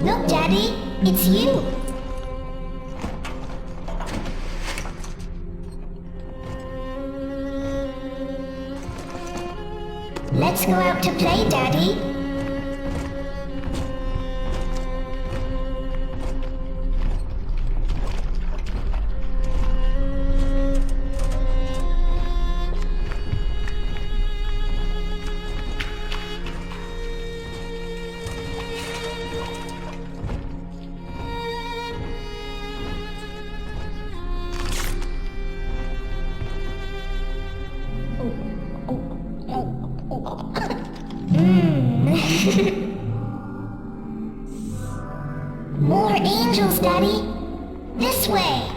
Look, Daddy, it's you. Let's go out to play, Daddy. More angels, Daddy. This way.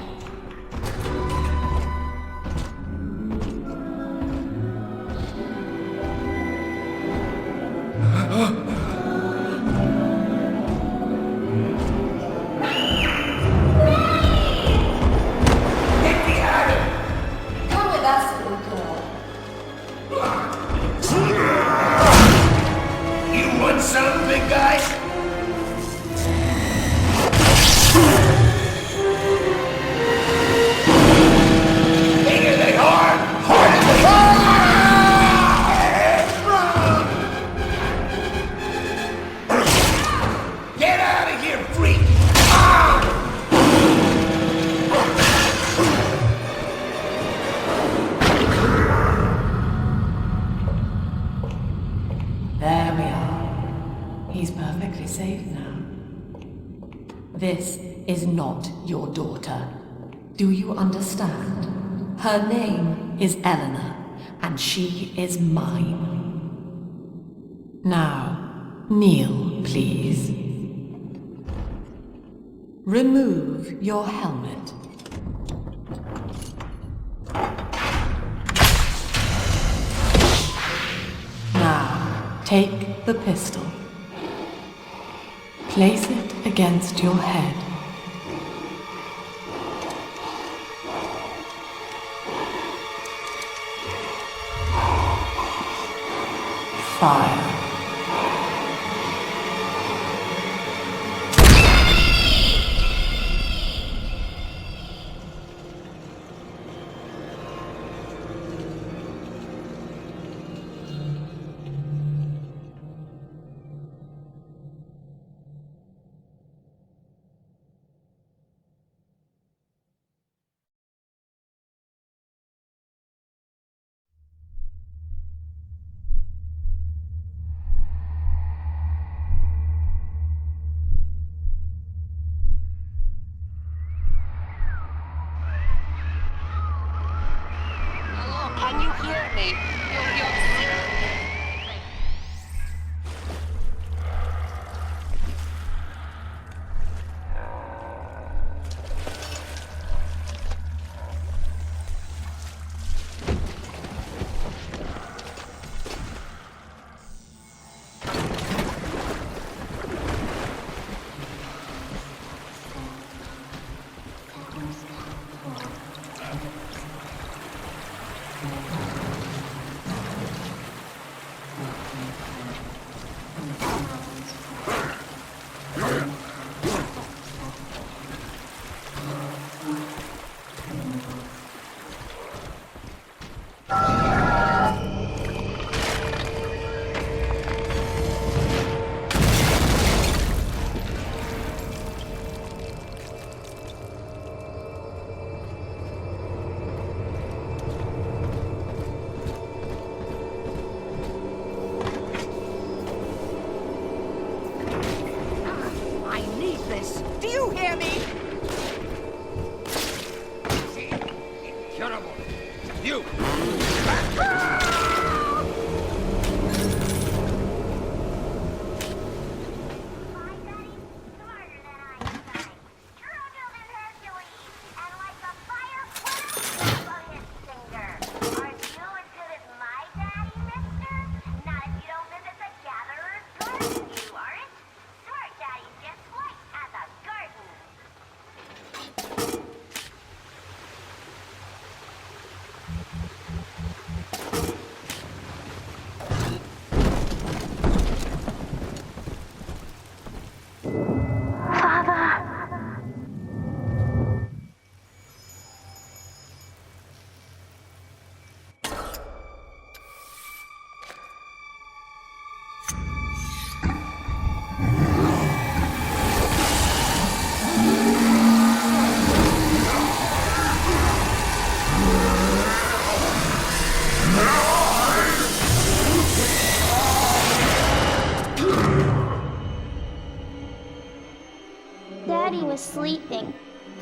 This is not your daughter. Do you understand? Her name is Eleanor, and she is mine. Now, kneel, please. Remove your helmet. Now, take the pistol. Place it against your head. Fire.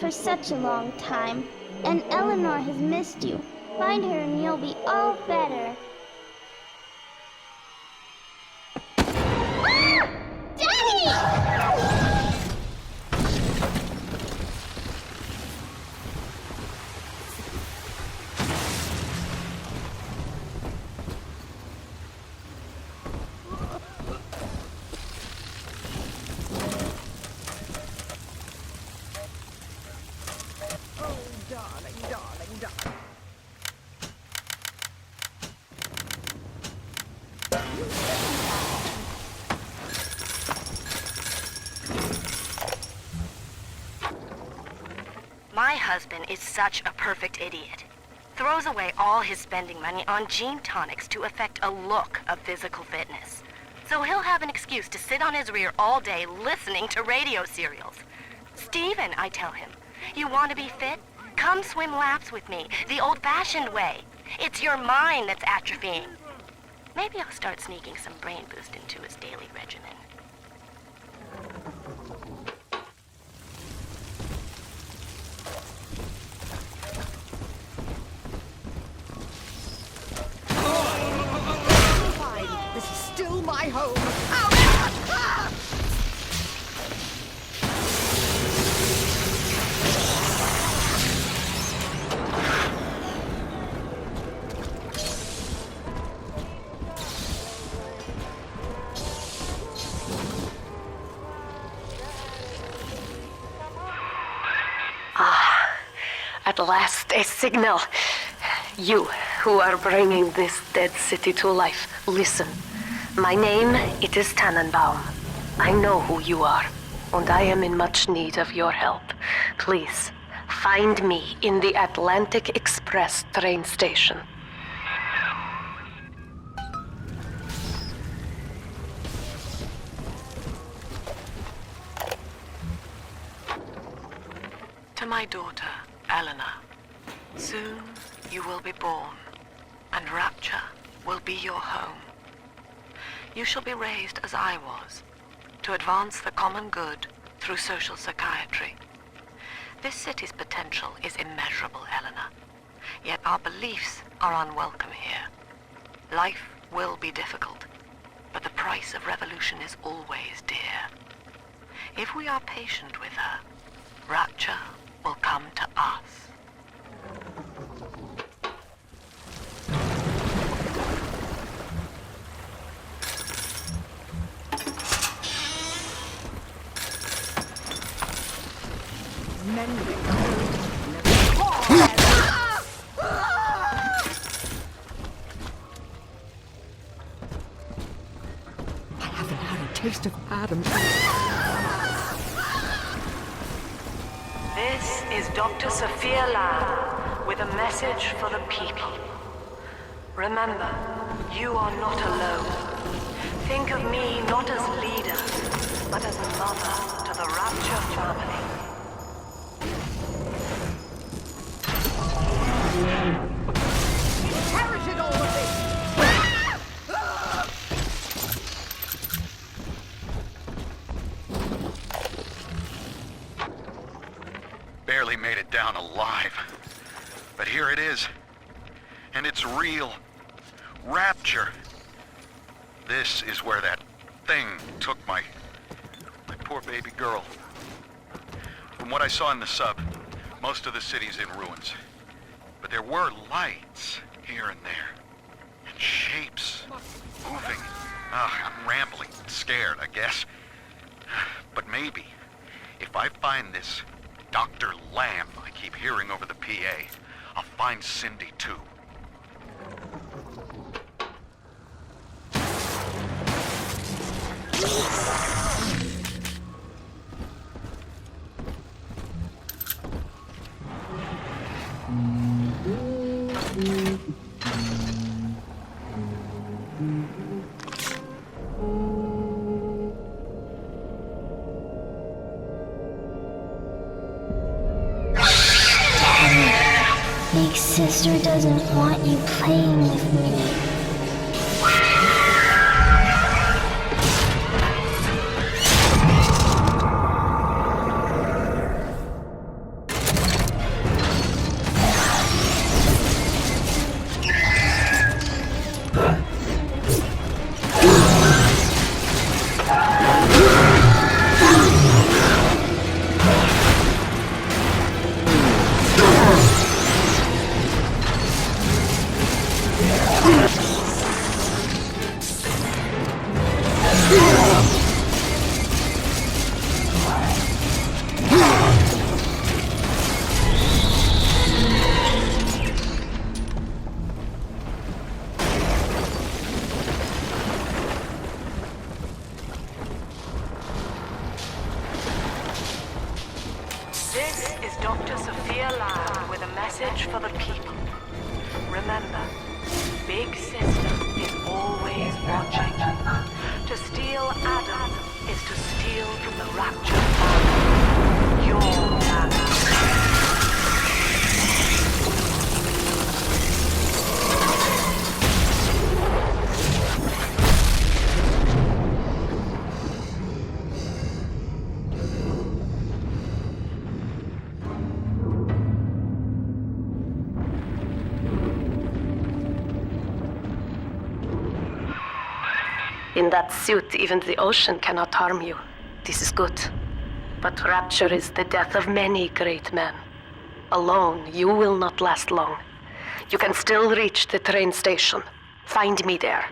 for such a long time, and Eleanor has missed you. Find her and you'll be all better. My husband is such a perfect idiot. Throws away all his spending money on gene tonics to affect a look of physical fitness. So he'll have an excuse to sit on his rear all day listening to radio serials. Steven, I tell him, you want to be fit? Come swim laps with me, the old-fashioned way. It's your mind that's atrophying. Maybe I'll start sneaking some brain boost into his daily regimen. This is still my home. At last, a signal. You, who are bringing this dead city to life, listen. My name, it is Tenenbaum. I know who you are, and I am in much need of your help. Please, find me in the Atlantic Express train station. To my daughter, Eleanor, soon you will be born, and Rapture will be your home. You shall be raised as I was, to advance the common good through social psychiatry. This city's potential is immeasurable, Eleanor, yet our beliefs are unwelcome here. Life will be difficult, but the price of revolution is always dear. If we are patient with her, Rapture will come to us. I haven't had a taste of Adam. This is Dr. Sofia Lamb with a message for the people. Remember, you are not alone. Think of me not as leader, but as mother to the Rapture family. Inherited all of this! Barely made it down alive. But here it is. And it's real. Rapture. This is where that thing took my poor baby girl. From what I saw in the sub, most of the city's in ruins. But there were lights here and there. And shapes moving. I'm rambling, scared, I guess. But maybe, if I find this Dr. Lamb I keep hearing over the PA, I'll find Cindy too. Big sister doesn't want you playing with me. much for the people. Remember, Big Sister is always watching. To steal Adam is to steal from the Rapture family. Your family. In that suit, even the ocean cannot harm you. This is good. But rapture is the death of many great men. Alone, you will not last long. You can still reach the train station. Find me there.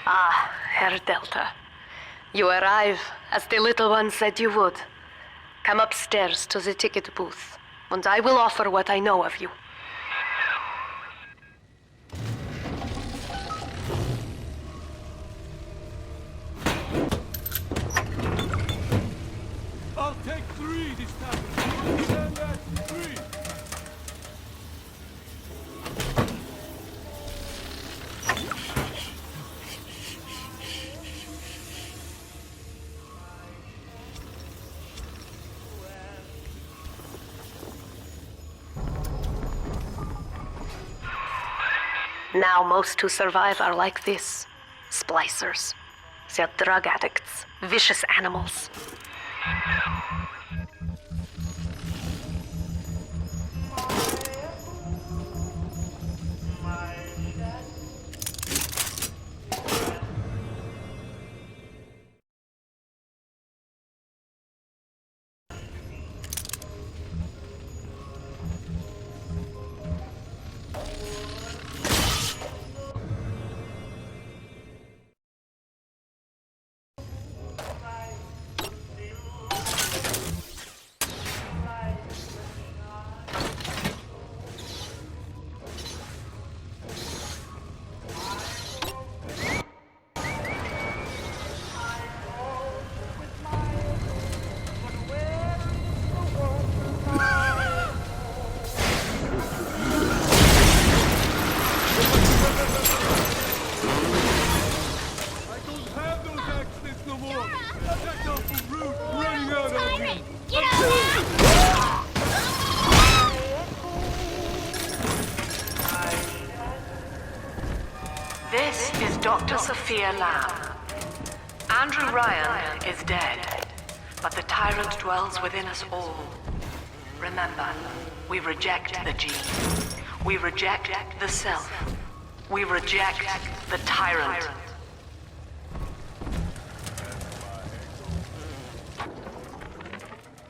Ah, Herr Delta. You arrive, as the little one said you would. Come upstairs to the ticket booth, and I will offer what I know of you. I'll take 3 this time. Stand at 3. Now most who survive are like this. Splicers. They're drug addicts. Vicious animals. Dr. Sofia Lamb. Andrew Ryan is dead, but the tyrant dwells within us all. Remember, we reject the gene. We reject the self. We reject the tyrant.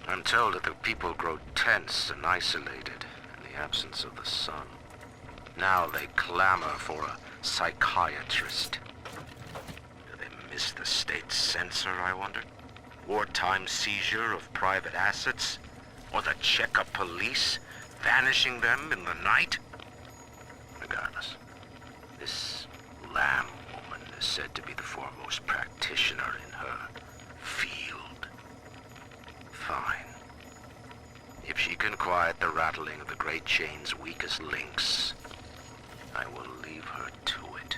I'm told that the people grow tense and isolated in the absence of the sun. Now they clamor for a psychiatrist. Do they miss the state censor, I wonder? Wartime seizure of private assets? Or the Cheka police vanishing them in the night? Regardless, this Lamb woman is said to be the foremost practitioner in her field. Fine. If she can quiet the rattling of the Great Chain's weakest links, I will leave her to it.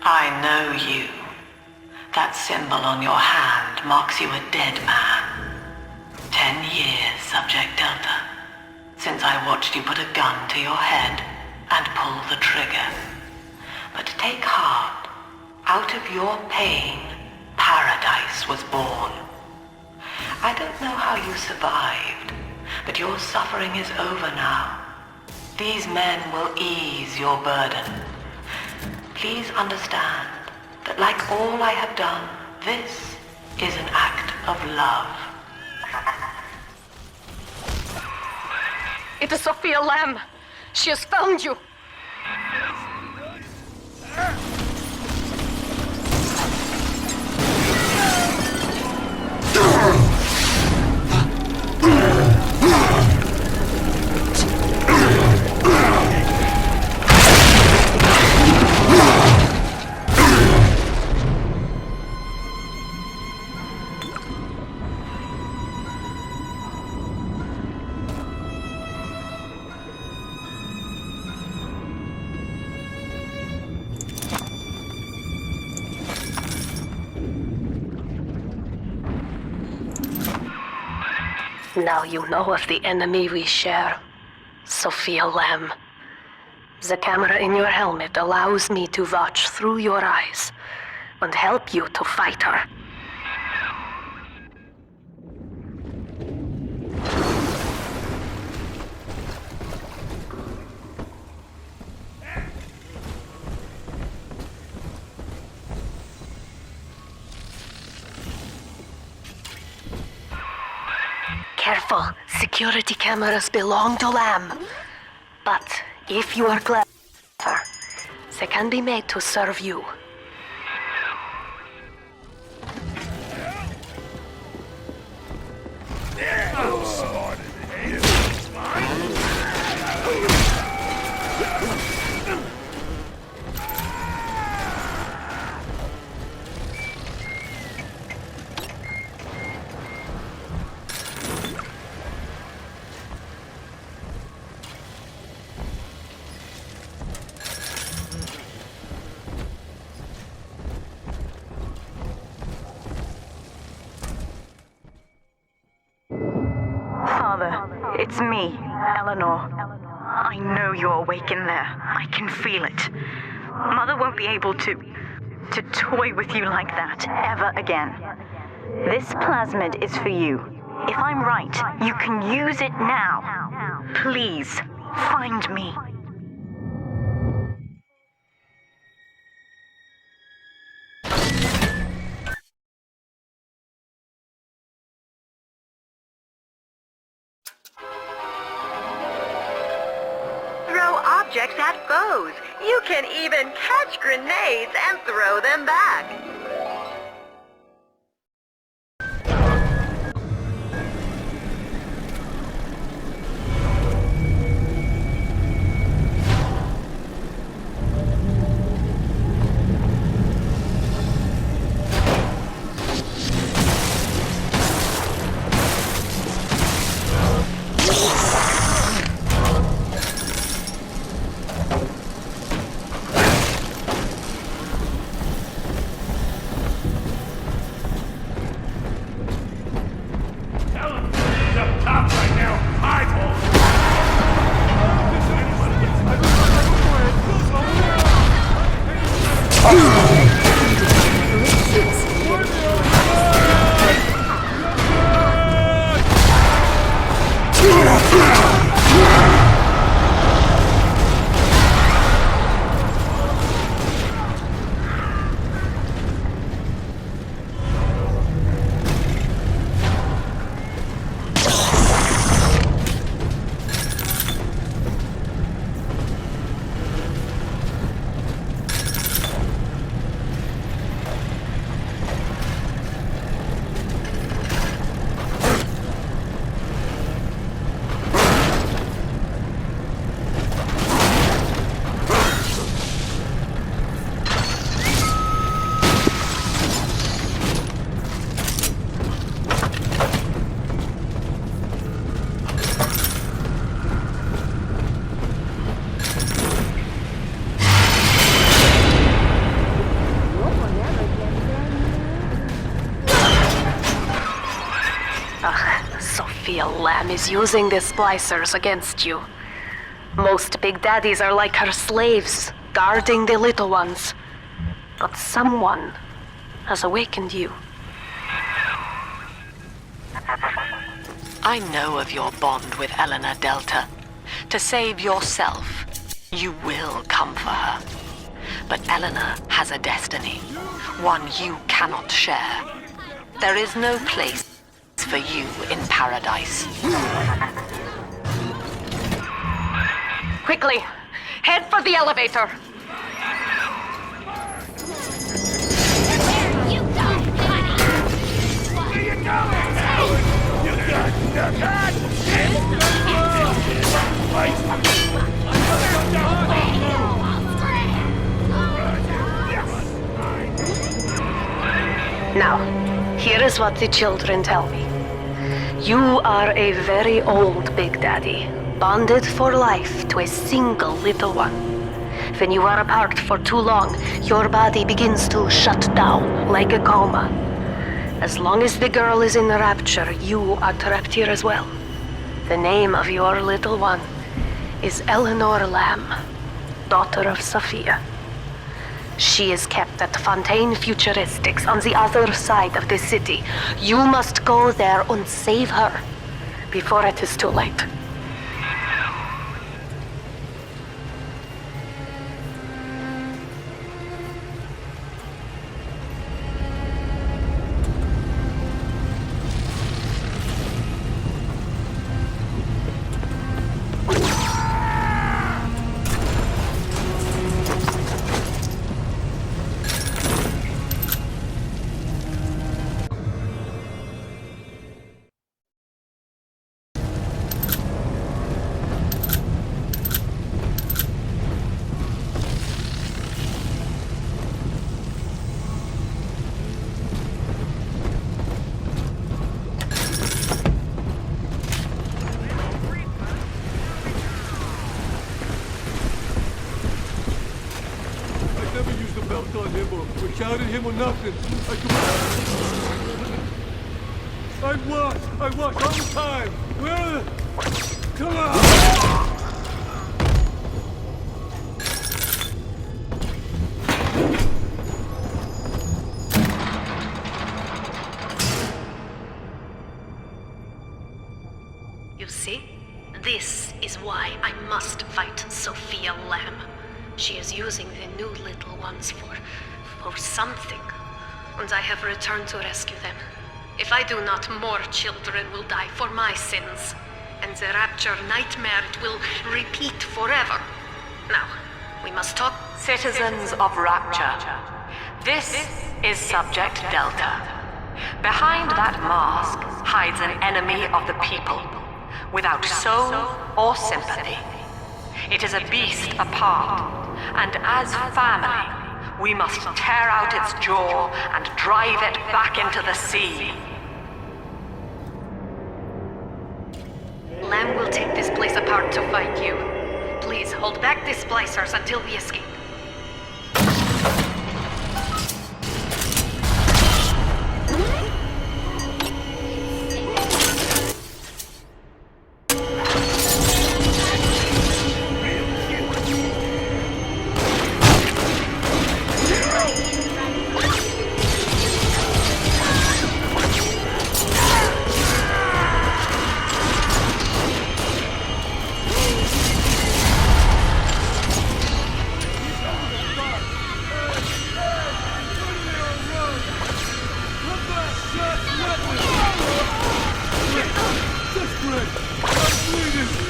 I know you. That symbol on your hand marks you a dead man. 10 years, Subject Delta, since I watched you put a gun to your head and pull the trigger. But take heart. Out of your pain, paradise was born. I don't know how you survived, but your suffering is over now. These men will ease your burden. Please understand that like all I have done, this is an act of love. It is Sofia Lamb. She has found you. Now you know of the enemy we share, Sofia Lamb. The camera in your helmet allows me to watch through your eyes and help you to fight her. Careful, security cameras belong to Lamb. But if you are clever, they can be made to serve you. It's me, Eleanor. I know you're awake in there. I can feel it. Mother won't be able to toy with you like that ever again. This plasmid is for you. If I'm right, you can use it now. Please, find me. Objects at foes. You can even catch grenades and throw them back. Sofia Lamb is using the Splicers against you. Most big daddies are like her slaves, guarding the little ones. But someone has awakened you. I know of your bond with Eleanor Delta. To save yourself, you will come for her. But Eleanor has a destiny, one you cannot share. There is no place for you in paradise. Quickly, head for the elevator. You go, buddy! Where you going? You Now, here is what the children tell me. You are a very old Big Daddy, bonded for life to a single little one. When you are apart for too long, your body begins to shut down like a coma. As long as the girl is in rapture, you are trapped here as well. The name of your little one is Eleanor Lamb, daughter of Sofia. She is kept at Fontaine Futuristics on the other side of the city. You must go there and save her before it is too late. Him or nothing. I watch all the time. Where? Come on! You see? This is why I must fight Sofia Lamb. She is using the new little ones for something, and I have returned to rescue them. If I do not, more children will die for my sins, and the rapture nightmare will repeat forever. Now, we must talk. Citizens of Rapture, this is Subject Delta. Behind that mask hides an enemy of the people, without soul or sympathy. It is a beast apart, and as family, we must tear out its jaw and drive it back into the sea. Lamb will take this place apart to fight you. Please, hold back the Splicers until we escape. red. I'm bleeding.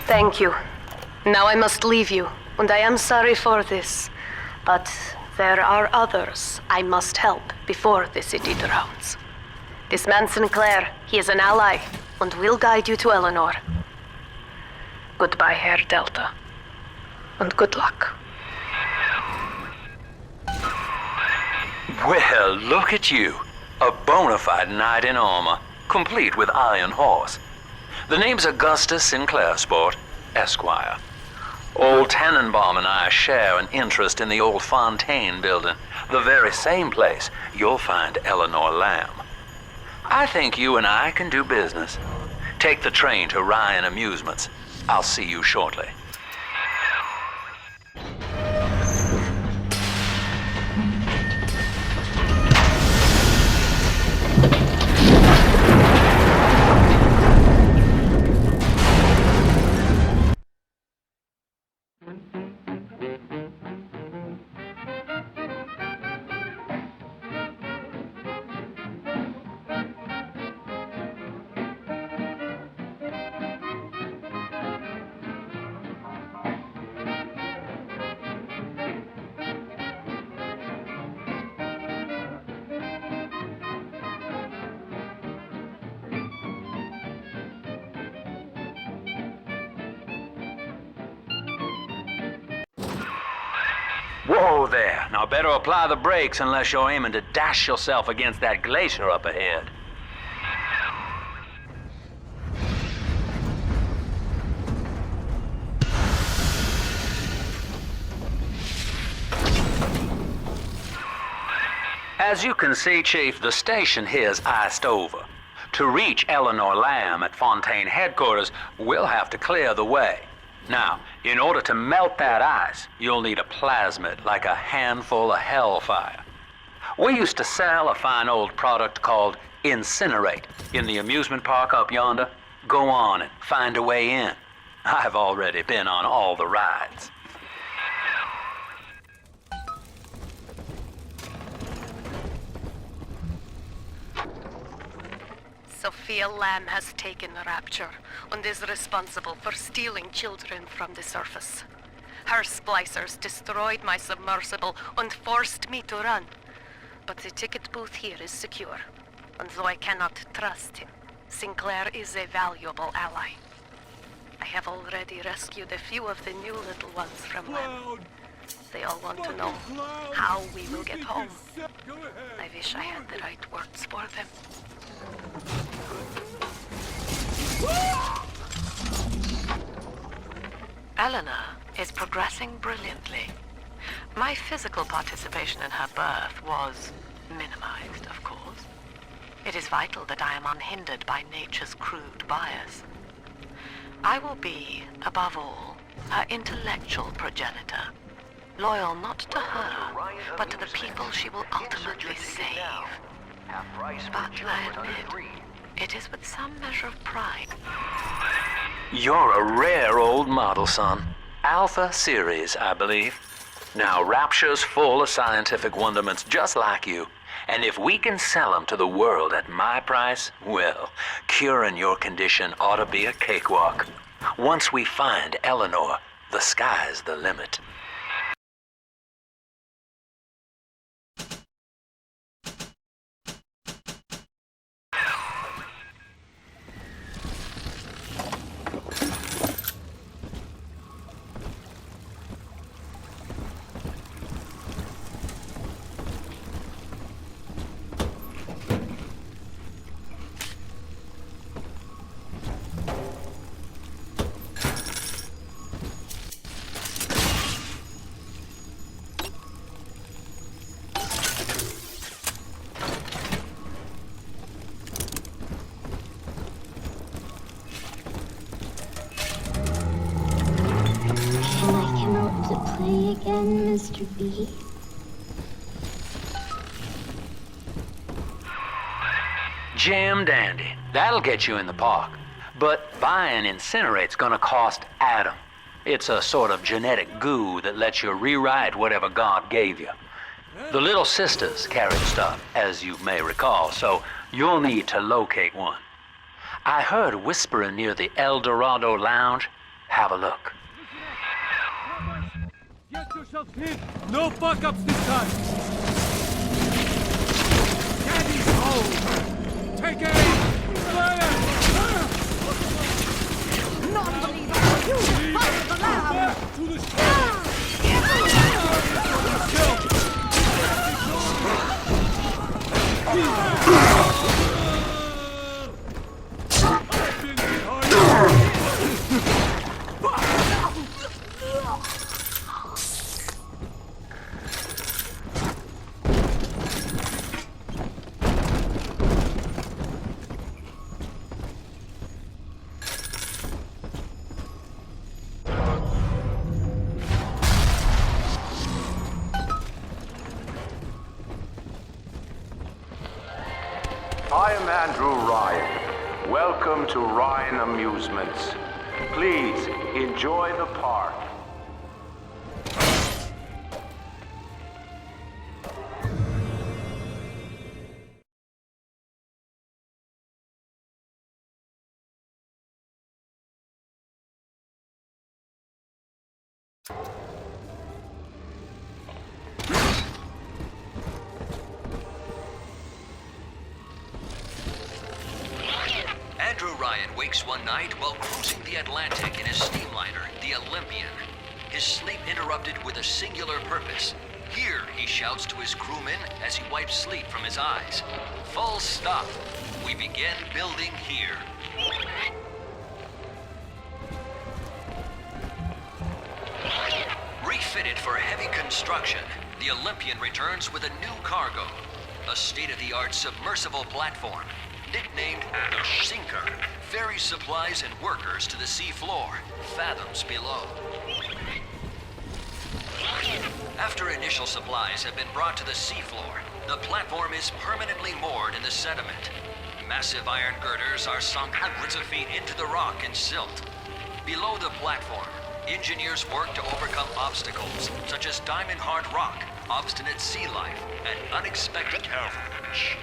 Thank you. Now I must leave you, and I am sorry for this. But there are others I must help before the city drowns. This man Sinclair, he is an ally, and will guide you to Eleanor. Goodbye, Herr Delta. And good luck. Well, look at you. A bona fide knight in armor, complete with iron horse. The name's Augustus Sinclair, sport, Esquire. Old Tenenbaum and I share an interest in the old Fontaine building, the very same place you'll find Eleanor Lamb. I think you and I can do business. Take the train to Ryan Amusements. I'll see you shortly. Whoa there. Now better apply the brakes unless you're aiming to dash yourself against that glacier up ahead. As you can see, Chief, the station here's iced over. To reach Eleanor Lamb at Fontaine headquarters, we'll have to clear the way. Now, in order to melt that ice, you'll need a plasmid, like a handful of hellfire. We used to sell a fine old product called Incinerate in the amusement park up yonder. Go on and find a way in. I've already been on all the rides. Sofia Lamb has taken Rapture and is responsible for stealing children from the surface. Her splicers destroyed my submersible and forced me to run. But the ticket booth here is secure, and though I cannot trust him, Sinclair is a valuable ally. I have already rescued a few of the new little ones from Lamb. They all want to know how we will get home. I wish I had the right words for them. Eleanor is progressing brilliantly. My physical participation in her birth was minimized, of course. It is vital that I am unhindered by nature's crude bias. I will be, above all, her intellectual progenitor, loyal not to her, but to the people she will ultimately save. But I admit, it is with some measure of pride. You're a rare old model, son. Alpha series, I believe. Now, Rapture's full of scientific wonderments just like you. And if we can sell them to the world at my price, well, curing your condition ought to be a cakewalk. Once we find Eleanor, the sky's the limit. Say again, Mr. B. Jam dandy. That'll get you in the park. But buying Incinerate's gonna cost Adam. It's a sort of genetic goo that lets you rewrite whatever God gave you. The little sisters carried stuff, as you may recall, so you'll need to locate one. I heard whispering near the El Dorado Lounge. Have a look. Get yourself hid! No fuck-ups this time! Daddy's home! Take aim! Fire! Non-believer! You follow the lamb! To the shore! I am Andrew Ryan. Welcome to Ryan Amusements. Please enjoy the park. Andrew Ryan wakes one night while cruising the Atlantic in his steamliner, the Olympian. His sleep interrupted with a singular purpose. Here, he shouts to his crewmen as he wipes sleep from his eyes. Full stop. We begin building here. Refitted for heavy construction, the Olympian returns with a new cargo. A state-of-the-art submersible platform, nicknamed the Sinker, ferries supplies and workers to the sea floor, fathoms below. After initial supplies have been brought to the seafloor, the platform is permanently moored in the sediment. Massive iron girders are sunk hundreds of feet into the rock and silt. Below the platform, engineers work to overcome obstacles such as diamond-hard rock, obstinate sea life, and unexpected terraformers.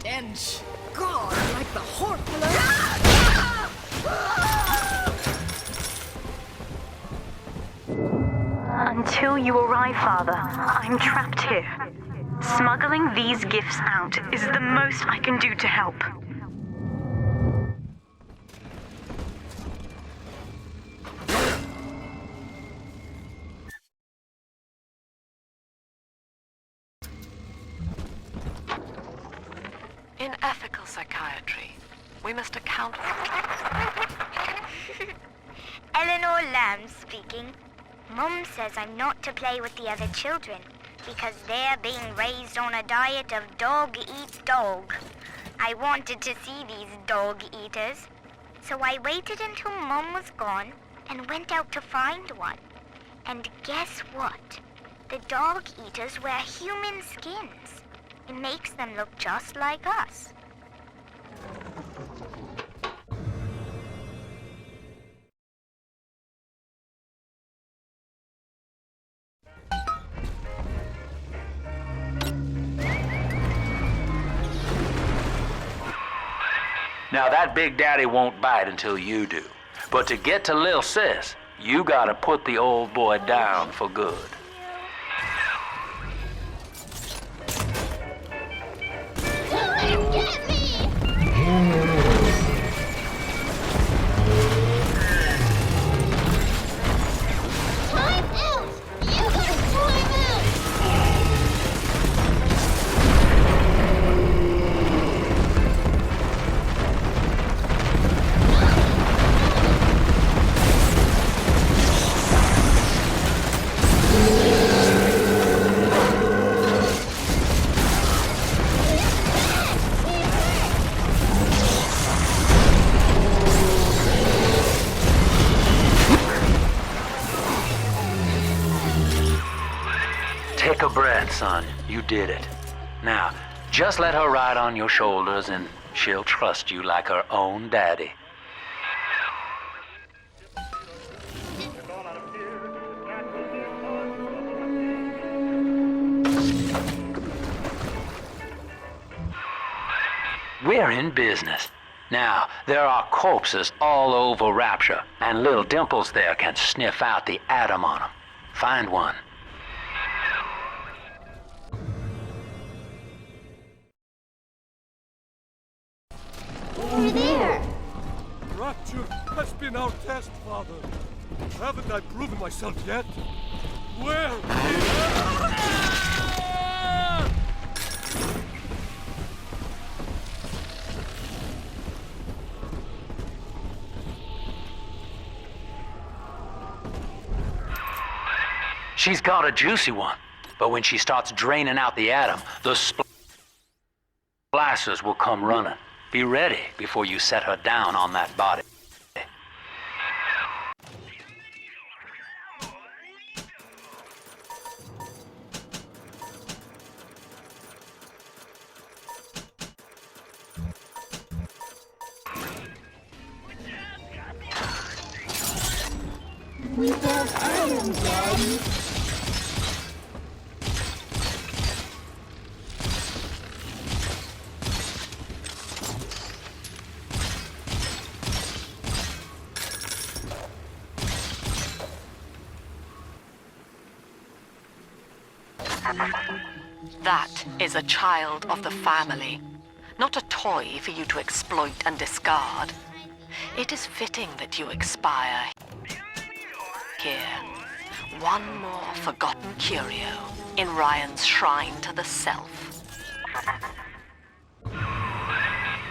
Stench! God, like the horse. Until you arrive, Father, I'm trapped here. Smuggling these gifts out is the most I can do to help. In ethical psychiatry, we must account for... Eleanor Lamb speaking. Mum says I'm not to play with the other children because they're being raised on a diet of dog eats dog. I wanted to see these dog eaters, so I waited until Mum was gone and went out to find one. And guess what? The dog eaters wear human skins. It makes them look just like us. Now that Big Daddy won't bite until you do. But to get to Lil Sis, you gotta put the old boy down for good. Get me! Time out! You gotta time out! Take a breath, son. You did it. Now, just let her ride on your shoulders and she'll trust you like her own daddy. We're in business. Now, there are corpses all over Rapture, and little Dimples there can sniff out the atom on them. Find one. Over there! Rapture has been our test, Father. Haven't I proven myself yet? Where? She's got a juicy one, but when she starts draining out the atom, the splicers will come running. Be ready before you set her down on that body. We have Adam, Daddy. That is a child of the family, not a toy for you to exploit and discard. It is fitting that you expire here. One more forgotten curio in Ryan's shrine to the self.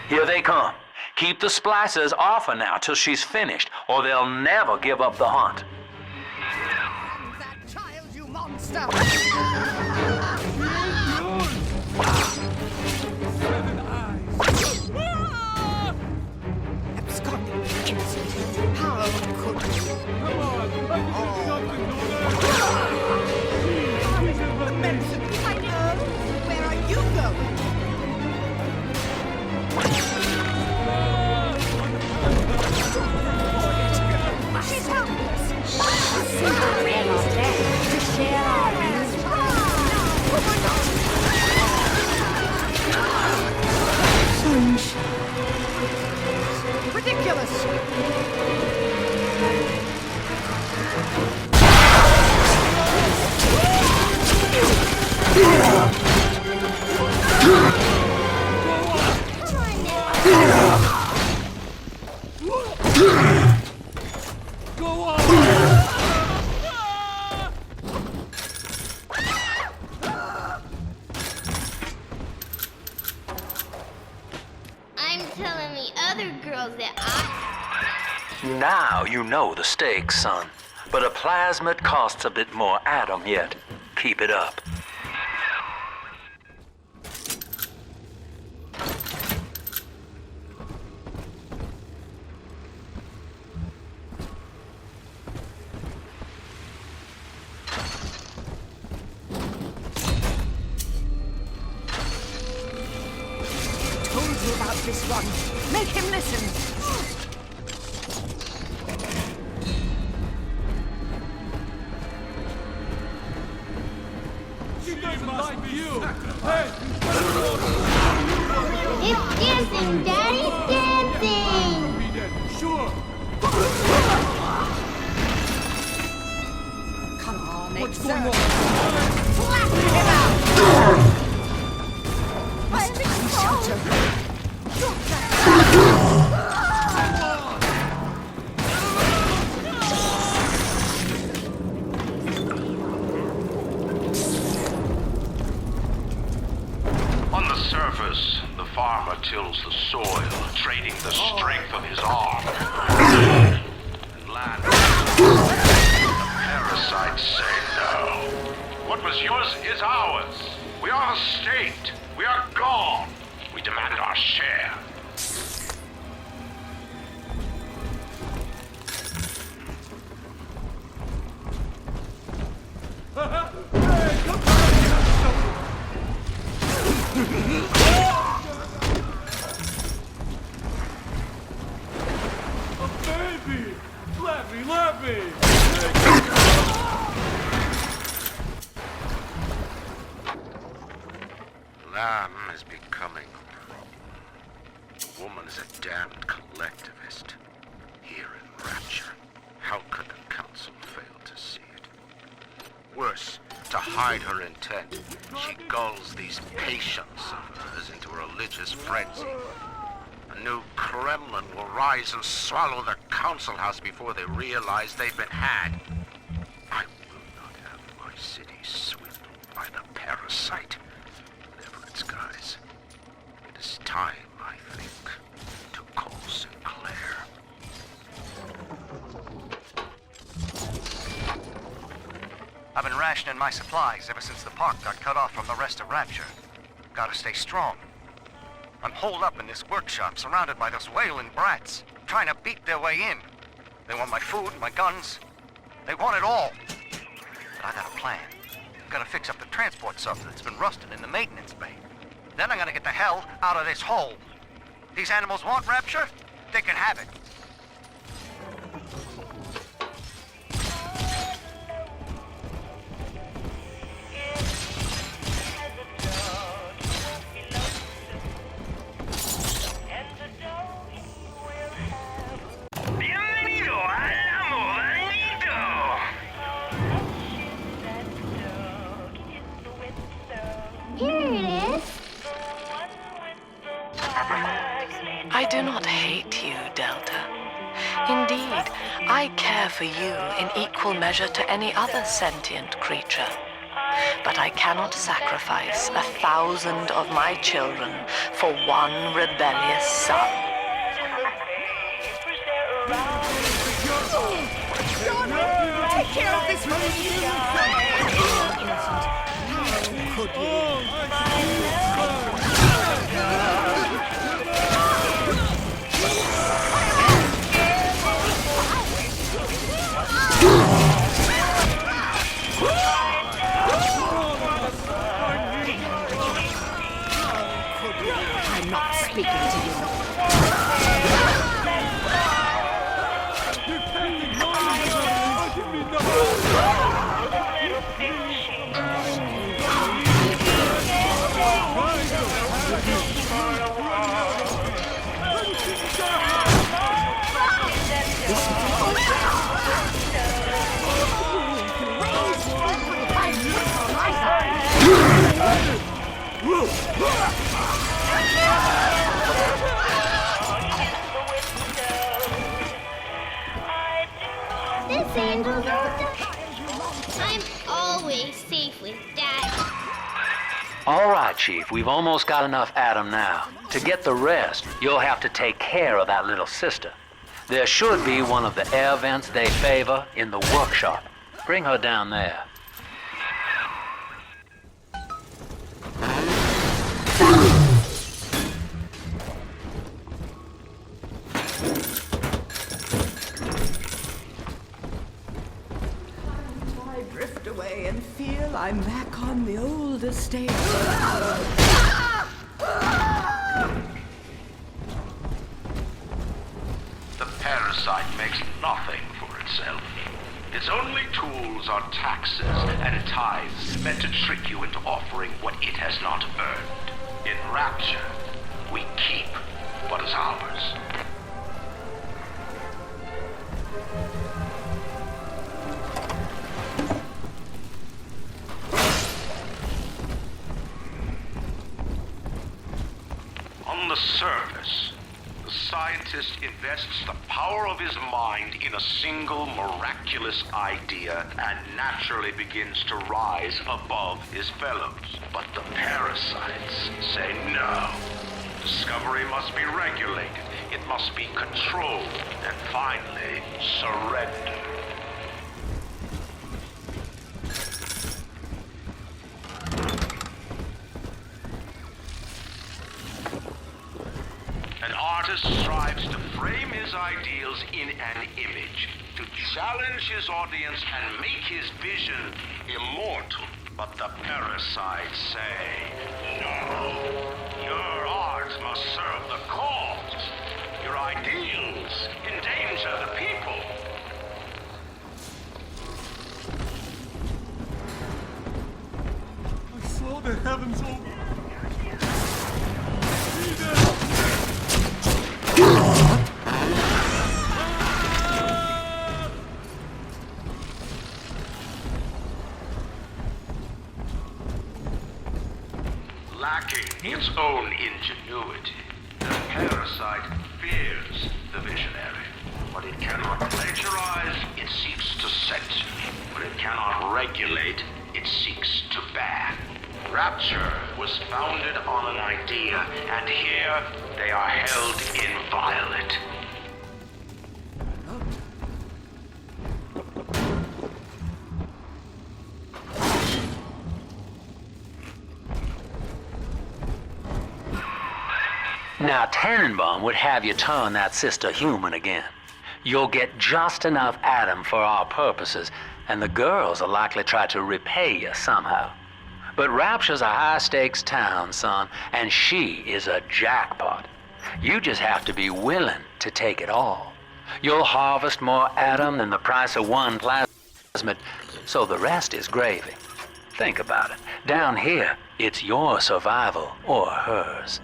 Here they come. Keep the splicers off her now till she's finished, or they'll never give up the hunt. That child, you monster! Absconding innocent. How could you? Come on, I can do something, The medicine, I know. Where are you going? She's helpless. We're not there to share our news. Ridiculous! I'm telling the other girls that Now you know the stakes, son. But a plasmid costs a bit more atom yet. Keep it up. Told you about this one. Make him listen. She doesn't like you. Hey! It's dancing, Daddy, dancing! Be dead. Sure. Come on, What's going on? Flatten him out! Must find shelter. Drop that! On the surface, the farmer tills the soil, trading the strength of his arm. And land. The parasites say no. What was yours is ours. We are the state. We are gone. We demand our share. Hey, come on! Baby! Let me! Lamb is becoming. The woman is a damned collectivist. Here in Rapture, how could the Council fail to see it? Worse, to hide her intent, she gulls these patients of hers into a religious frenzy. A new Kremlin will rise and swallow the Council House before they realize they've been had. I will not have my city swindled by the parasite, whatever its guise. It is time, I think, to call Sinclair. I've been rationing my supplies ever since the park got cut off from the rest of Rapture. Gotta stay strong. I'm holed up in this workshop, surrounded by those wailing brats, trying to beat their way in. They want my food, my guns. They want it all. But I got a plan. I'm gonna fix up the transport sub that's been rusted in the maintenance bay. Then I'm gonna get the hell out of this hole. These animals want Rapture? They can have it. I do not hate you, Delta. Indeed, I care for you in equal measure to any other sentient creature. But I cannot sacrifice 1,000 of my children for one rebellious son. Take care of this I'm not speaking to you. This angel, I'm always safe with Dad. All right, Chief, we've almost got enough Adam now. To get the rest, you'll have to take care of that little sister. There should be one of the air vents they favor in the workshop. Bring her down there. I drift away and feel I'm back on the old estate. The parasite makes nothing for itself. Its only tools are taxes and tithes meant to trick you into offering what it has not earned. In Rapture, we keep what is ours. On the surface, the scientist invests the power of his mind in a single miraculous idea and naturally begins to rise above his fellows. But the parasites say no. Discovery must be regulated, it must be controlled, and finally, surrendered. An artist strives to frame his ideals in an image, to challenge his audience and make his vision immortal. But the parasite parasites say, no. Your art must serve the cause. Your ideals endanger the people. I saw the heavens open. Lacking its own ingenuity, the parasite fears the visionary. What it cannot plagiarize, it seeks to censor. What it cannot regulate, it seeks to ban. Rapture was founded on an idea, and here they are held inviolate. Now, Tenenbaum would have you turn that sister human again. You'll get just enough Adam for our purposes, and the girls will likely try to repay you somehow. But Rapture's a high-stakes town, son, and she is a jackpot. You just have to be willing to take it all. You'll harvest more Adam than the price of one plasmid, so the rest is gravy. Think about it. Down here, it's your survival or hers.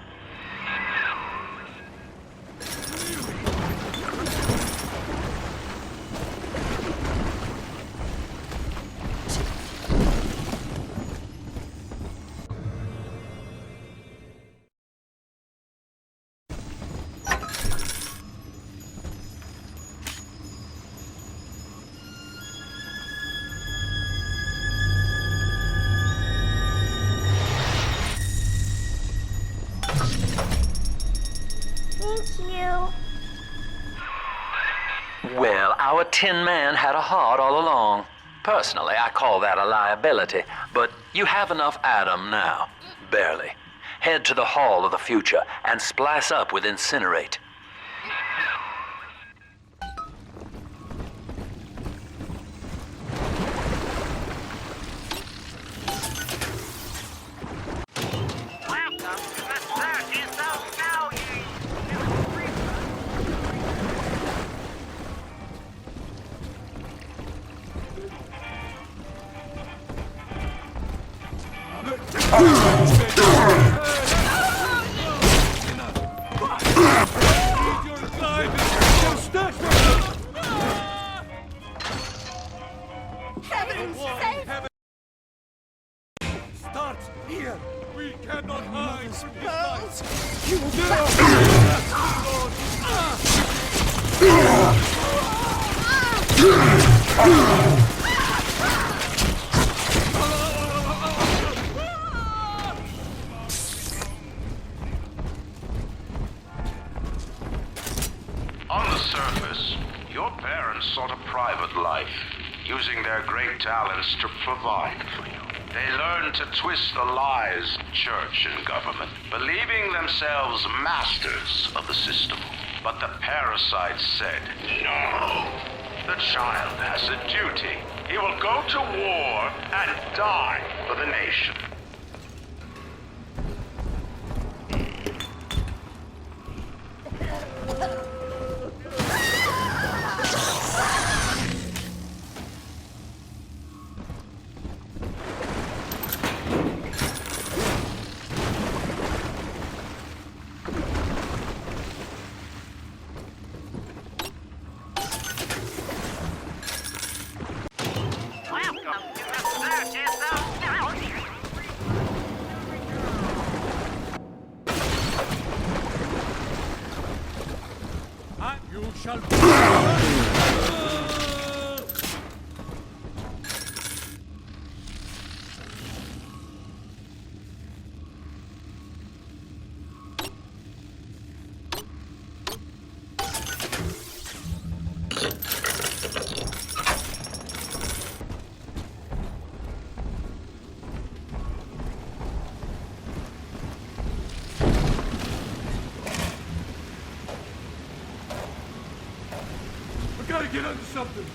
Well, our Tin Man had a heart all along. Personally, I call that a liability, but you have enough Adam now. Barely. Head to the Hall of the Future and splice up with Incinerate. Start here! We cannot hide! Spells! On the surface, your parents sought a private life, using their great talents to provide for you. They learned to twist the lies of church and government, believing themselves masters of the system. But the parasite said, no. The child has a duty. He will go to war and die for the nation. Gotta get under something.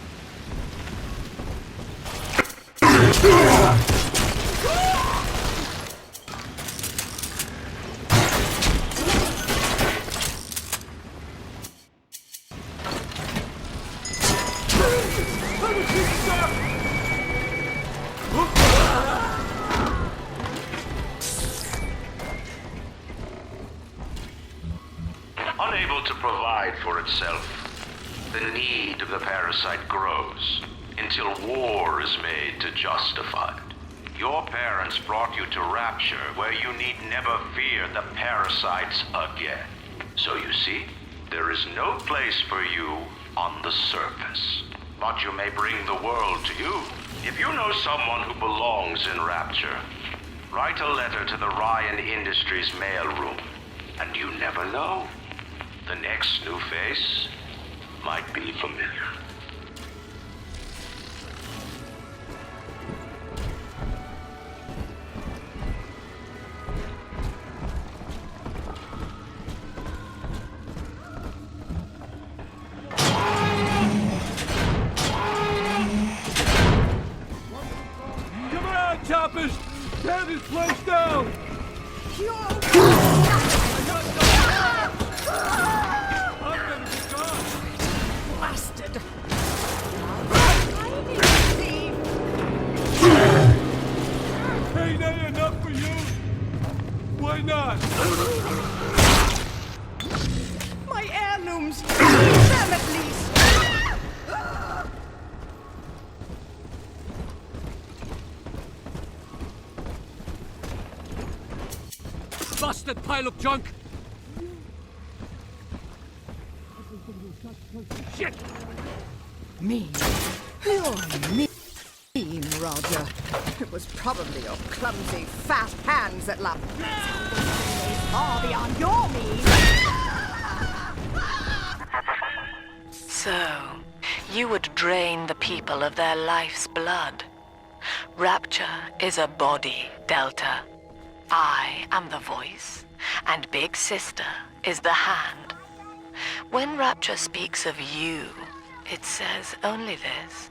to provide for itself, the need of the parasite grows until war is made to justify it. Your parents brought you to Rapture, where you need never fear the parasites again. So you see, there is no place for you on the surface. But you may bring the world to you. If you know someone who belongs in Rapture, write a letter to the Ryan Industries mailroom. And you never know. The next new face might be familiar. Come on, choppers! Tear this place down! Bastard! Ain't that enough for you? Why not? My heirlooms! Leave them at least! Busted pile of junk! Shit! Mean. You're mean, Roger. It was probably your clumsy, fat hands that lapped. Far beyond your means. So, you would drain the people of their life's blood. Rapture is a body, Delta. I am the voice, and Big Sister is the hand. When Rapture speaks of you, it says only this.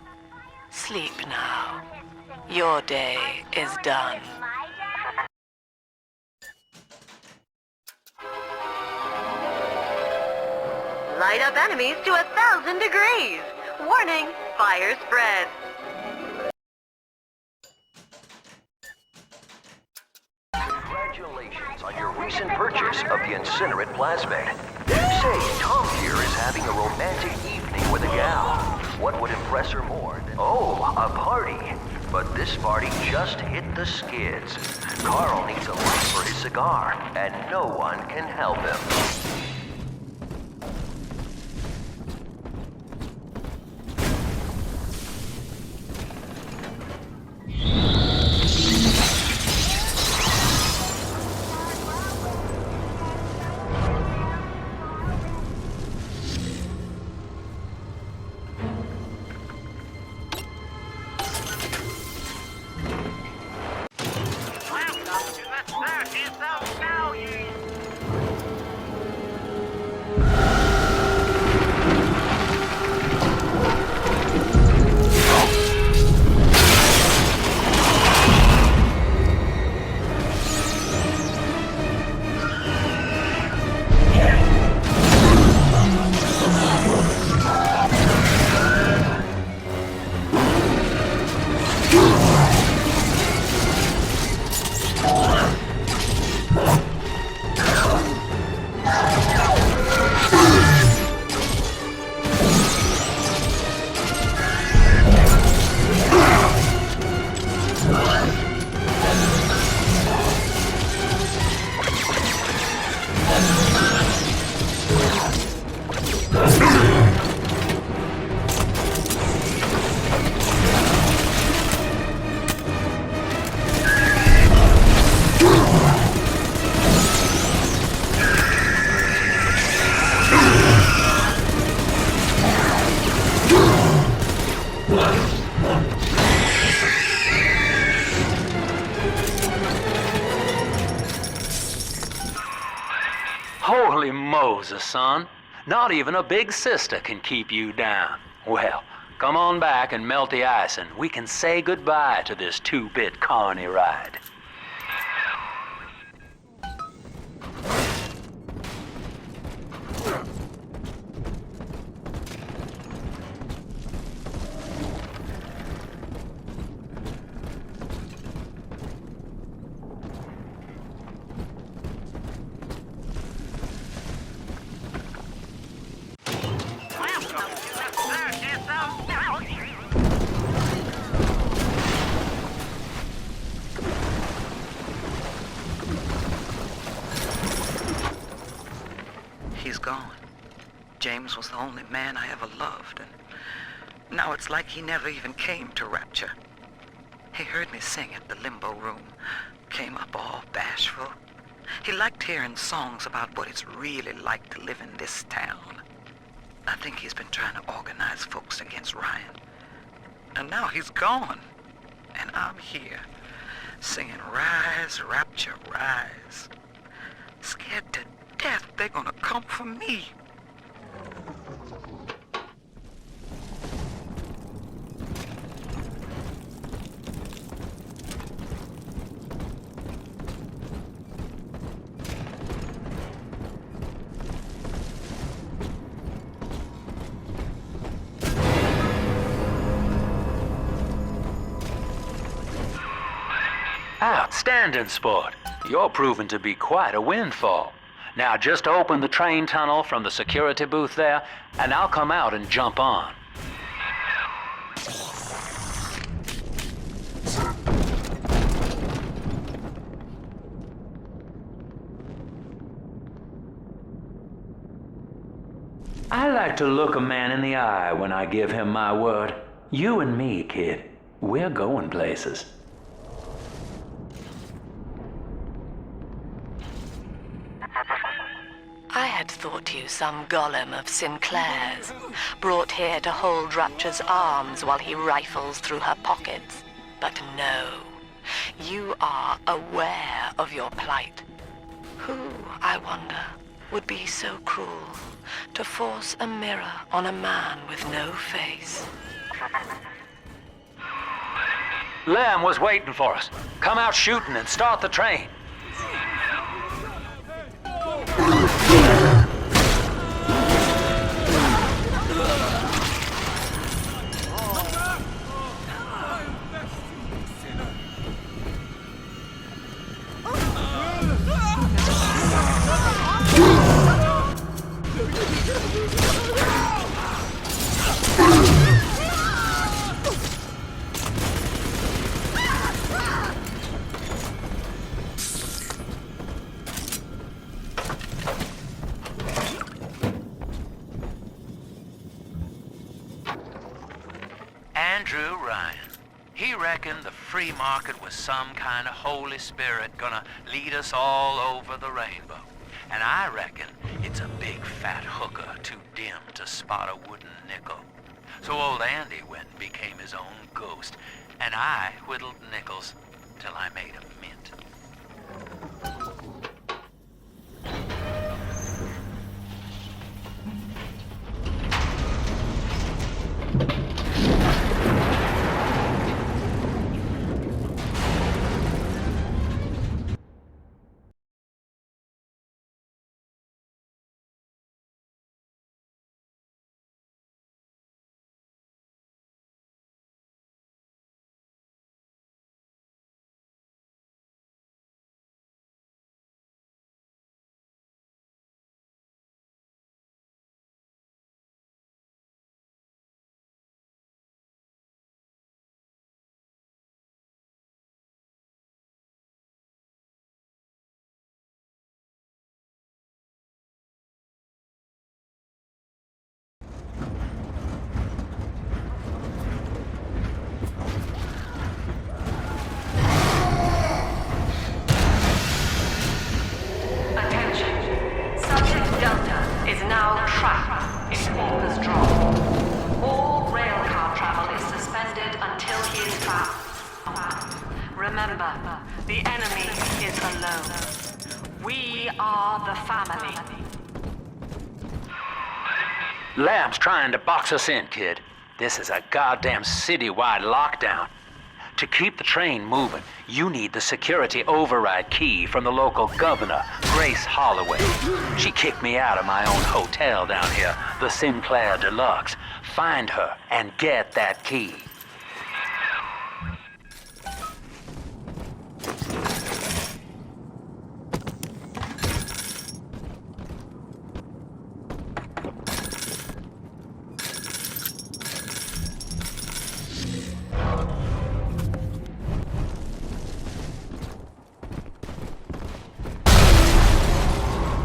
Sleep now. Your day is done. Light up enemies to 1,000 degrees. Warning, fire spread. Congratulations on your recent purchase of the incinerate plasmid. Say, Tom here is having a romantic evening with a gal. What would impress her more than... Oh, a party. But this party just hit the skids. Carl needs a light for his cigar, and no one can help him. Holy Moses, son. Not even a big sister can keep you down. Well, come on back and melt the ice and we can say goodbye to this 2-bit carny ride. gone. James was the only man I ever loved, and now it's like he never even came to Rapture. He heard me sing at the Limbo Room, came up all bashful. He liked hearing songs about what it's really like to live in this town. I think he's been trying to organize folks against Ryan. And now he's gone, and I'm here, singing Rise, Rapture, Rise. Scared to death they're gonna come for me. Outstanding, sport. You're proving to be quite a windfall. Now just open the train tunnel from the security booth there, and I'll come out and jump on. I like to look a man in the eye when I give him my word. You and me, kid, we're going places. I had thought you some golem of Sinclair's, brought here to hold Rapture's arms while he rifles through her pockets. But no, you are aware of your plight. Who, I wonder, would be so cruel to force a mirror on a man with no face? Lamb was waiting for us. Come out shooting and start the train. He reckoned the free market was some kind of Holy Spirit gonna lead us all over the rainbow. And I reckon it's a big fat hooker too dim to spot a wooden nickel. So old Andy went and became his own ghost, and I whittled nickels till I made a mint. Now trapped in Pauper's draw. All railcar travel is suspended until he is found. Remember, the enemy is alone. We are the family. Lamb's trying to box us in, kid. This is a goddamn citywide lockdown. To keep the train moving, you need the security override key from the local governor, Grace Holloway. She kicked me out of my own hotel down here, the Sinclair Deluxe. Find her and get that key.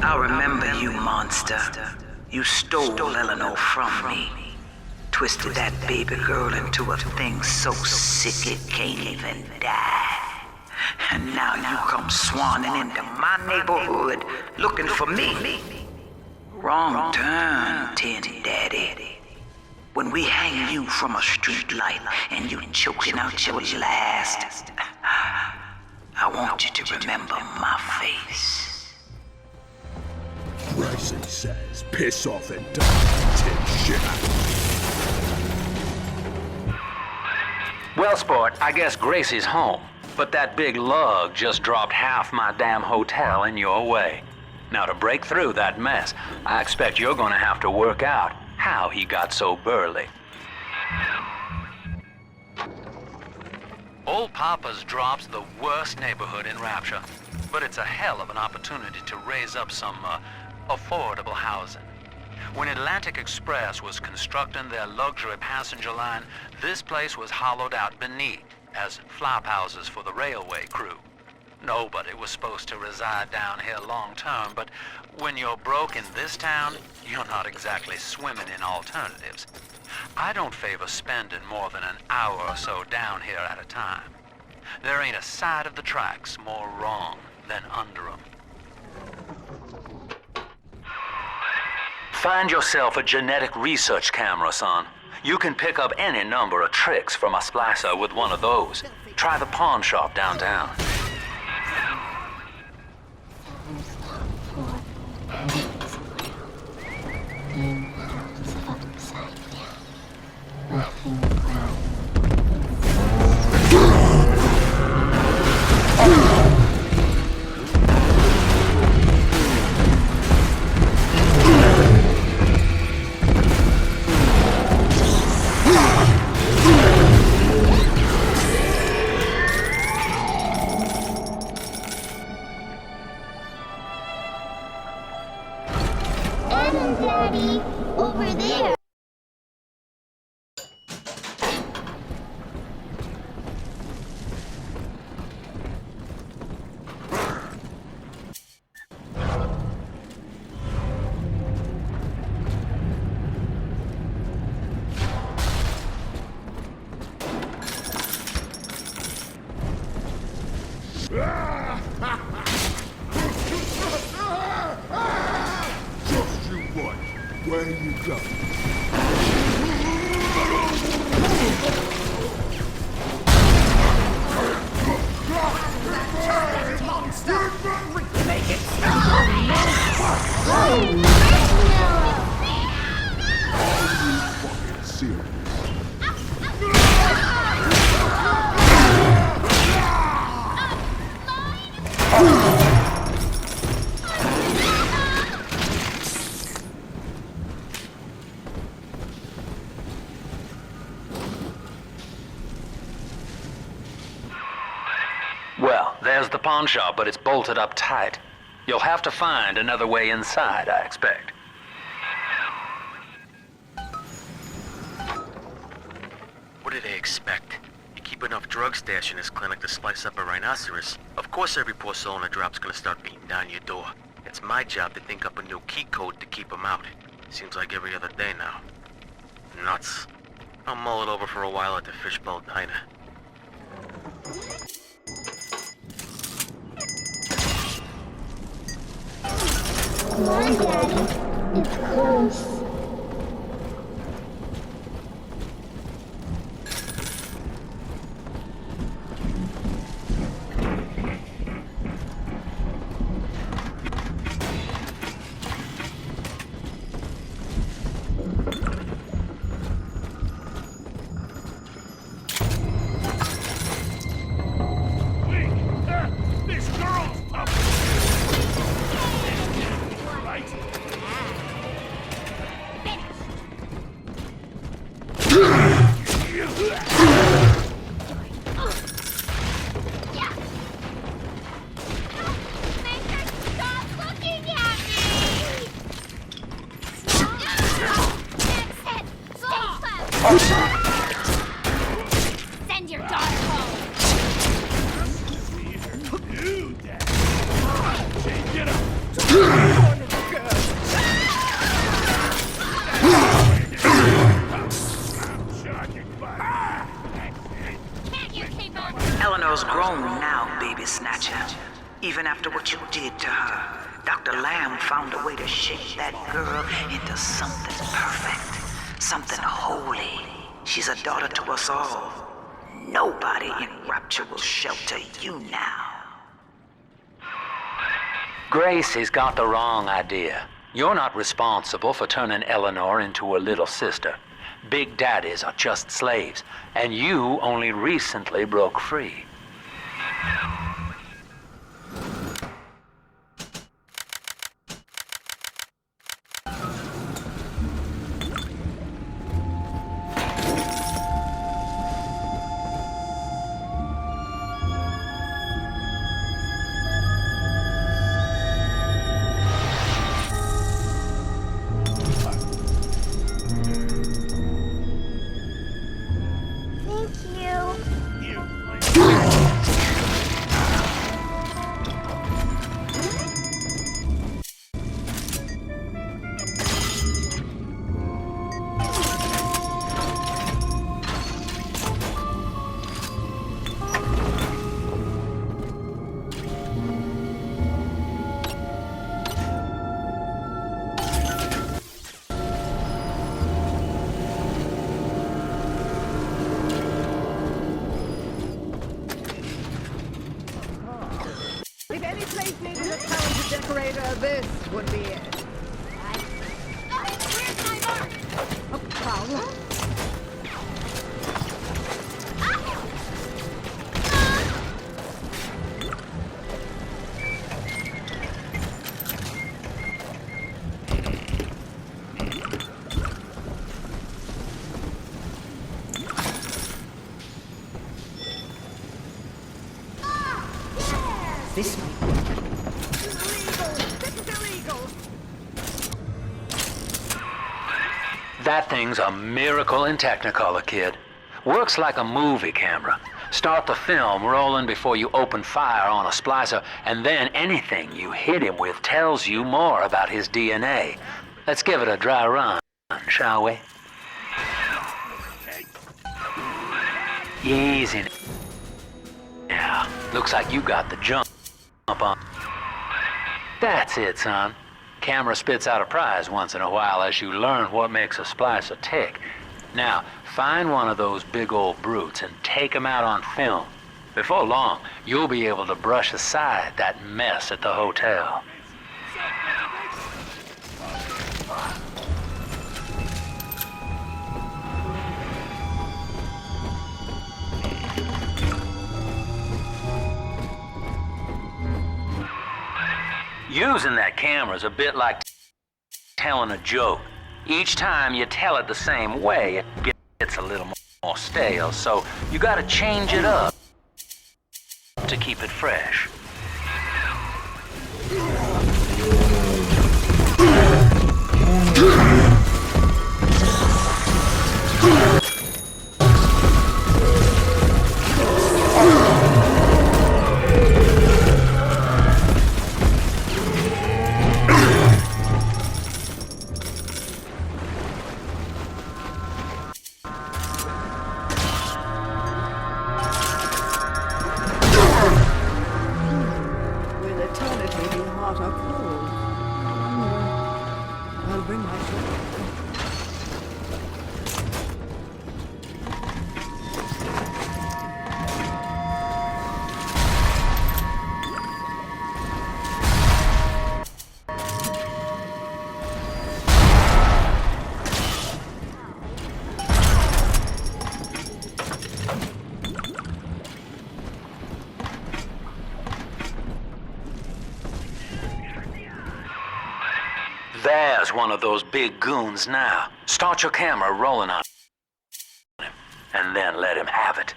I remember you, monster. You stole Eleanor from me. Twisted that baby girl into a thing so sick it can't even die. And now you come swanning into my neighborhood looking for me. Wrong turn, Tin Daddy. When we hang you from a street light and you choking out your last, I want you to remember my face. Bryson says, piss off and die, tin shit. Well, sport, I guess Gracie's home. But that big lug just dropped half my damn hotel in your way. Now, to break through that mess, I expect you're gonna have to work out how he got so burly. Old Pauper's Drop's the worst neighborhood in Rapture, but it's a hell of an opportunity to raise up some, affordable housing. When Atlantic Express was constructing their luxury passenger line, this place was hollowed out beneath as flop houses for the railway crew. Nobody was supposed to reside down here long term, but when you're broke in this town, you're not exactly swimming in alternatives. I don't favor spending more than an hour or so down here at a time. There ain't a side of the tracks more wrong than under 'em. Find yourself a genetic research camera, son. You can pick up any number of tricks from a Splicer with one of those. Try the pawn shop downtown. Daddy, over there. Where you go? Make it Fucking serious. Well, there's the pawn shop, but it's bolted up tight. You'll have to find another way inside, I expect. What do they expect? You keep enough drug stash in this clinic to slice up a rhinoceros. Of course every poor soul in a drop's gonna start beating down your door. It's my job to think up a new key code to keep them out. Seems like every other day now. Nuts. I'll mull it over for a while at the Fishbowl Diner. Come on, Daddy. It's close. Send your daughter home. You, Dad. Get up. Rapture. Even after what you did to her, Dr. Lamb found a way to shape that girl into something perfect, something holy. She's a daughter to us all. Nobody in Rapture will shelter you now. Gracie's got the wrong idea. You're not responsible for turning Eleanor into a little sister. Big daddies are just slaves, and you only recently broke free. If any place needed a talented decorator, this would be it. Where's my mark? A problem? This way. That thing's a miracle in Technicolor, kid. Works like a movie camera. Start the film rolling before you open fire on a splicer, and then anything you hit him with tells you more about his DNA. Let's give it a dry run, shall we? Easy. Yeah, looks like you got the jump on. That's it, son. Camera spits out a prize once in a while as you learn what makes a splicer tick. Now, find one of those big old brutes and take them out on film. Before long, you'll be able to brush aside that mess at the hotel. Using that camera's a bit like telling a joke. Each time you tell it the same way, it gets a little more stale, so you gotta change it up to keep it fresh. There's one of those big goons now. Start your camera rolling on him, and then let him have it.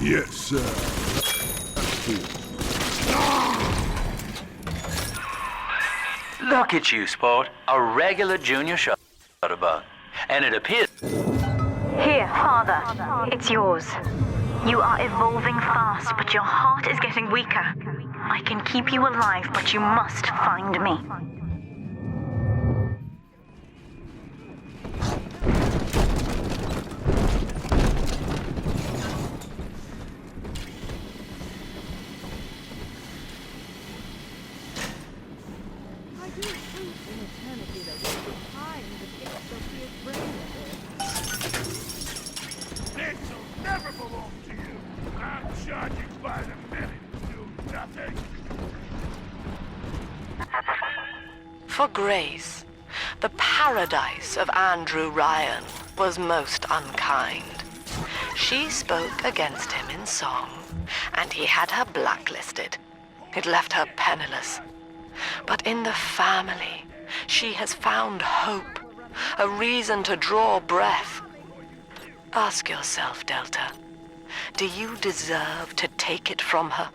Yes, sir. Look at you, sport. A regular junior shutterbug. And it appears... Here, Father. It's yours. You are evolving fast, but your heart is getting weaker. I can keep you alive, but you must find me. This'll never belong to you. I'm charging by the minute to do nothing. For Grace, the paradise of Andrew Ryan was most unkind. She spoke against him in song, and he had her blacklisted. It left her penniless. But in the family, she has found hope, a reason to draw breath. Ask yourself, Delta, do you deserve to take it from her?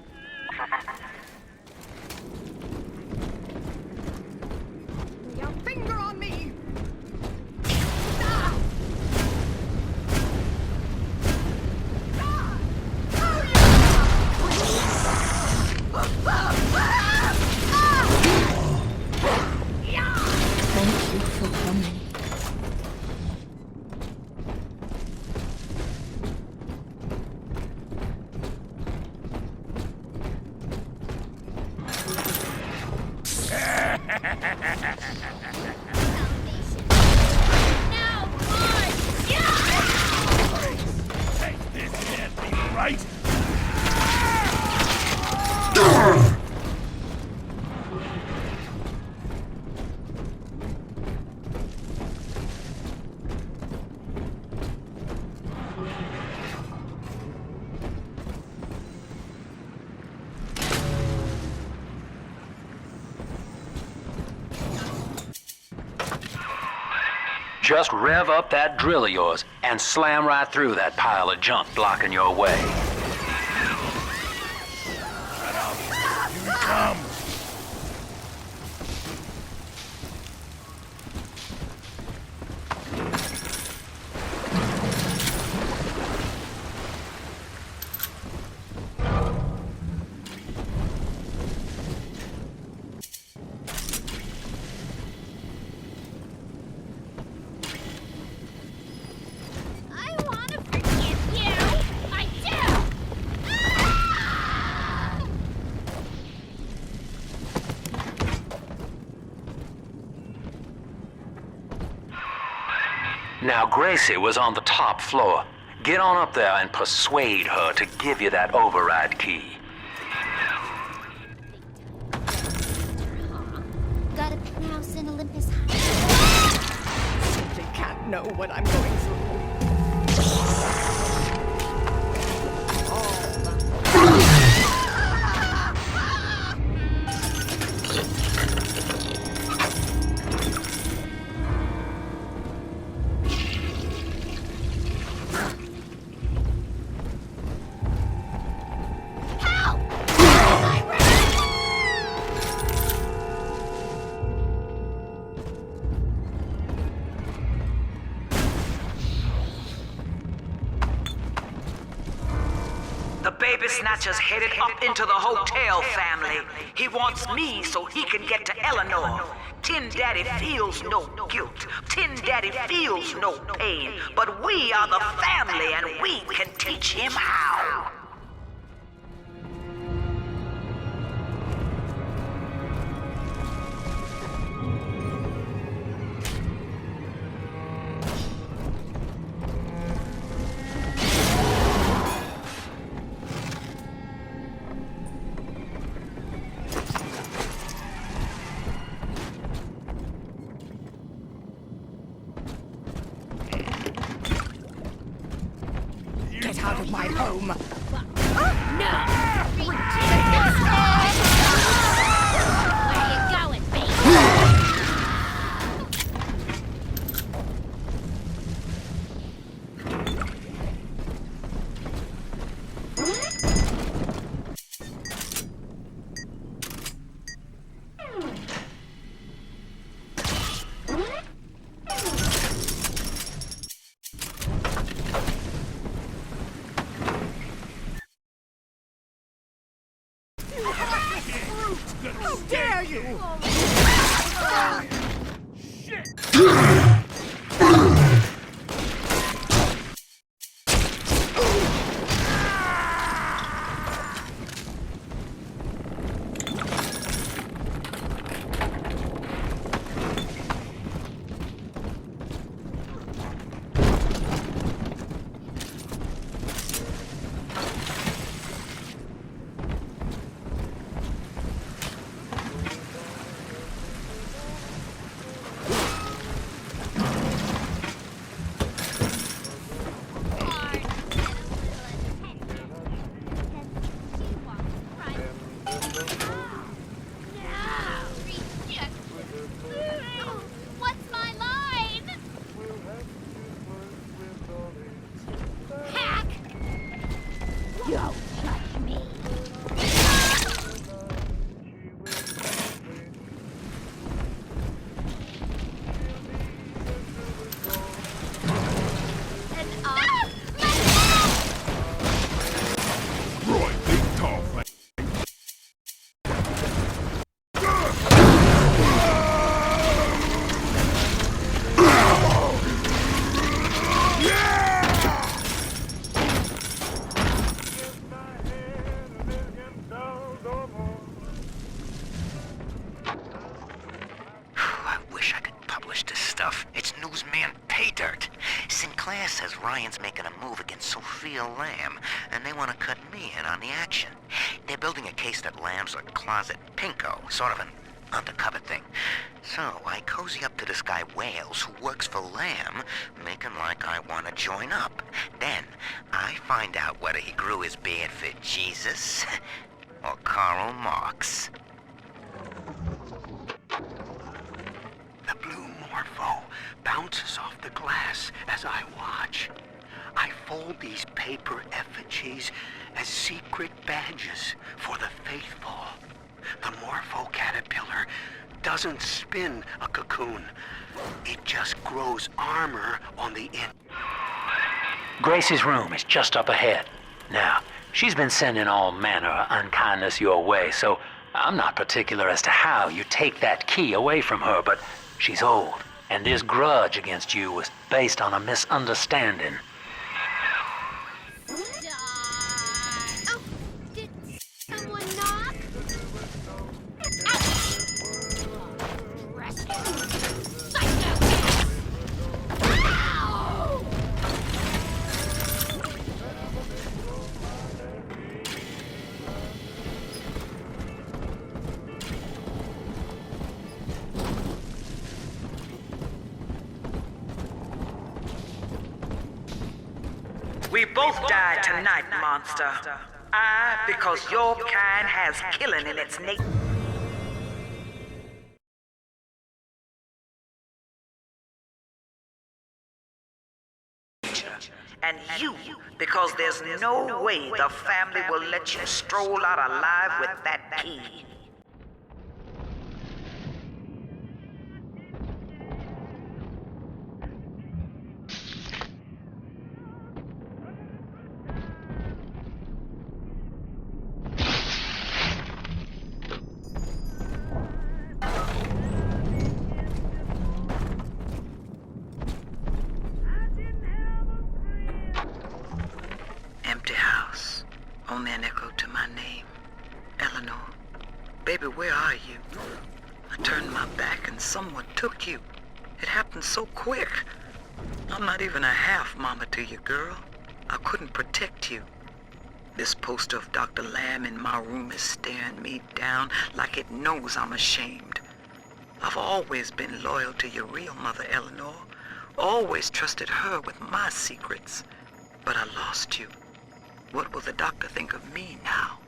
Your finger on me! Thank you for coming. Take this can't be right. Just rev up that drill of yours and slam right through that pile of junk blocking your way. Here he comes. Now, Gracie was on the top floor. Get on up there and persuade her to give you that override key. Got a house in Olympus High. They can't know what I'm going through. Baby Snatcher's headed up into the hotel family. He wants me so he can get to Eleanor. Tin Daddy feels no guilt. Tin Daddy feels no pain. But we are the family and we can teach him how. Get out of my home! Where you going, baby? Sinclair says Ryan's making a move against Sofia Lamb, and they want to cut me in on the action. They're building a case that Lamb's a closet pinko, sort of an undercover thing. So I cozy up to this guy Wales, who works for Lamb, making like I want to join up. Then I find out whether he grew his beard for Jesus or Karl Marx. The blue morpho bounces off the glass as I watch. I fold these paper effigies as secret badges for the faithful. The morpho caterpillar doesn't spin a cocoon. It just grows armor on the end. Grace's room is just up ahead. Now, she's been sending all manner of unkindness your way, so I'm not particular as to how you take that key away from her, but she's old, and this grudge against you was based on a misunderstanding. Oh, did someone knock? We both died tonight, monster. I, because your kind has killing in its nature. And you, because there's no way the family will let you stroll out alive with that key. Empty house. Only an echo to my name. Eleanor. Baby, where are you? I turned my back and someone took you. It happened so quick. I'm not even a half mama to you, girl. I couldn't protect you. This poster of Dr. Lamb in my room is staring me down like it knows I'm ashamed. I've always been loyal to your real mother, Eleanor. Always trusted her with my secrets. But I lost you. What will the doctor think of me now?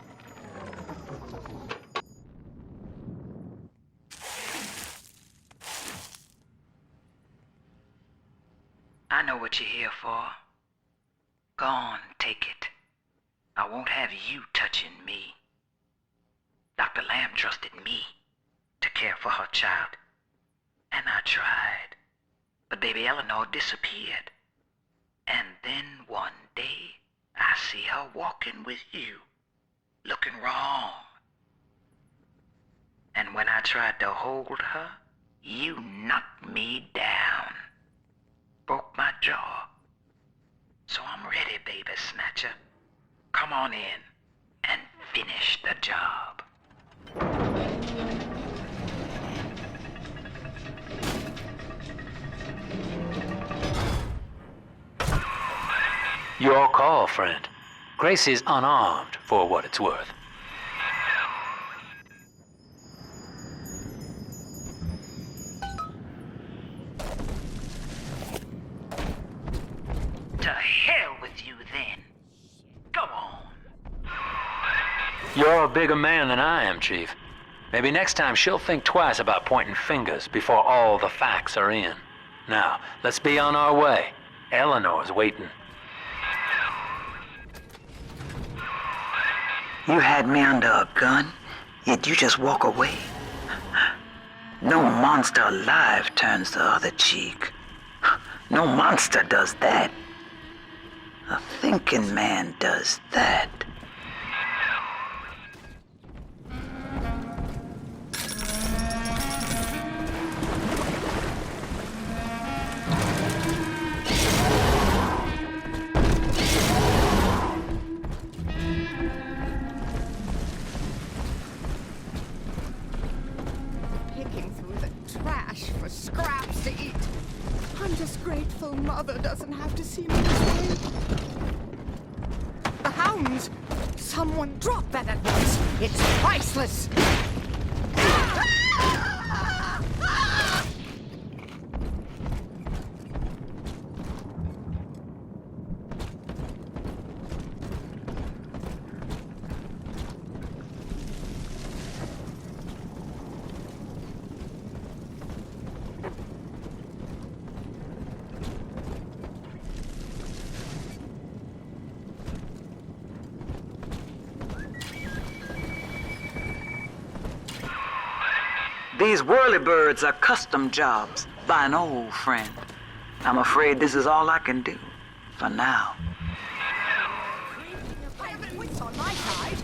I know what you're here for. Go on, take it. I won't have you touching me. Dr. Lamb trusted me to care for her child. And I tried. But baby Eleanor disappeared. And then one day, I see her walking with you, looking wrong. And when I tried to hold her, you knocked me down. on in and finish the job. Your call, friend. Gracie's unarmed, for what it's worth. To hell with you, then. Go on. You're a bigger man than I am, Chief. Maybe next time she'll think twice about pointing fingers before all the facts are in. Now, let's be on our way. Eleanor's waiting. You had me under a gun, yet you just walk away. No monster alive turns the other cheek. No monster does that. A thinking man does that. Picking through the trash for scraps to eat. I'm just grateful Mother doesn't have to see me this way. The hounds! Someone drop that at once! It's priceless! These whirlybirds are custom jobs by an old friend. I'm afraid this is all I can do for now. Wits on my side.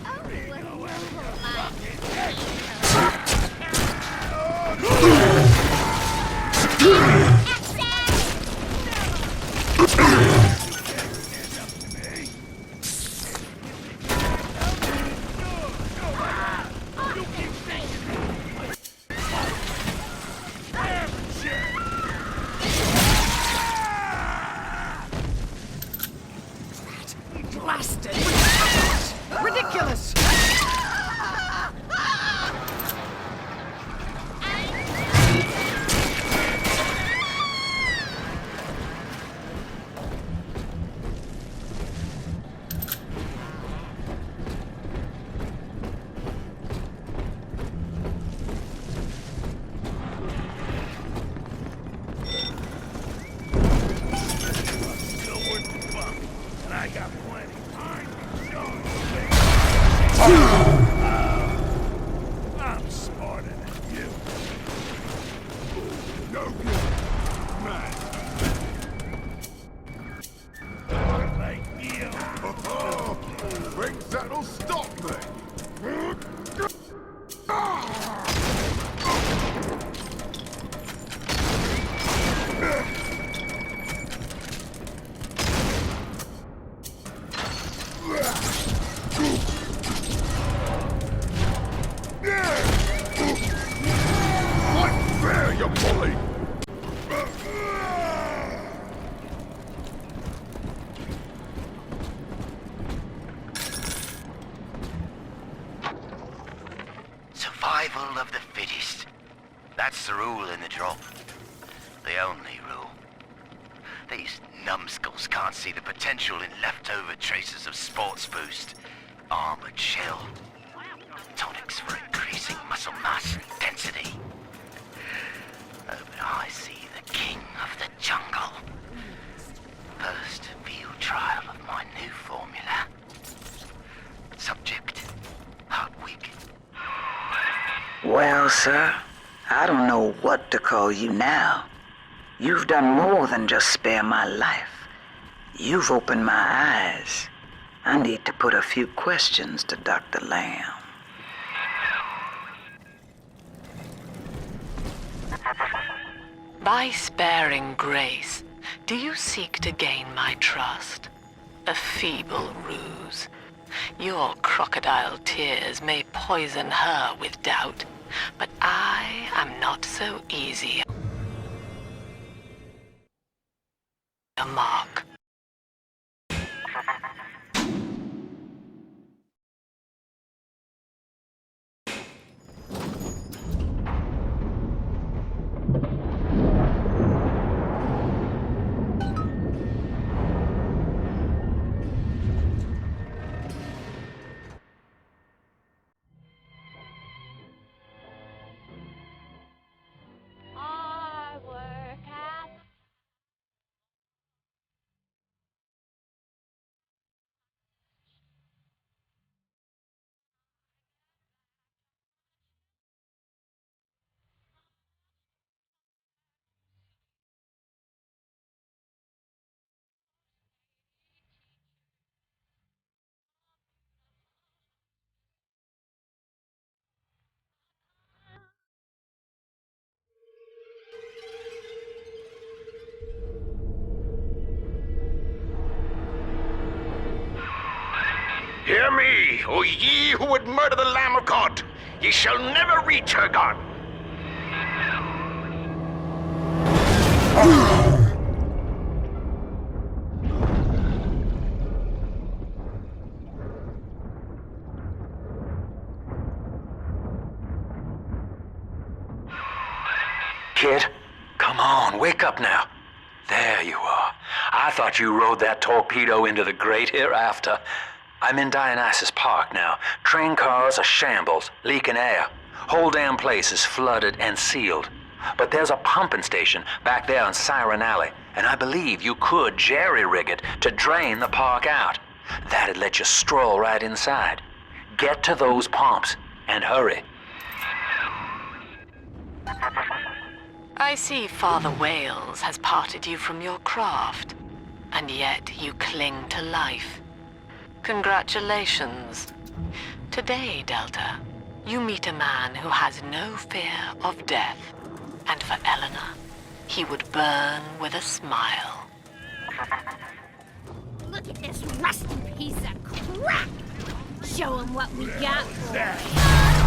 Blasted! Ridiculous! I'm smarter than you. No good. Man. Like you. Think that'll stop me. Survival of the fittest. That's the rule in the drop. The only rule. These numbskulls can't see the potential in leftover traces of sports boost, armored shell, tonics for increasing muscle mass and density. Oh, but I see the king of the jungle. First field trial of my new formula. Subject, Hardwick. Well, sir, I don't know what to call you now. You've done more than just spare my life. You've opened my eyes. I need to put a few questions to Dr. Lamb. By sparing grace, do you seek to gain my trust? A feeble ruse. Your crocodile tears may poison her with doubt, but I am not so easy a mark. Hear me, O ye who would murder the Lamb of God! Ye shall never reach her God! Kid, come on, wake up now. There you are. I thought you rode that torpedo into the great hereafter. I'm in Dionysus Park now. Train cars are shambles, leaking air. Whole damn place is flooded and sealed. But there's a pumping station back there on Siren Alley, and I believe you could jerry-rig it to drain the park out. That'd let you stroll right inside. Get to those pumps, and hurry. I see Father Wales has parted you from your craft, and yet you cling to life. Congratulations. Today, Delta, you meet a man who has no fear of death, and for Eleanor, he would burn with a smile. Look at this rusty piece of crap! Show him what we got for him.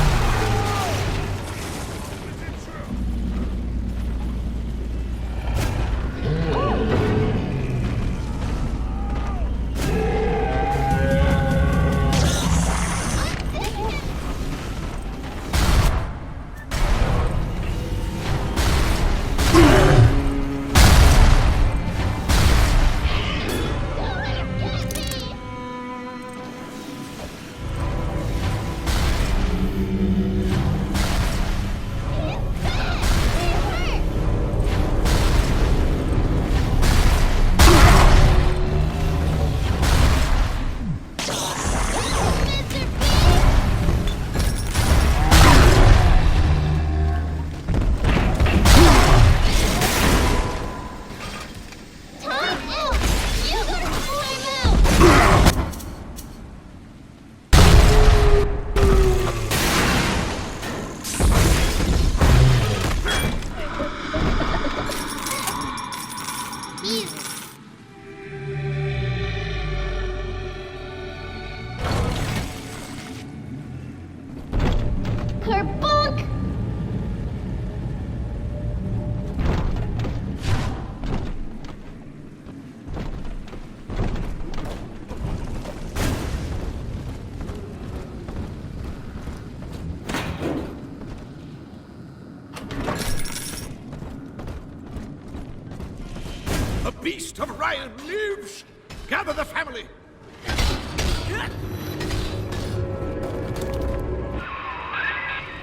Beast of Ryan lives! Gather the family!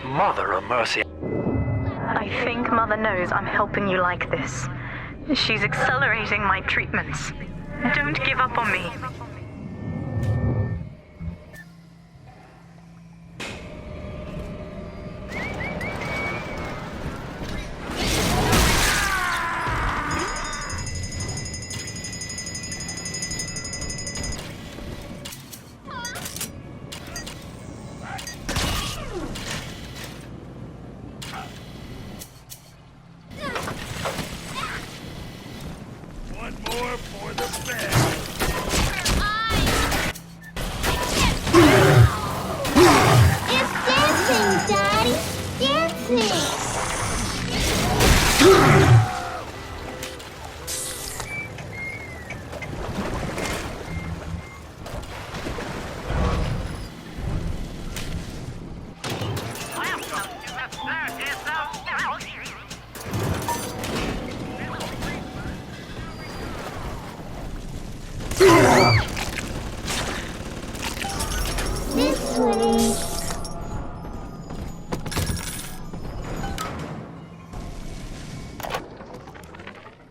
Mother of mercy. I think Mother knows I'm helping you like this. She's accelerating my treatments. Don't give up on me. One more for the bed. This way.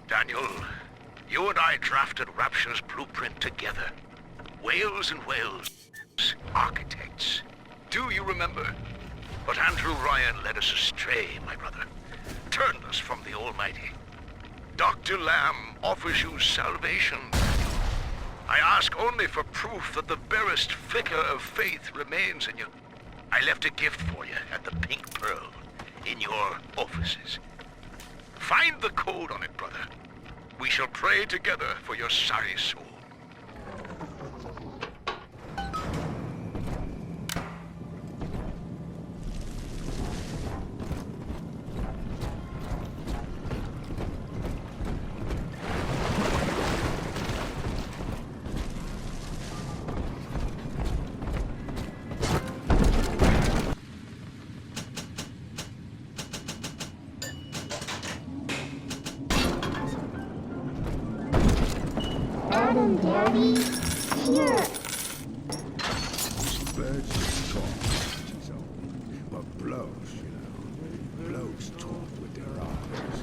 Daniel, you and I drafted Rapture's blueprint together. Wales and Wales, architects. Do you remember? But Andrew Ryan led us astray, my brother. Turned us from the Almighty. Dr. Lamb offers you salvation. I ask only for proof that the barest flicker of faith remains in you. I left a gift for you at the Pink Pearl, in your offices. Find the code on it, brother. We shall pray together for your sorry soul. Adam, Daddy, here. Birds just talk, she's only, but blows, you know. Blows talk with their eyes.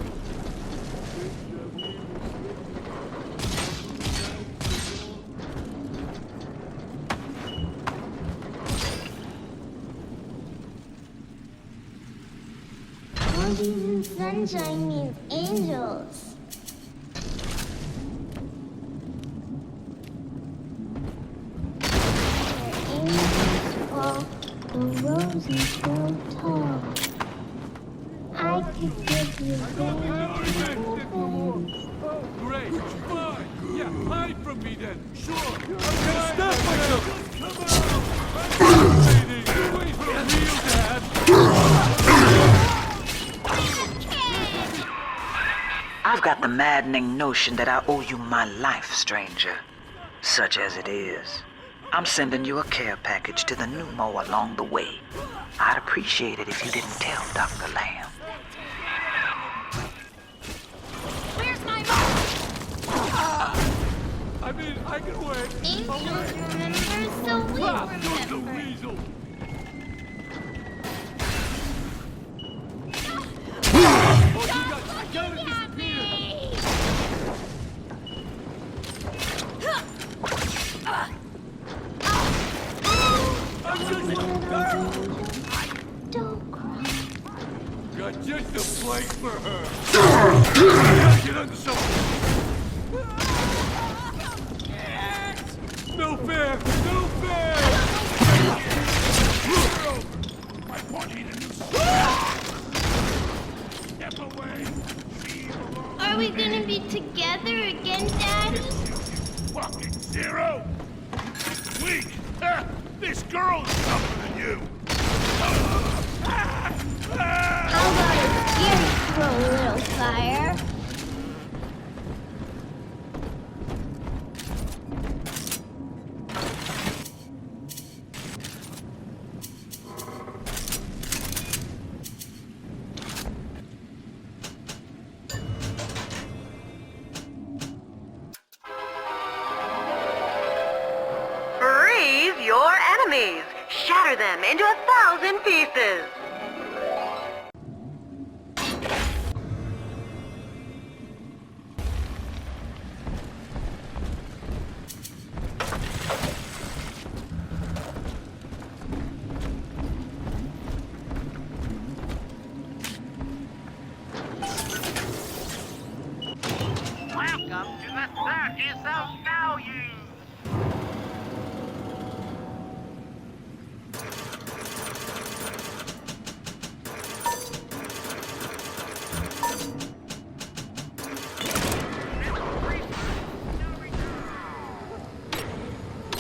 Monkeys and sunshine means angels. The roses grow tall. I could give you Great, fine. Yeah, hide from me then. Sure. I'm gonna stop myself. Come on. Wait for real, Dad. I've got the maddening notion that I owe you my life, stranger. Such as it is. I'm sending you a care package to the pneumo along the way. I'd appreciate it if you didn't tell Dr. Lamb. Where's my I mean, I can wait. Angels remember, so we Goes the remember. weasel. Don't cry. Got just a place for her. Gotta get under something. No fair! No fair! I want you to do step away. Are we gonna be together again, Daddy? Fucking zero! Weak! Ah, this girl's tougher than you! How about a spear throw, little fire? Freeze your enemies! Shatter them into 1,000 pieces! Welcome to the Circus of Value!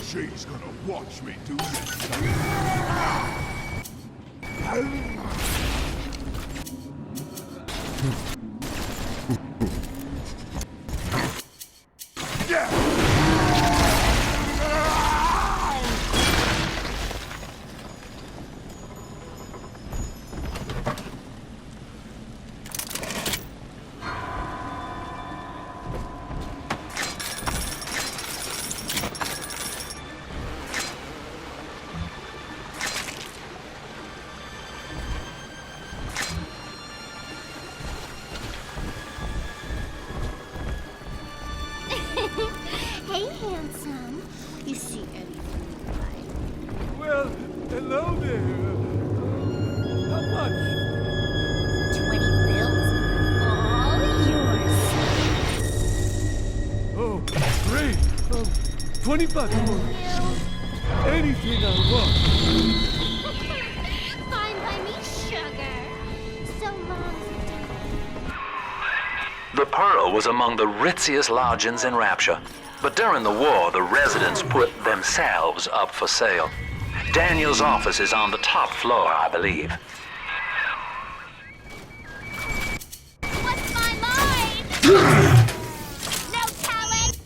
She's gonna watch me do this. you see anything? Well, hello there. How much? 20 bills. All yours. Oh, great. 20 bucks for anything I want. Fine by me, sugar. So long. The Pearl was among the ritziest lodgings in Rapture, but during the war, the residents put themselves up for sale. Daniel's office is on the top floor, I believe. What's my line? No talent.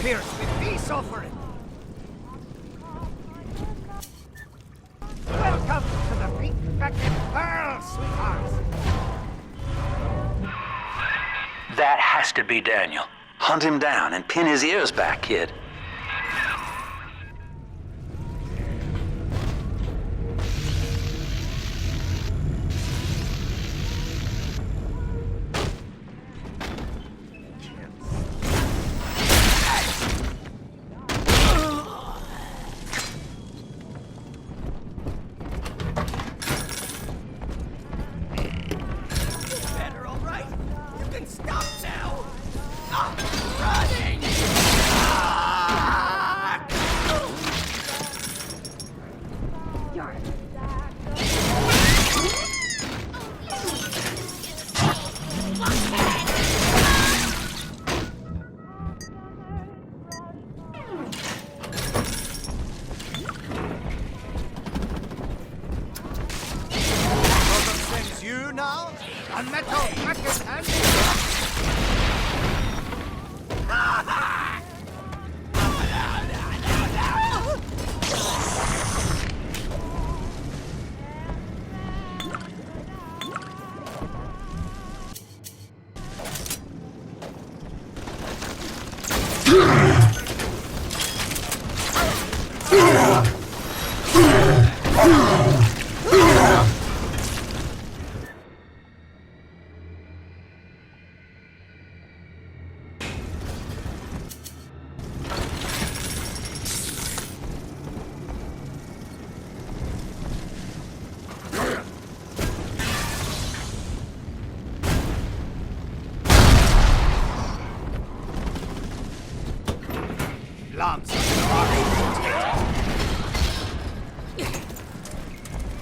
Here with peace offering. Welcome to the Pink-Packet Pearl, sweethearts. That has to be Daniel. Hunt him down and pin his ears back, kid.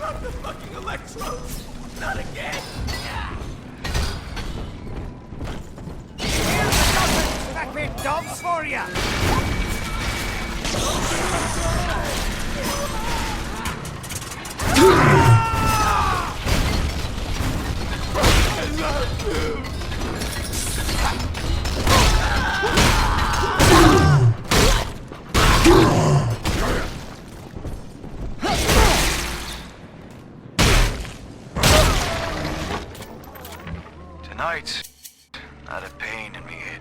Not the fucking electrodes! Not again! Here's the numbers! Back with dogs for ya! I love you! Tonight, I had a pain in me head.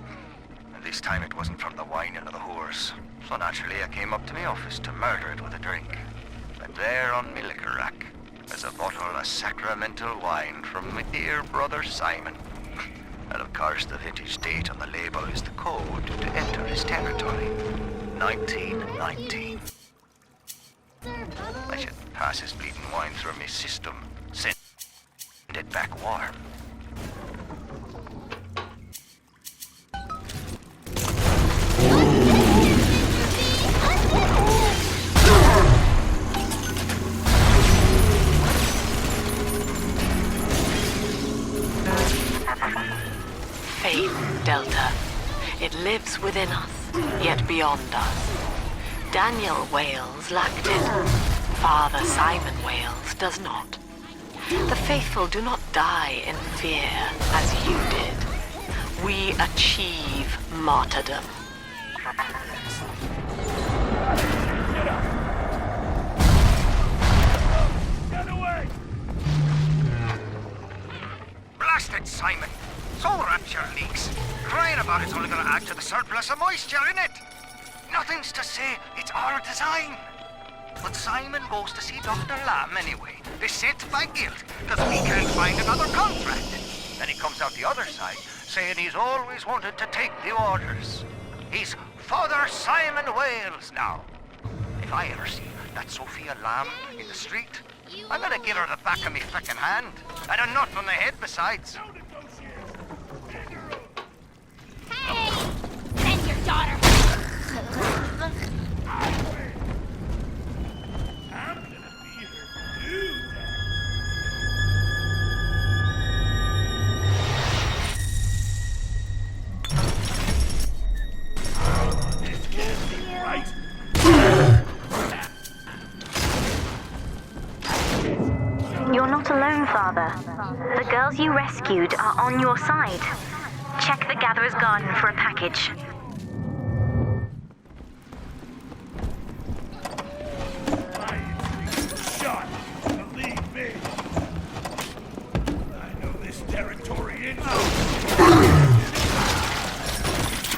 And this time it wasn't from the whining of the whores. So naturally I came up to my office to murder it with a drink. And there on my liquor rack is a bottle of sacramental wine from my dear brother Simon. And of course the vintage date on the label is the code to enter his territory. 1919. I should pass his bleeding wine through my system, send it back warm. Faith, Delta. It lives within us, yet beyond us. Daniel Wales lacked it. Father Simon Wales does not. The faithful do not die in fear as you did. We achieve martyrdom. Get away! Blasted Simon! Soul Rapture leaks. Crying about it's only going to add to the surplus of moisture in it. Nothing's to say it's our design. But Simon goes to see Dr. Lamb anyway, beset by guilt, because we can't find another contract. Then he comes out the other side, saying he's always wanted to take the orders. He's Father Simon Wales now. If I ever see that Sofia Lamb in the street, I'm gonna give her the back of me frickin' hand, and a nut on the head besides. Hey! Send your daughter! You're not alone, Father. The girls you rescued are on your side. Check the Gatherer's Garden for a package. Shut! Believe me! I know this territory in.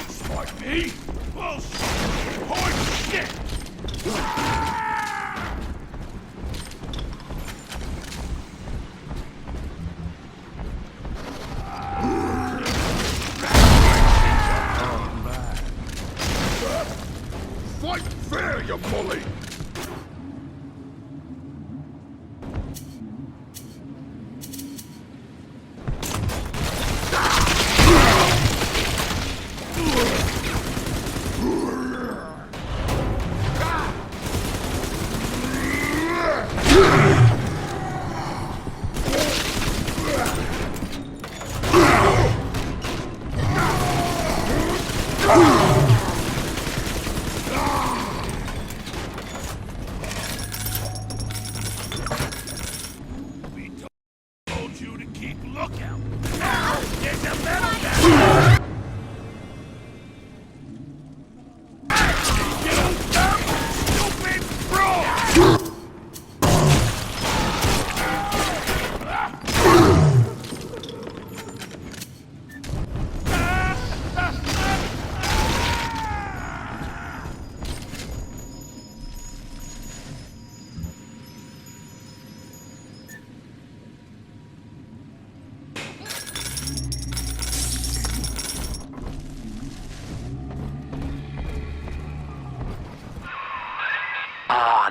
Smart me? Bullshit! Horse shit! Fight fair, you bully!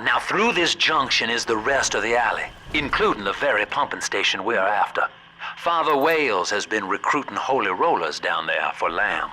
Now through this junction is the rest of the alley, including the very pumping station we're after. Father Wales has been recruiting holy rollers down there for Lamb.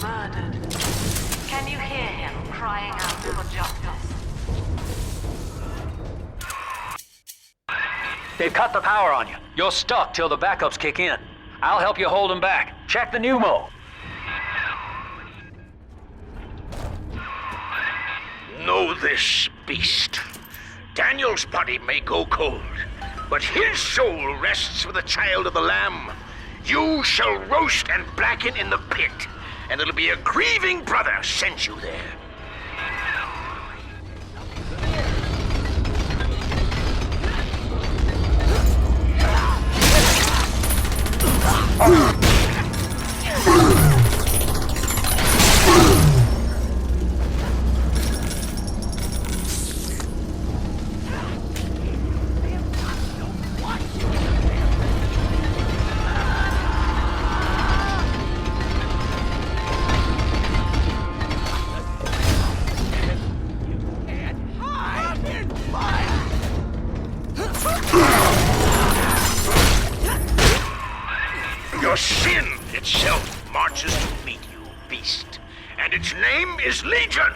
murdered. Can you hear him crying out for justice? They've cut the power on you. You're stuck till the backups kick in. I'll help you hold them back. Check the pneumo. Know this, beast. Daniel's body may go cold, but his soul rests with the child of the Lamb. You shall roast and blacken in the pit, and it'll be a grieving brother sent you there. Your sin itself marches to meet you, beast, and its name is Legion.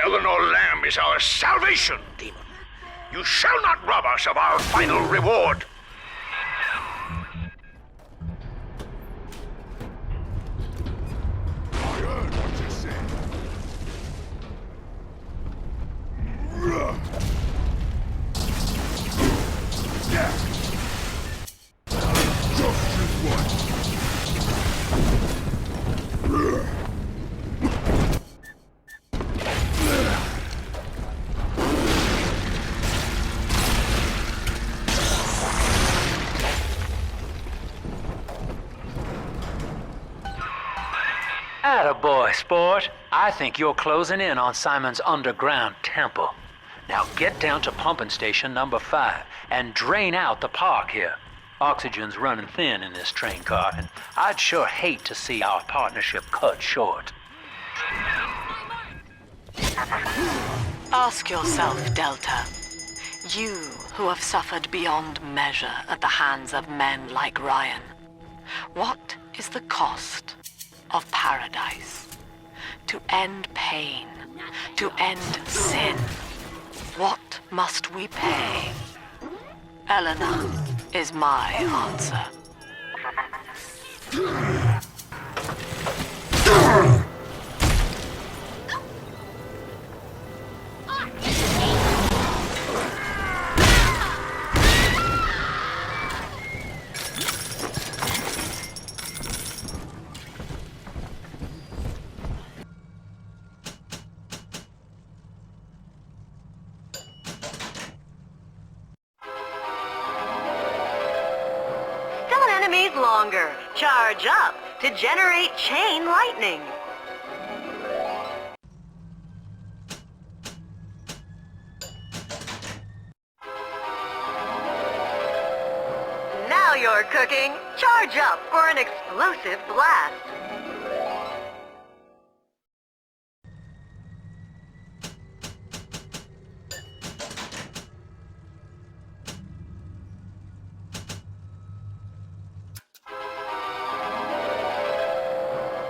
Eleanor Lamb is our salvation, demon. You shall not rob us of our final reward. I heard what you said. Just you what? Attaboy, sport. I think you're closing in on Simon's underground temple. Now get down to pumping station number 5 and drain out the park here. Oxygen's running thin in this train car, and I'd sure hate to see our partnership cut short. Ask yourself, Delta. You who have suffered beyond measure at the hands of men like Ryan. What is the cost of paradise? To end pain, to end sin. What must we pay? Eleanor is my answer. Longer. Charge up to generate chain lightning. Now you're cooking. Charge up for an explosive blast.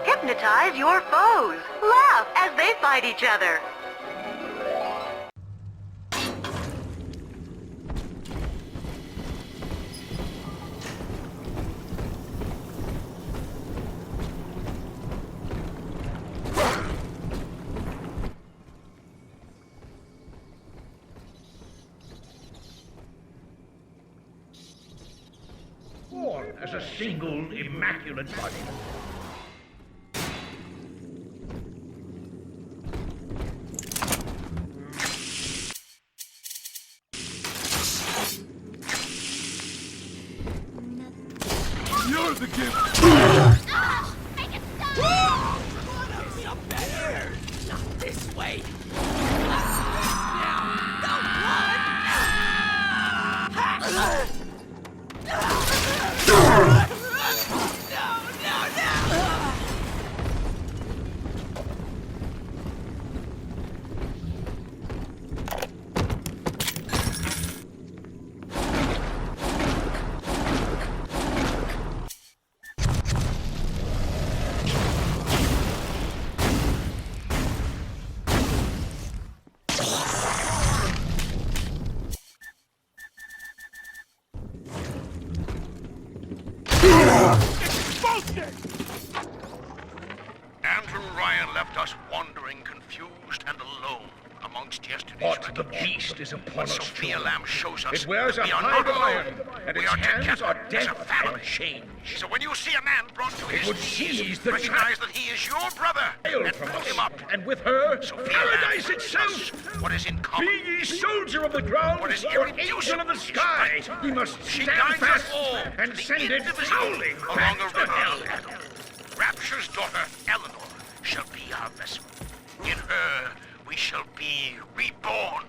Hypnotize your foes. Laugh as they fight each other. All as a single immaculate body. You're the gift. Not this way. Andrew Ryan left us wandering, confused, and alone amongst yesterday's What the wreckage. beast is upon But us, Sofia children. Lamb shows us It wears that a we are hide not of iron, alone. and We its are hands together are as a death family. and change. So when you see a man brought to It his would knees, seize the recognize trap. that he is your brother Hail and from pull us, him up. and with her, Sofia paradise Lamb itself. teaches us what is in common. Be ye soldier of the ground, What is or irreducible angel of the is sky. right. We must She stand guides us fast all and to the send it indivisible howling along back a to river. hell. Rapture's daughter, Eleanor, shall be our vessel. In her, we shall be reborn.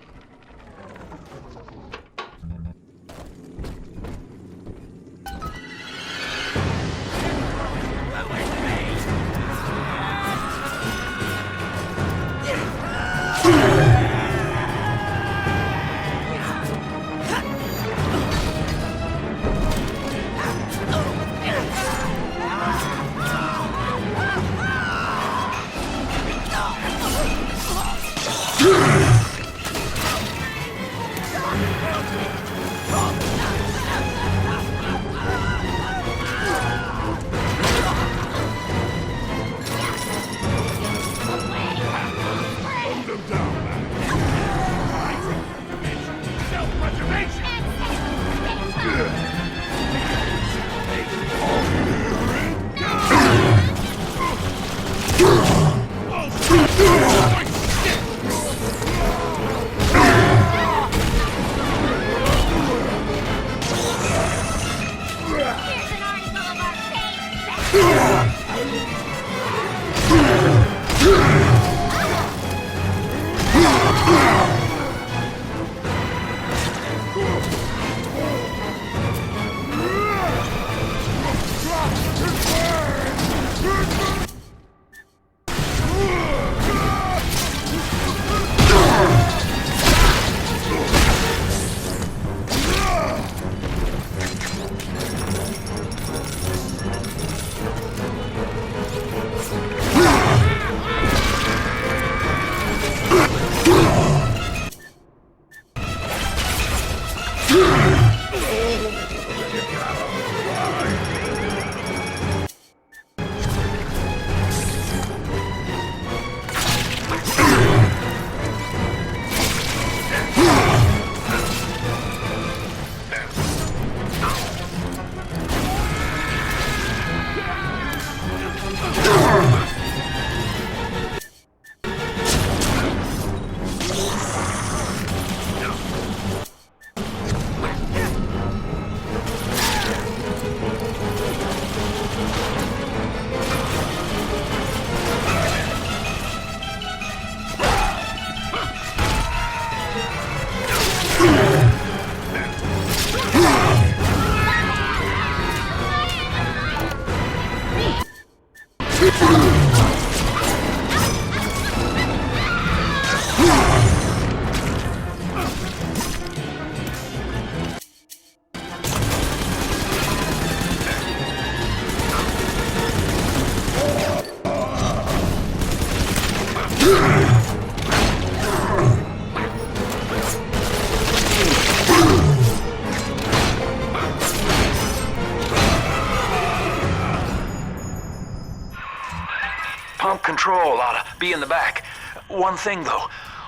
Pump control ought to be in the back. One thing though,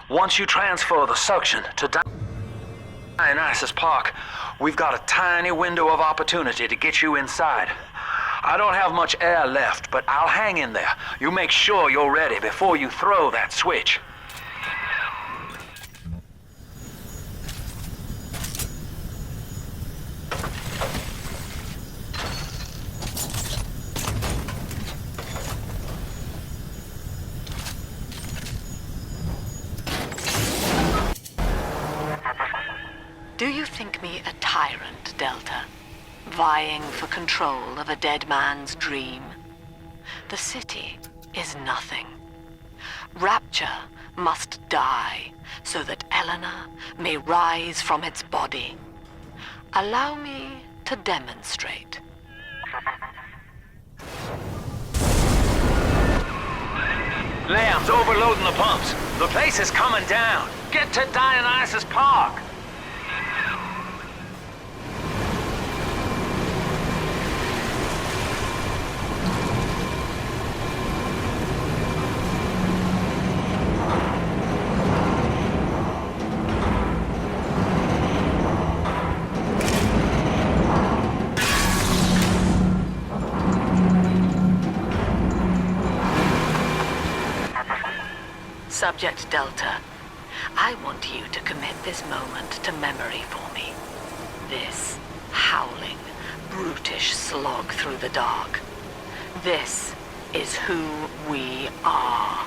once you transfer the suction to Dionysus Park, we've got a tiny window of opportunity to get you inside. I don't have much air left, but I'll hang in there. You make sure you're ready before you throw that switch. Do you think me a tyrant, Delta? Vying for control of a dead man's dream? The city is nothing. Rapture must die so that Eleanor may rise from its body. Allow me to demonstrate. Lamb's overloading the pumps. The place is coming down. Get to Dionysus Park. Subject Delta, I want you to commit this moment to memory for me. This howling, brutish slog through the dark. This is who we are.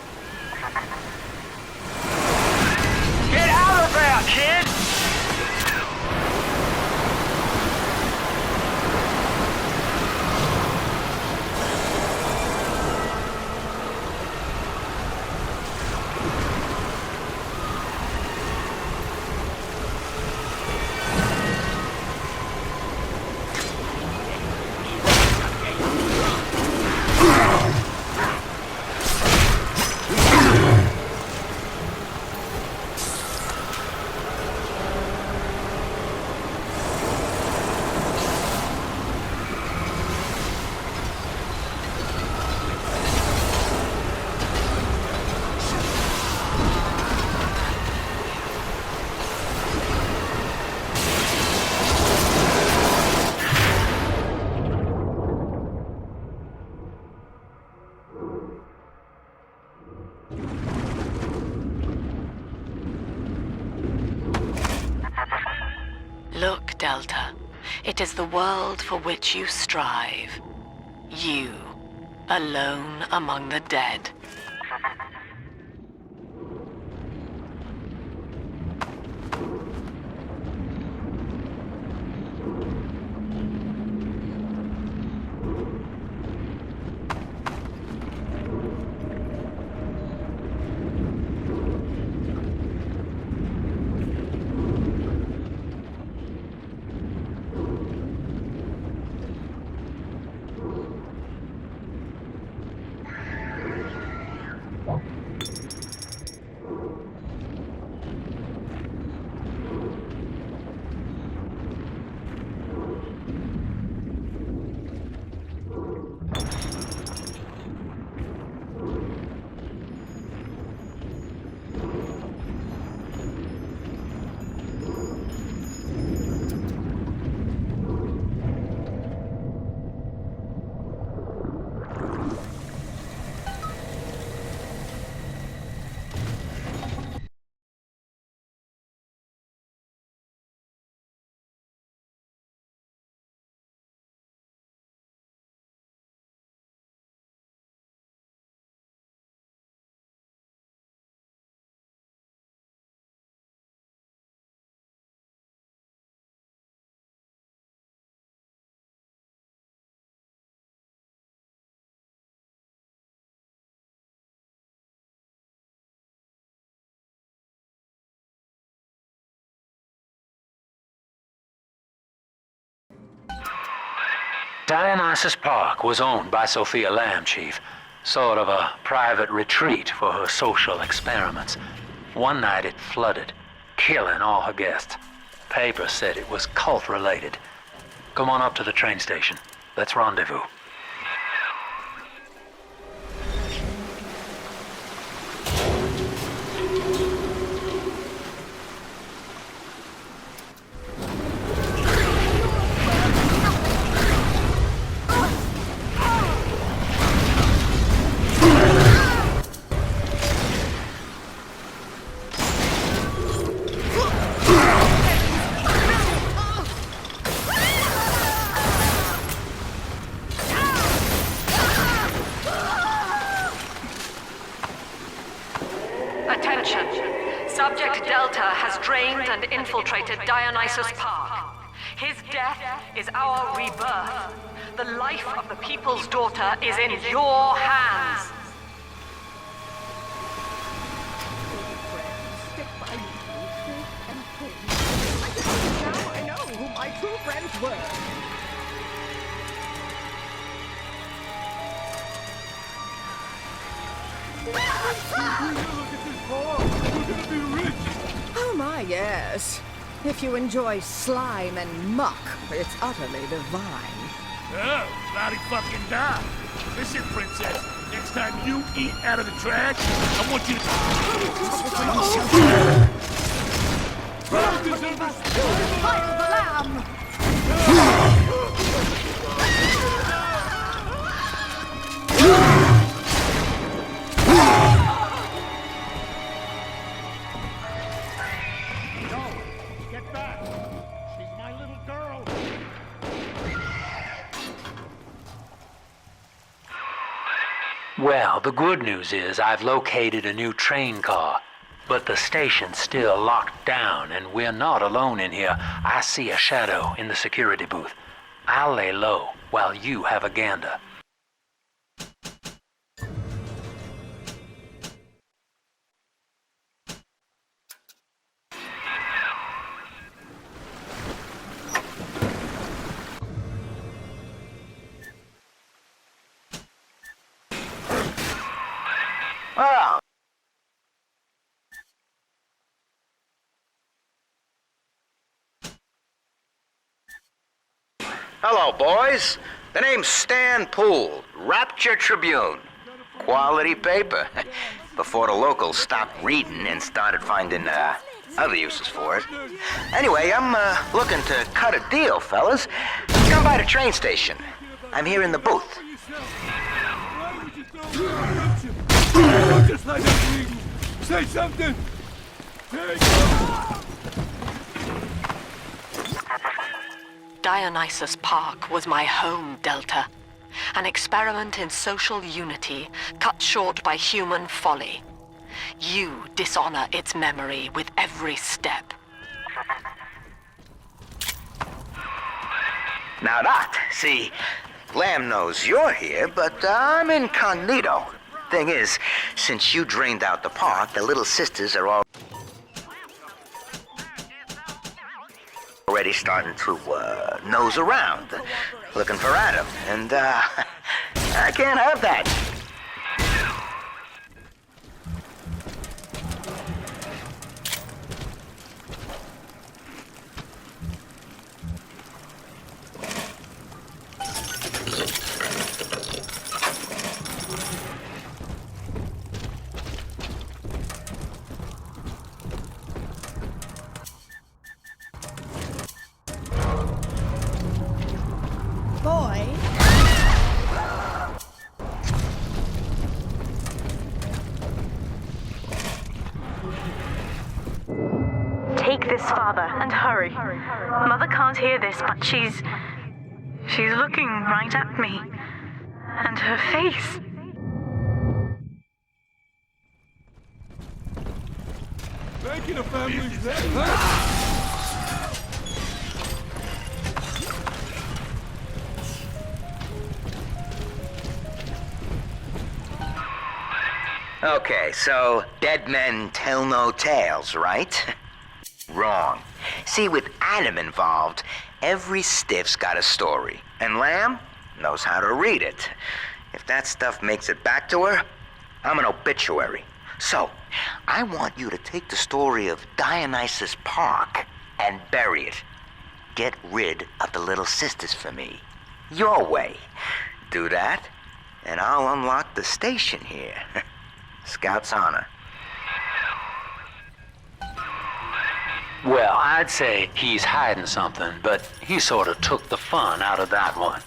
Get out of there, kid! Look, Delta. It is the world for which you strive. You, alone among the dead. Dionysus Park was owned by Sofia Lamb, Chief. Sort of a private retreat for her social experiments. One night it flooded, killing all her guests. Paper said it was cult-related. Come on up to the train station. Let's rendezvous. Subject Delta has drained and infiltrated Dionysus Park. His death is our rebirth. The life of the People's Daughter is in your hands. Stick by me through thick and thin. Now I know who my true friends were. Oh my, yes. If you enjoy slime and muck, it's utterly divine. Oh, bloody fucking die. Listen, princess, next time you eat out of the trash, I want you to... Fire the lamb! Get back! She's my little girl! Well, the good news is I've located a new train car, but the station's still locked down and we're not alone in here. I see a shadow in the security booth. I'll lay low while you have a gander. Oh. Hello, boys. The name's Stan Poole, Rapture Tribune. Quality paper. Before the locals stopped reading and started finding other uses for it. Anyway, I'm looking to cut a deal, fellas. Come by the train station. I'm here in the booth. Just like that, say something! Dionysus Park was my home, Delta. An experiment in social unity, cut short by human folly. You dishonor its memory with every step. Now that, see, Lamb knows you're here, but I'm incognito. Thing is, since you drained out the park, the little sisters are already starting to nose around, looking for Adam, and I can't have that. Take this, Father, and hurry. Mother can't hear this, but she's looking right at me. And her face. Making a family's dead. Okay, so dead men tell no tales, right? Wrong. See, with Adam involved, every stiff's got a story, and Lamb knows how to read it. If that stuff makes it back to her, I'm an obituary. So, I want you to take the story of Dionysus Park and bury it. Get rid of the little sisters for me. Your way. Do that, and I'll unlock the station here. Scout's honor. Well, I'd say he's hiding something, but he sort of took the fun out of that one.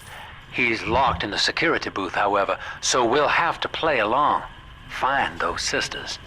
He's locked in the security booth, however, so we'll have to play along. Find those sisters.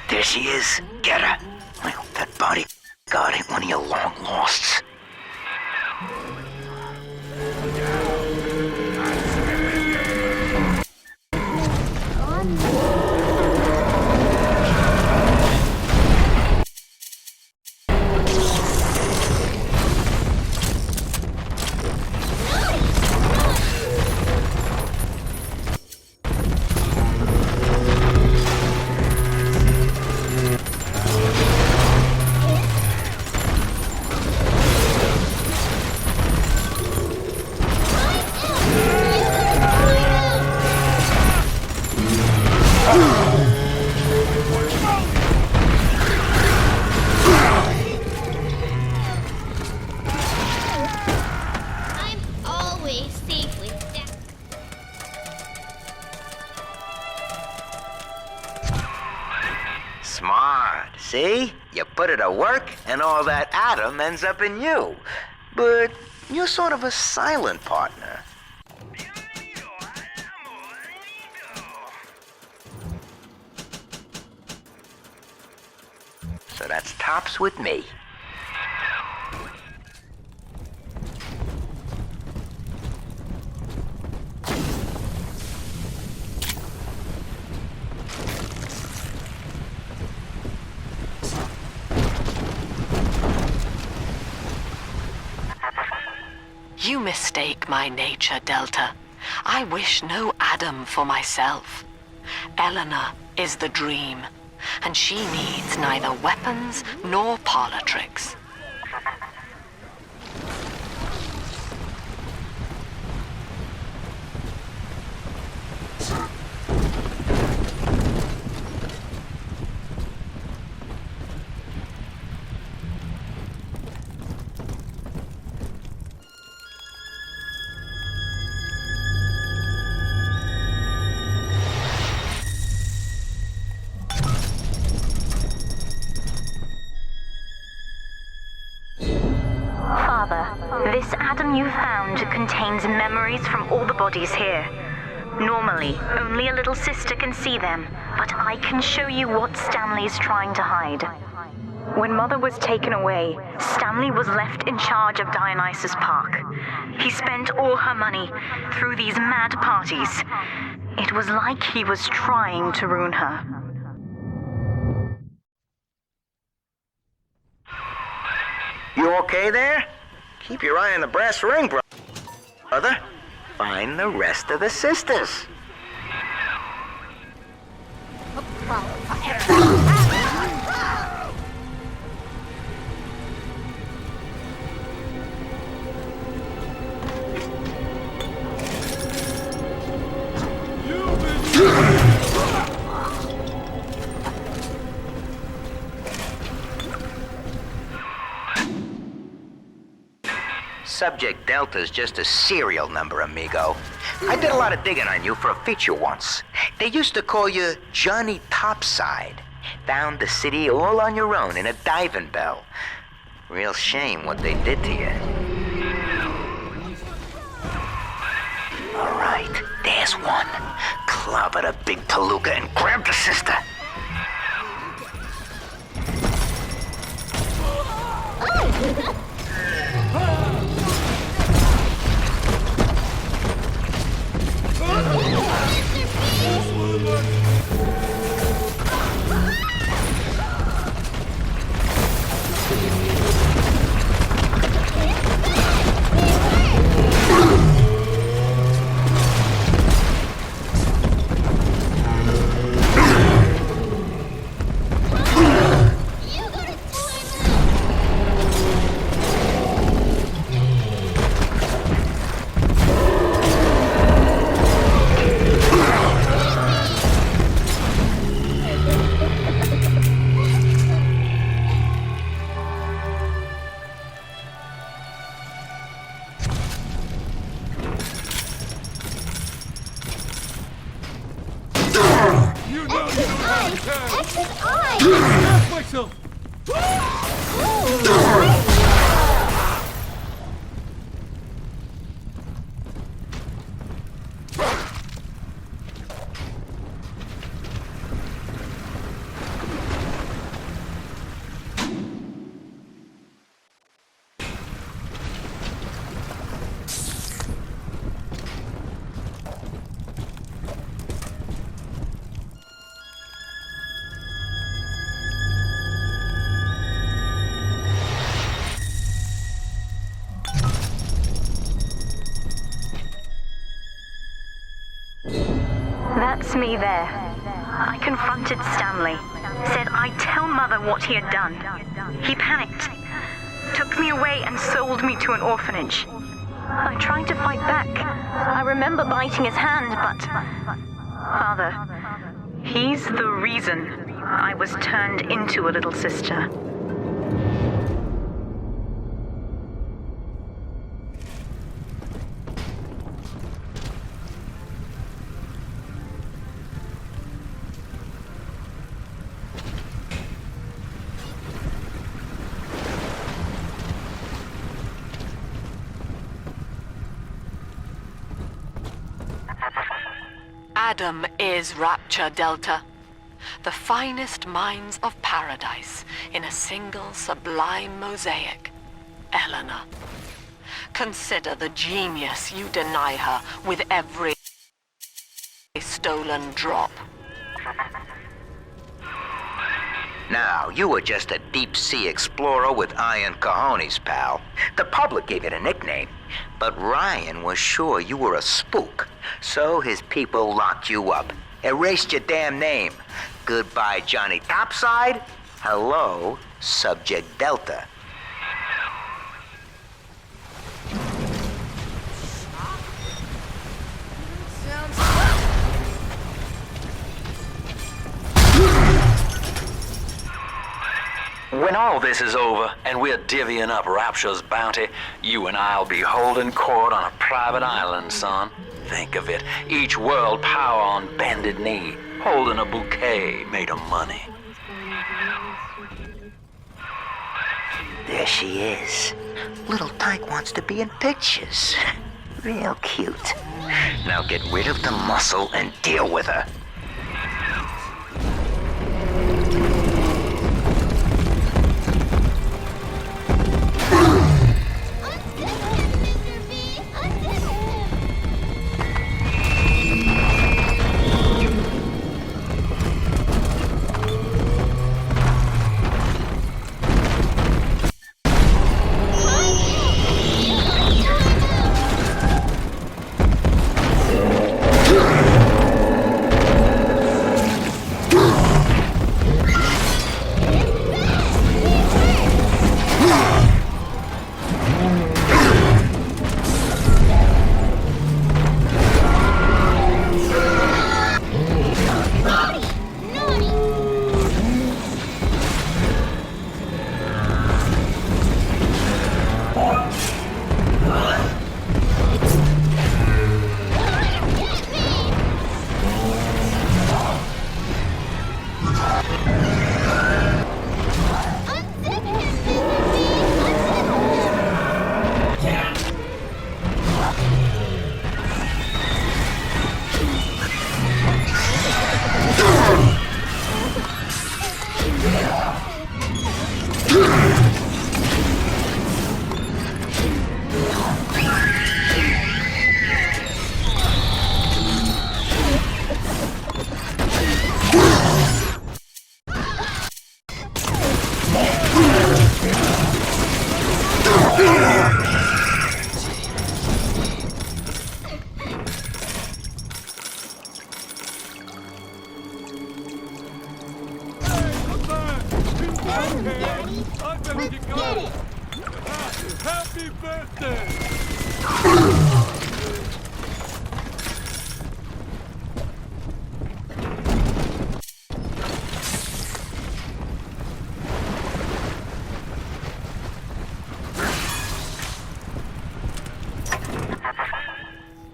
There she is. Get her. I hope that bodyguard ain't one of your long losts. Smart. See? You put it to work, and all that atom ends up in you. But you're sort of a silent partner. So that's tops with me. You mistake my nature, Delta. I wish no Adam for myself. Eleanor is the dream, and she needs neither weapons nor parlor tricks. This atom you found contains memories from all the bodies here. Normally, only a little sister can see them, but I can show you what Stanley's trying to hide. When Mother was taken away, Stanley was left in charge of Dionysus Park. He spent all her money through these mad parties. It was like he was trying to ruin her. You okay there? Keep your eye on the brass ring, brother. Find the rest of the sisters. Subject Delta's just a serial number, amigo. I did a lot of digging on you for a feature once. They used to call you Johnny Topside. Found the city all on your own in a diving bell. Real shame what they did to you. All right, there's one. Clobber the big palooka and grab the sister. You know you don't understand! Exit I! Snap myself! That's me there. I confronted Stanley. Said I'd tell Mother what he had done. He panicked. Took me away and sold me to an orphanage. I tried to fight back. I remember biting his hand, but... Father, he's the reason I was turned into a little sister. Adam is Rapture, Delta. The finest minds of paradise in a single sublime mosaic. Eleanor. Consider the genius you deny her with every stolen drop. Now, you were just a deep-sea explorer with iron cojones, pal. The public gave it a nickname, but Ryan was sure you were a spook, so his people locked you up, erased your damn name. Goodbye, Johnny Topside. Hello, Subject Delta. When all this is over, and we're divvying up Rapture's bounty, you and I'll be holding court on a private island, son. Think of it, each world power on bended knee, holding a bouquet made of money. There she is. Little Tyke wants to be in pictures. Real cute. Now get rid of the muscle and deal with her. Happy birthday!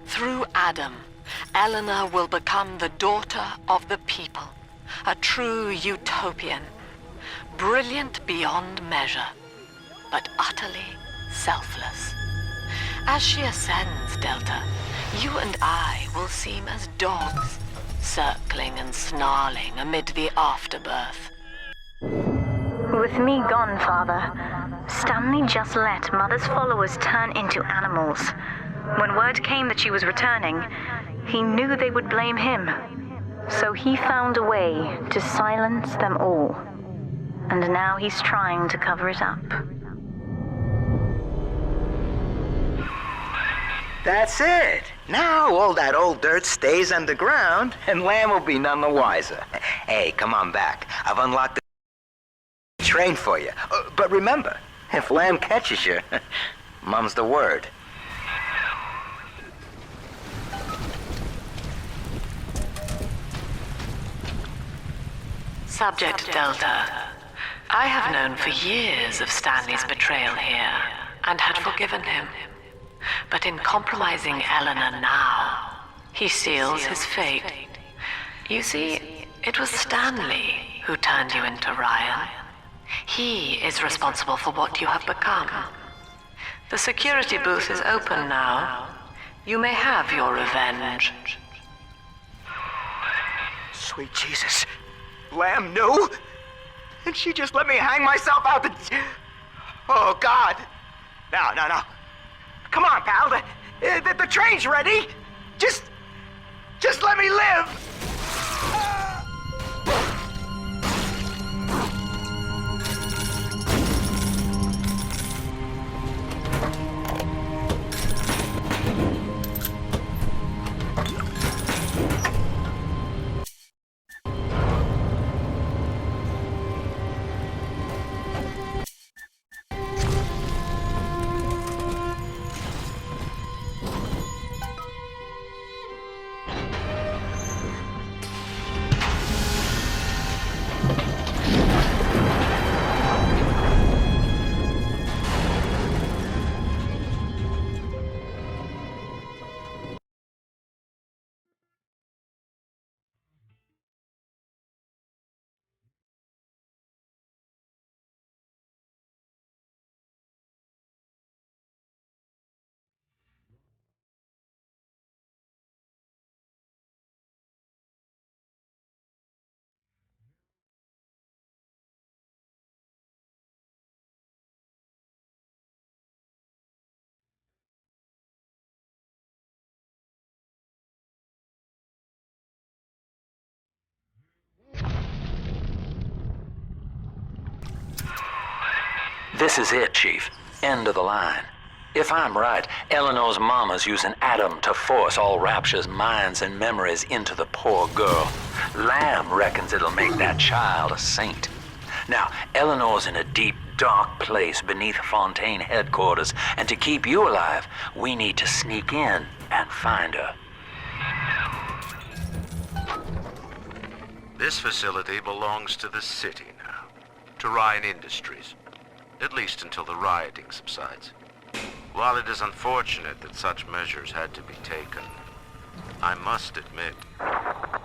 Through Adam, Eleanor will become the daughter of the people. people, a true utopian, brilliant beyond measure, but utterly selfless. As she ascends, Delta, you and I will seem as dogs, circling and snarling amid the afterbirth. With me gone, Father, Stanley just let Mother's followers turn into animals. When word came that she was returning, he knew they would blame him. So he found a way to silence them all. And now he's trying to cover it up. That's it. Now all that old dirt stays underground, and Lamb will be none the wiser. Hey, come on back. I've unlocked the train for you. But remember, if Lamb catches you, mum's the word. Subject Delta, I have known for years of Stanley's betrayal here, and had forgiven him. But in compromising Eleanor now, he seals his fate. You see, it was Stanley who turned you into Ryan. He is responsible for what you have become. The security booth is open now. You may have your revenge. Sweet Jesus. Lamb knew? And she just let me hang myself out the... Oh, God. No. Come on, pal. The train's ready. Just let me live. This is it, Chief. End of the line. If I'm right, Eleanor's mama's using Adam to force all Rapture's minds and memories into the poor girl. Lamb reckons it'll make that child a saint. Now, Eleanor's in a deep, dark place beneath Fontaine headquarters, and to keep you alive, we need to sneak in and find her. This facility belongs to the city now, to Ryan Industries. At least until the rioting subsides. While it is unfortunate that such measures had to be taken, I must admit...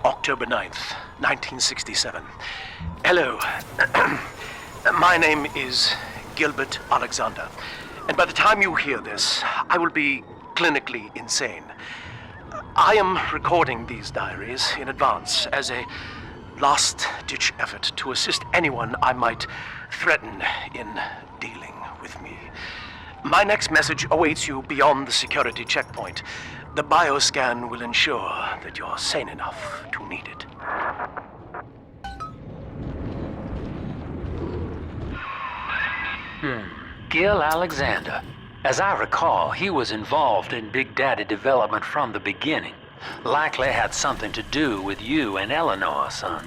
October 9th, 1967. Hello. My name is Gil Alexander, and by the time you hear this, I will be clinically insane. I am recording these diaries in advance as a last-ditch effort to assist anyone I might threaten in dealing with me. My next message awaits you beyond the security checkpoint. The bioscan will ensure that you're sane enough to need it. Gil Alexander. As I recall, he was involved in Big Daddy development from the beginning. Likely had something to do with you and Eleanor, son.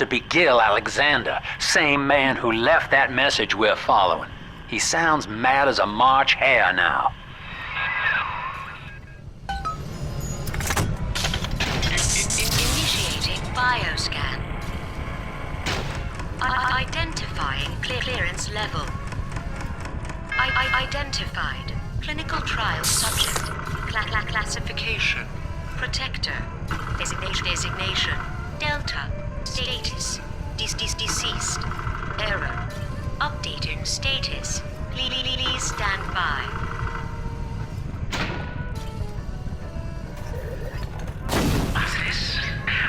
be Gil Alexander, same man who left that message we're following. He sounds mad as a March hare now. Initiating bioscan. Identifying clearance level. Identified. Clinical trial subject. Classification. Protector. Designation. Delta. Status. Deceased. Error. Updating status. Please stand by. What's this?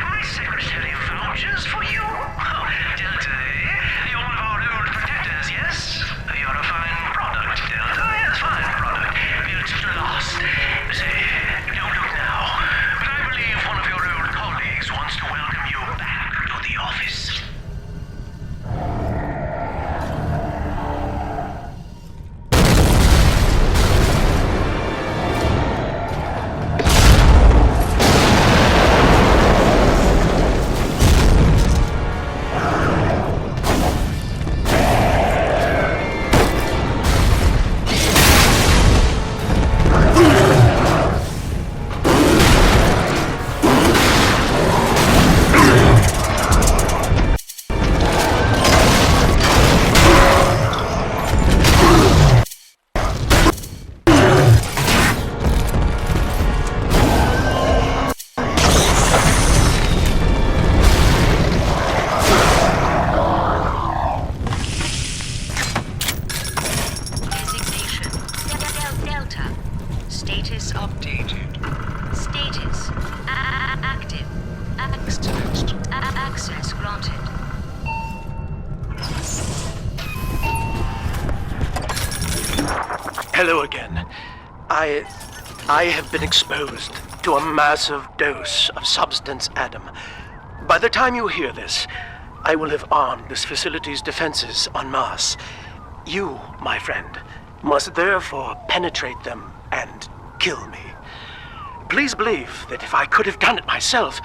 My secretary vouchers for you. Delta, eh? You're one of our old protectors, yes? You're a fine product, Delta. Yes, fine product. Built to last. Say, don't look now, but I believe one of your old colleagues wants to welcome you back to the office. Hello again. I have been exposed to a massive dose of Substance Adam. By the time you hear this, I will have armed this facility's defenses en masse. You, my friend, must therefore penetrate them and kill me. Please believe that if I could have done it myself...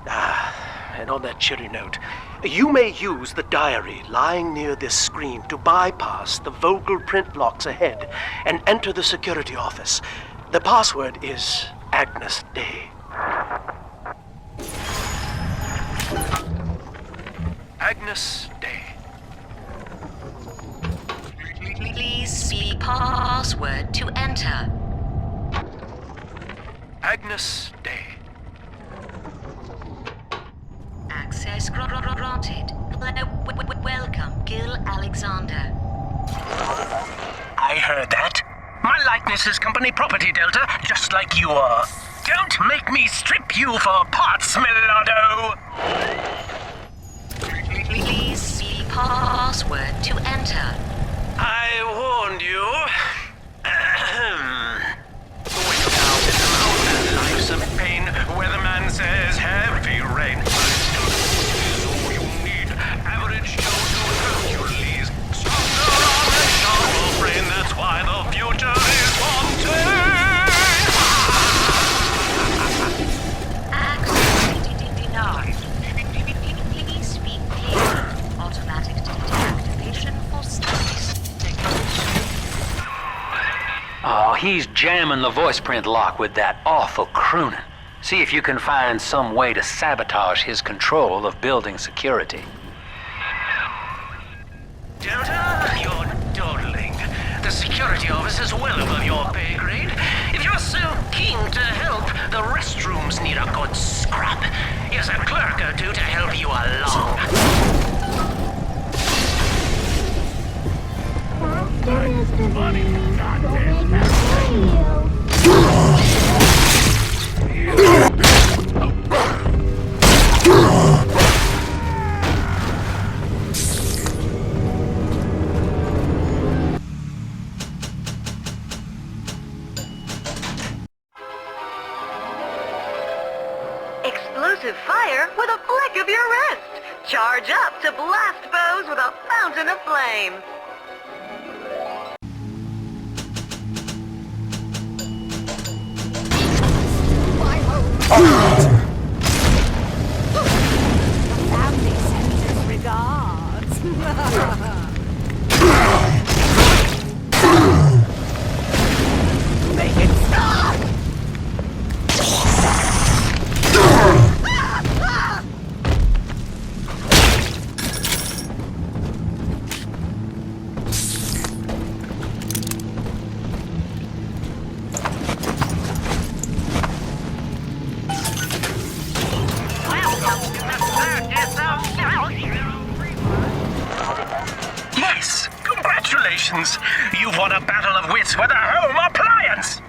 and on that cheery note, you may use the diary lying near this screen to bypass the Vogel print blocks ahead and enter the security office. The password is Agnes Day. Agnes Day. Please see password to enter. Agnes Day. Access granted. Welcome, Gil Alexander. I heard that. My likeness is company property, Delta, just like you are. Don't make me strip you for parts, Millardo! Please see password to enter. I warned you. Wake up out in the mountain, life's a pain. Weatherman says heavy rain. Is all you need. Average Joe to Hercules. Stronger arm and sharper brain. That's why the future is Fontaine. Access denied. Please speak clearly. Automatic deactivation for studies. Oh, he's jamming the voice print lock with that awful crooning. See if you can find some way to sabotage his control of building security. Delta, you're dawdling. The security office is well above your pay grade. If you're so keen to help, the restrooms need a good scrub. Here's a clerk or two to help you along. Explosive fire with a flick of your wrist. Charge up to blast foes with a fountain of flame. The family said Congratulations! You've won a battle of wits with a home appliance!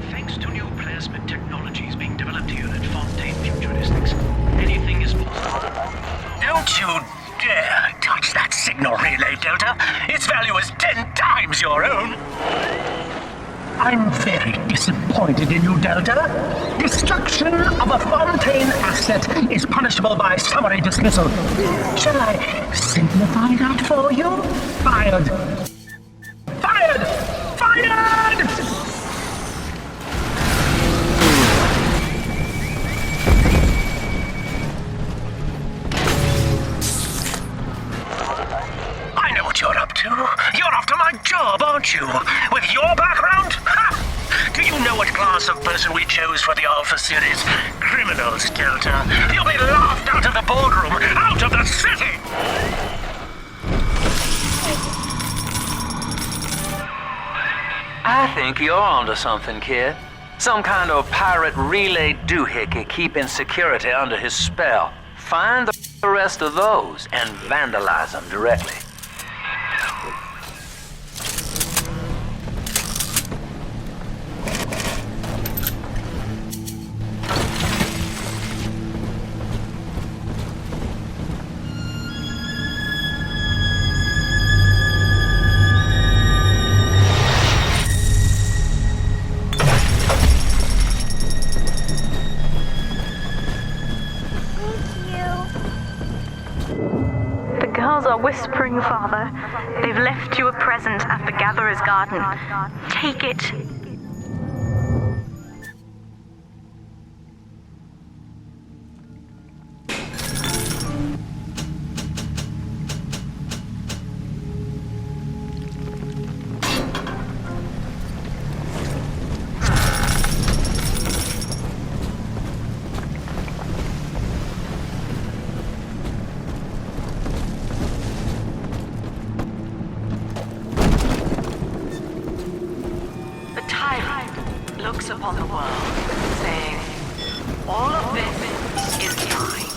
Thanks to new plasmid technologies being developed here at Fontaine Futuristics, anything is possible. Don't you dare touch that signal relay, Delta. Its value is 10 times your own. I'm very disappointed in you, Delta. Destruction of a Fontaine asset is punishable by summary dismissal. Shall I simplify that for you? Fired! Fired! Fired! I know what you're up to. You're after my job, aren't you? With your background? Ha! Do you know what class of person we chose for the Alpha series? Criminals, Delta. You'll be laughed out of the boardroom, out of the city! I think you're onto something, kid. Some kind of pirate relay doohickey keeping security under his spell. Find the rest of those and vandalize them directly. Whispering, Father. They've left you a present at the Gatherer's Garden. Take it. Upon the world, saying, all of this is mine,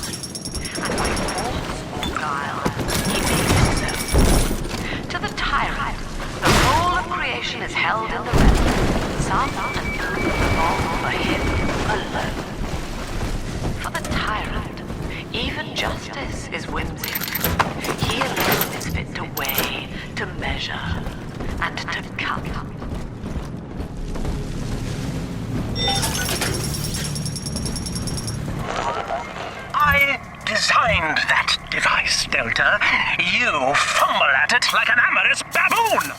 and by force or guile, he made it so. To the tyrant, the whole of creation is held in the realm, some and all for him alone. For the tyrant, even justice is whimsy. He alone is fit to weigh, to measure, and to cut. I designed that device, Delta. You fumble at it like an amorous baboon!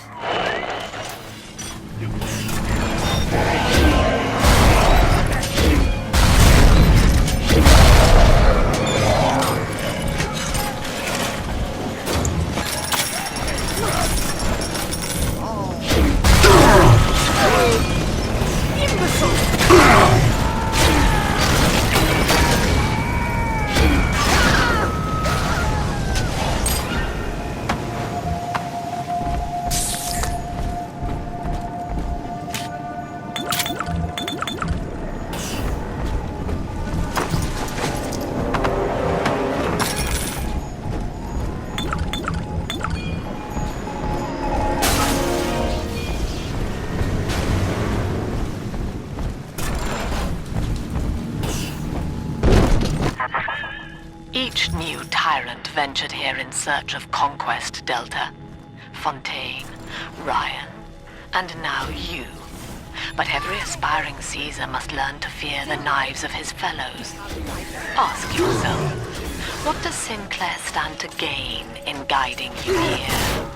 Each new tyrant ventured here in search of conquest, Delta. Fontaine, Ryan, and now you. But every aspiring Caesar must learn to fear the knives of his fellows. Ask yourself, what does Sinclair stand to gain in guiding you here?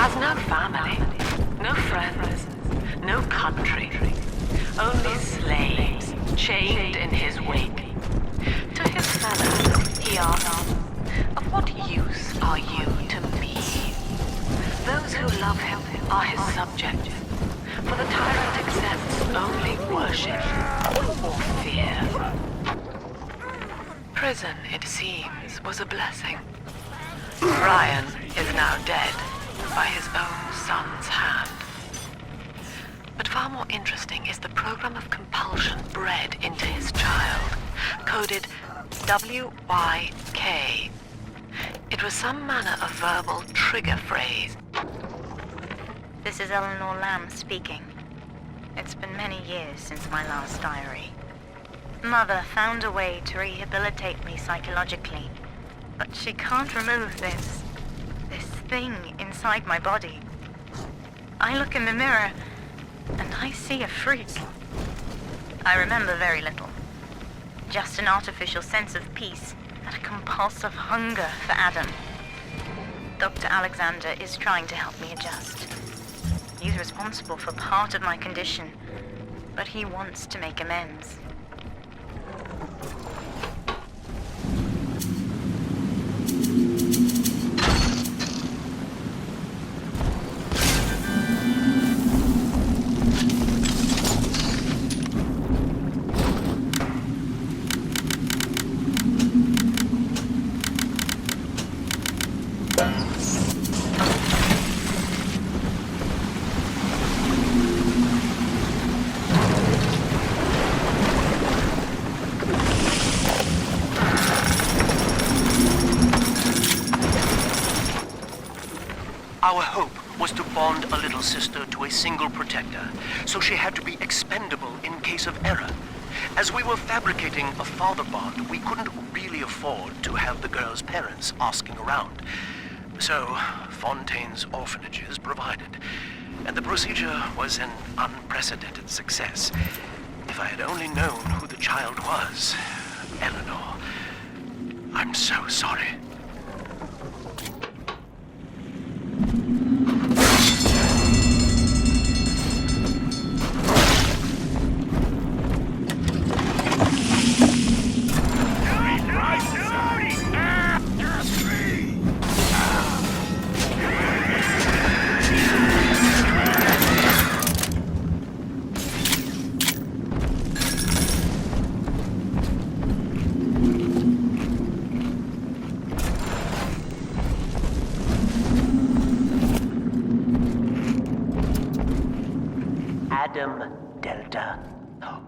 has no family, no friends, no country, only slaves chained in his wake. To his fellows, he asks, "Of what use are you to me?" Those who love him are his subjects, for the tyrant accepts only worship or fear. Prison, it seems, was a blessing. Ryan is now dead by his own son's hand. But far more interesting is the program of compulsion bred into his child, coded WYK. It was some manner of verbal trigger phrase. This is Eleanor Lamb speaking. It's been many years since my last diary. Mother found a way to rehabilitate me psychologically, but she can't remove this thing inside my body. I look in the mirror, and I see a freak. I remember very little. Just an artificial sense of peace and a compulsive hunger for Adam. Dr. Alexander is trying to help me adjust. He's responsible for part of my condition, but he wants to make amends. Our hope was to bond a little sister to a single protector, so she had to be expendable in case of error. As we were fabricating a father bond, we couldn't really afford to have the girl's parents asking around. So, Fontaine's orphanages provided, and the procedure was an unprecedented success. If I had only known who the child was, Eleanor, I'm so sorry. Delta.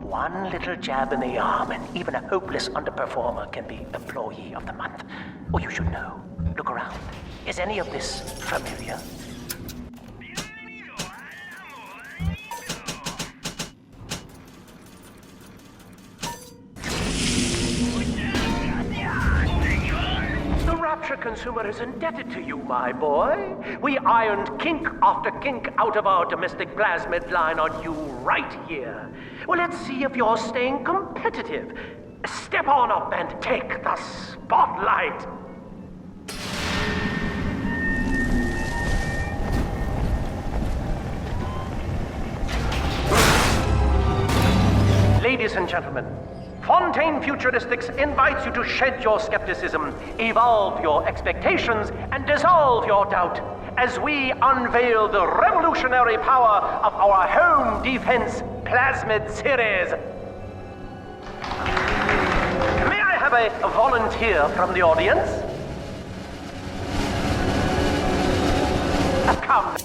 One little jab in the arm, and even a hopeless underperformer can be Employee of the Month. Oh, you should know. Look around. Is any of this familiar? The Rapture consumer is indebted to you, my boy. We ironed kink after kink out of our domestic plasmid line on you right here. Well, let's see if you're staying competitive. Step on up and take the spotlight. Ladies and gentlemen, Fontaine Futuristics invites you to shed your skepticism, evolve your expectations, and dissolve your doubt as we unveil the revolutionary power of our home defense plasmid series. May I have a volunteer from the audience? Come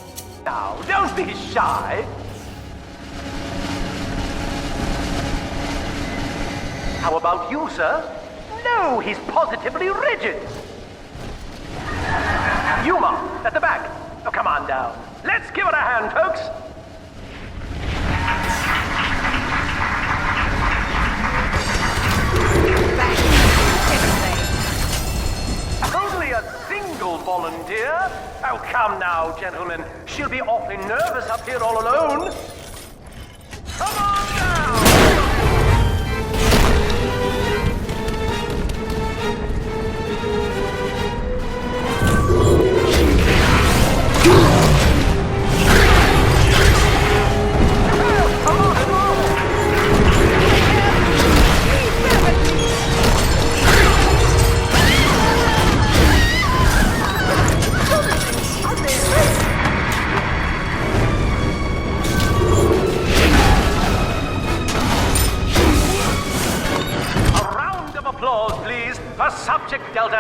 now, don't be shy. How about you, sir? No, he's positively rigid. Yuma, at the back. Oh, come on down. Let's give it a hand, folks. Only a single volunteer? Oh, come now, gentlemen. She'll be awfully nervous up here all alone. Come on down!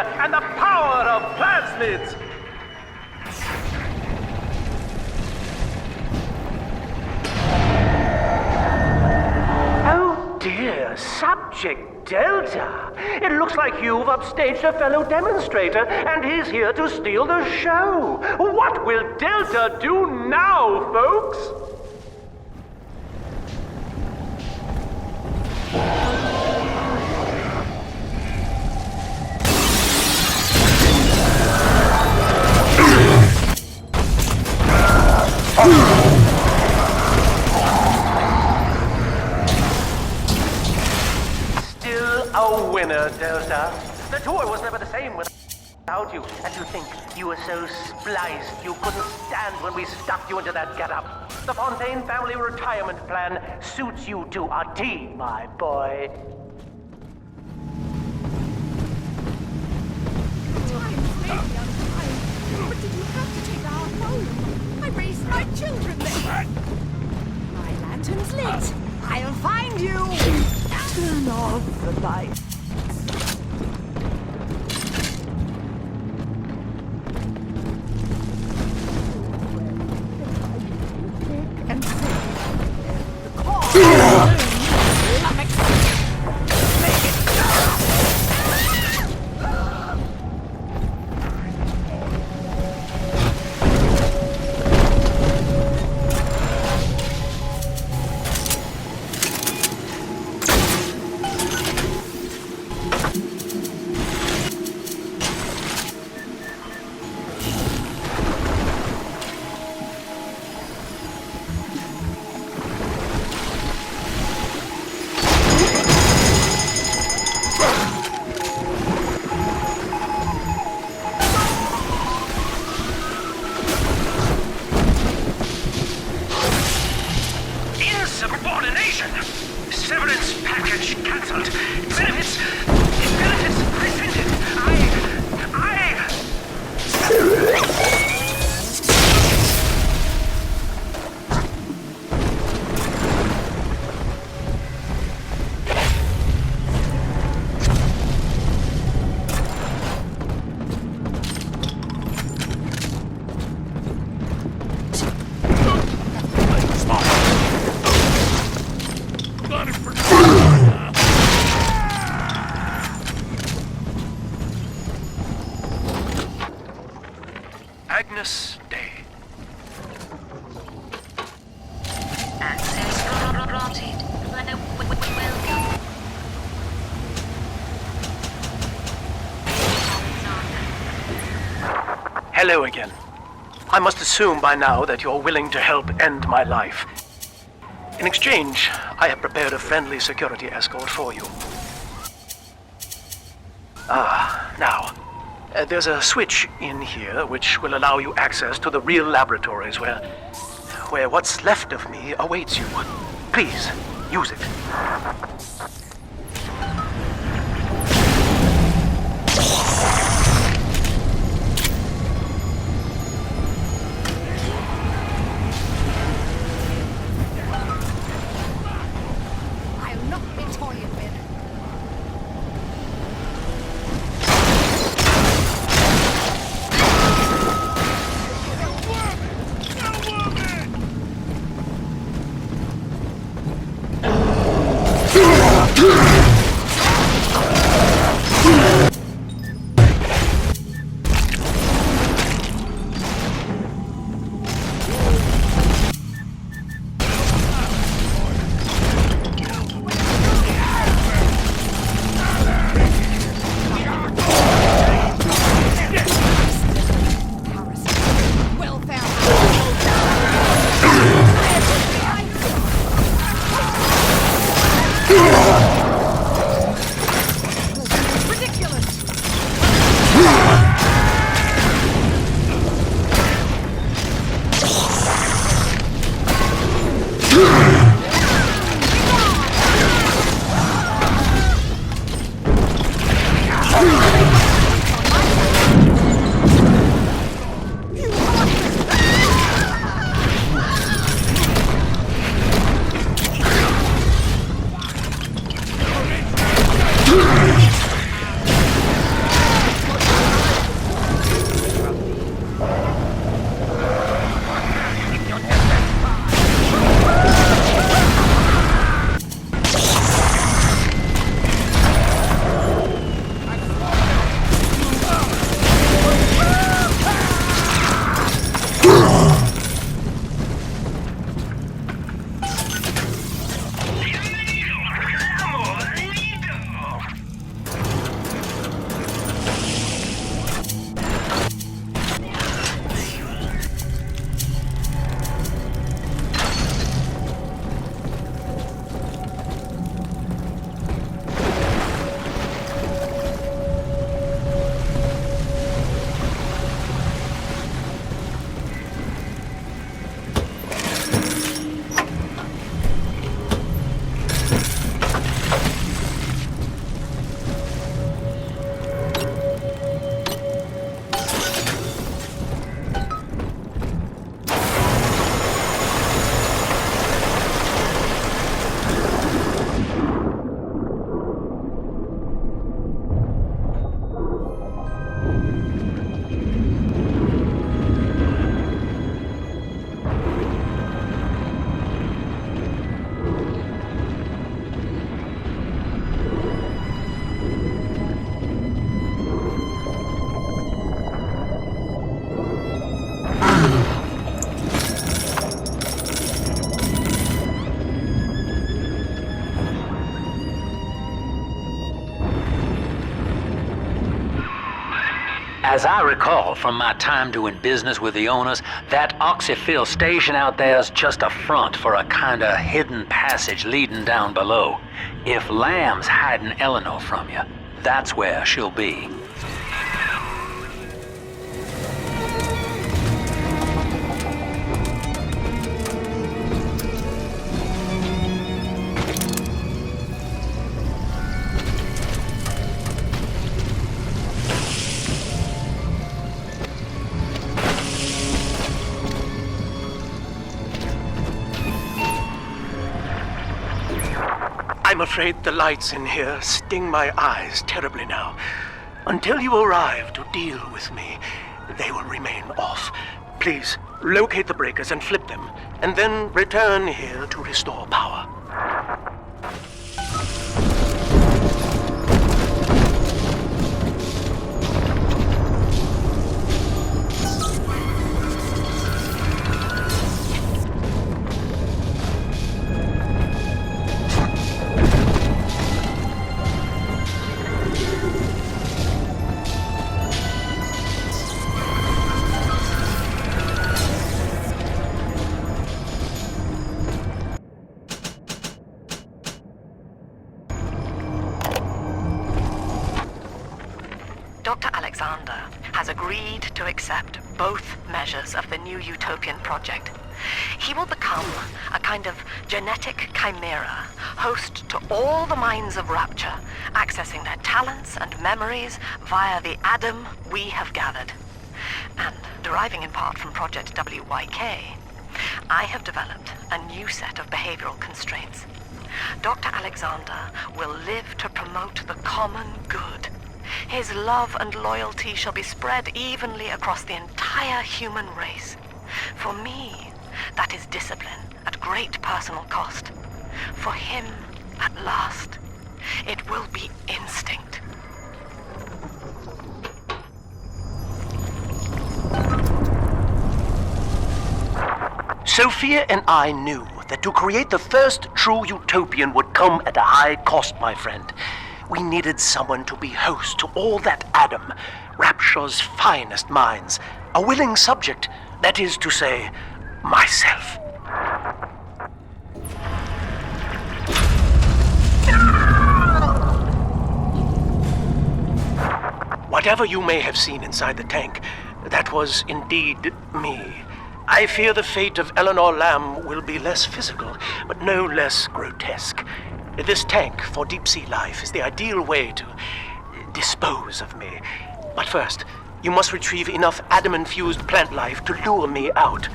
and the power of plasmids! Oh dear, Subject Delta. It looks like you've upstaged a fellow demonstrator, and he's here to steal the show. What will Delta do now, folks? Still a winner, Delta. The tour was never the same without you. And to think you were so spliced you couldn't stand when we stuffed you into that getup. The Fontaine family retirement plan suits you to a T, my boy. But did you have to take our home? I raised my children there. My lantern's lit. I'll find you. Turn off the lights. And the core. Hello again. I must assume by now that you're willing to help end my life. In exchange, I have prepared a friendly security escort for you. Now, there's a switch in here which will allow you access to the real laboratories where what's left of me awaits you. Please, use it. Yeah. As I recall from my time doing business with the owners, that oxyfill station out there's just a front for a kinda hidden passage leading down below. If Lamb's hiding Eleanor from you, that's where she'll be. I'm afraid the lights in here sting my eyes terribly now. Until you arrive to deal with me, they will remain off. Please, locate the breakers and flip them, and then return here to restore power. Dr. Alexander has agreed to accept both measures of the new utopian project. He will become a kind of genetic chimera, host to all the minds of Rapture, accessing their talents and memories via the Adam we have gathered. And deriving in part from Project WYK, I have developed a new set of behavioral constraints. Dr. Alexander will live to promote the common good. His love and loyalty shall be spread evenly across the entire human race. For me, that is discipline at great personal cost. For him, at last, it will be instinct. Sofia and I knew that to create the first true utopian would come at a high cost, my friend. We needed someone to be host to all that Adam, Rapture's finest minds, a willing subject, that is to say, myself. Whatever you may have seen inside the tank, that was indeed me. I fear the fate of Eleanor Lamb will be less physical, but no less grotesque. This tank for deep-sea life is the ideal way to dispose of me. But first, you must retrieve enough Adam-infused plant life to lure me out.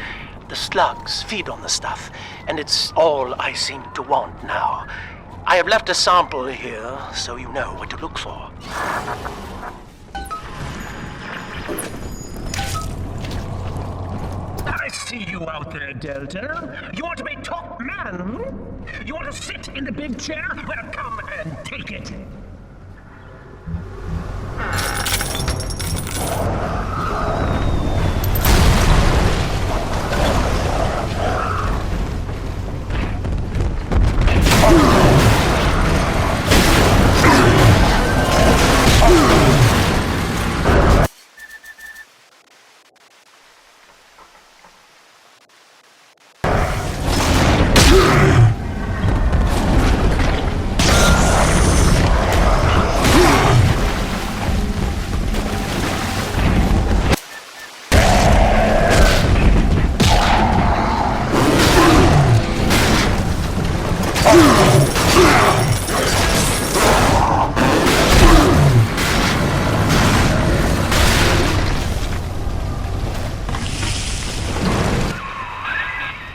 The slugs feed on the stuff, and it's all I seem to want now. I have left a sample here, so you know what to look for. I see you out there, Delta. You want to be top man? You want to sit in the big chair? Well, come and take it.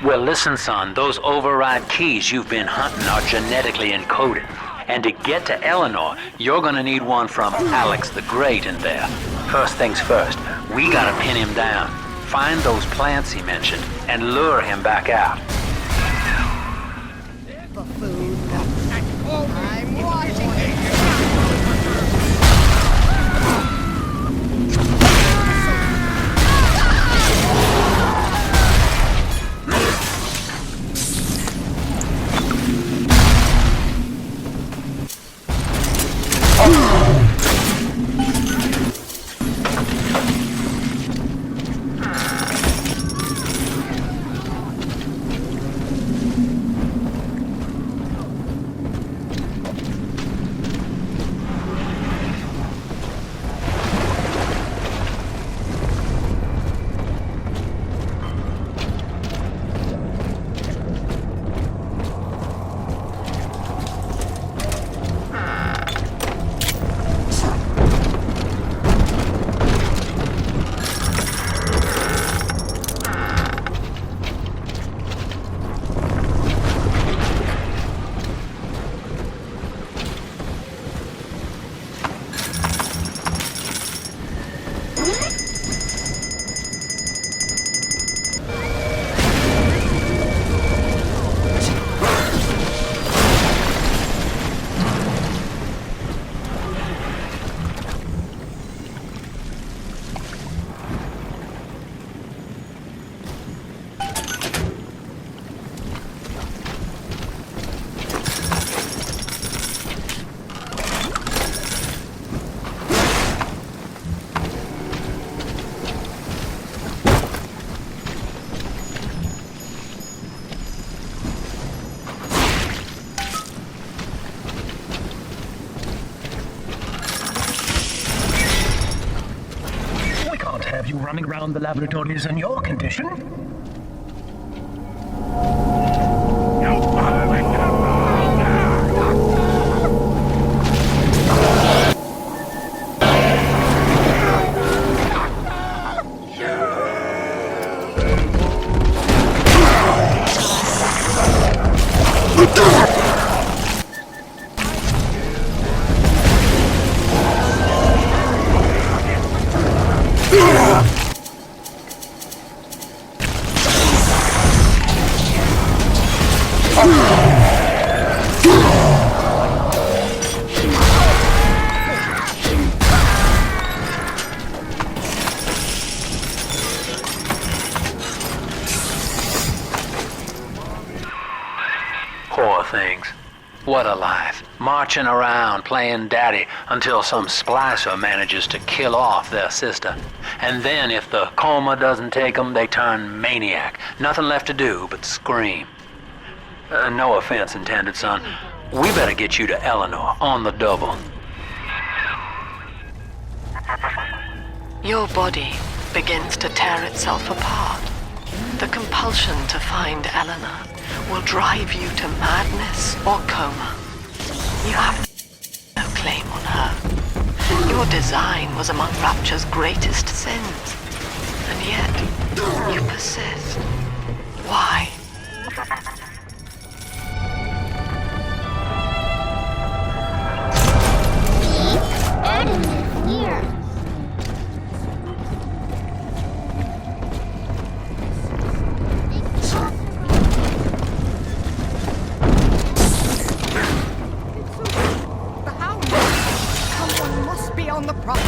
Well, listen, son, those override keys you've been hunting are genetically encoded. And to get to Eleanor, you're gonna need one from Alex the Great in there. First things first, we gotta pin him down. Find those plants he mentioned and lure him back out. I'm watching it. have you running around the laboratories in your condition. Poor things. What a life. Marching around, playing daddy, until some Splicer manages to kill off their sister. And then if the coma doesn't take them, they turn maniac. Nothing left to do but scream. No offense intended, son. We better get you to Eleanor, on the double. Your body begins to tear itself apart. The compulsion to find Eleanor will drive you to madness or coma. You have no claim on her. Your design was among Rapture's greatest sins. And yet, you persist. Why? Adonis is here. Someone must be on the property.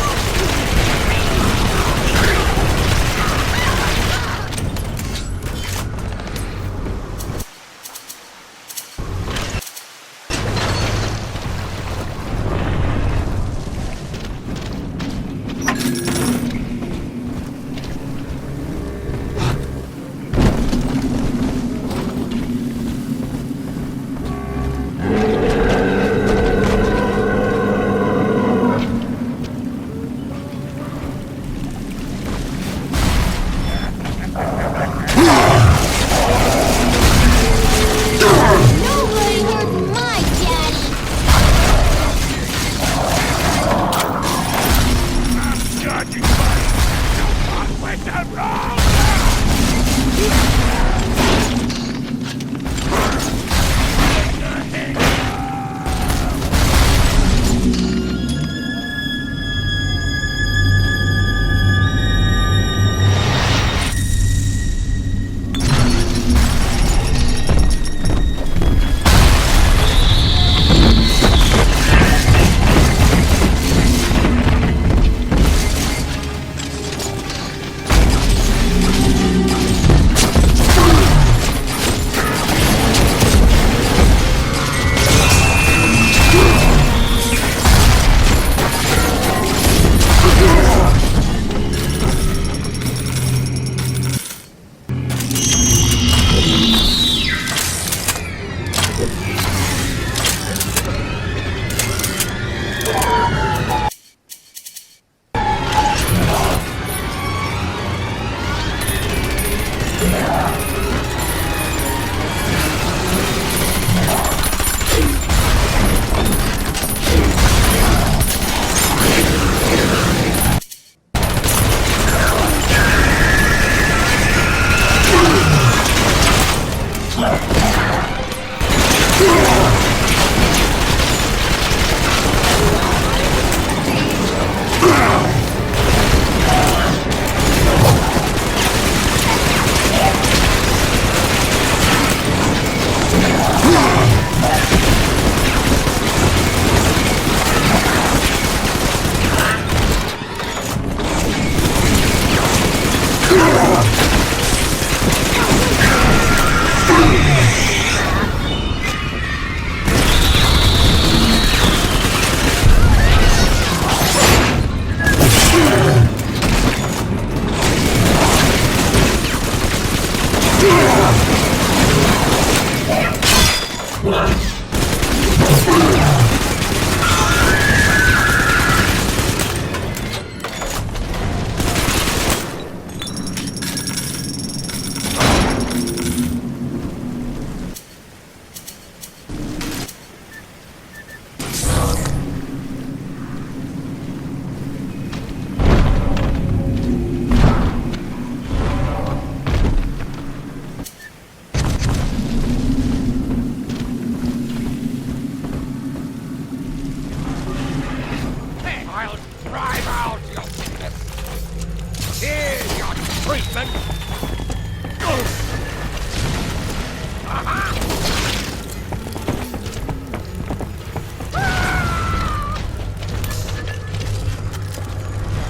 treatment!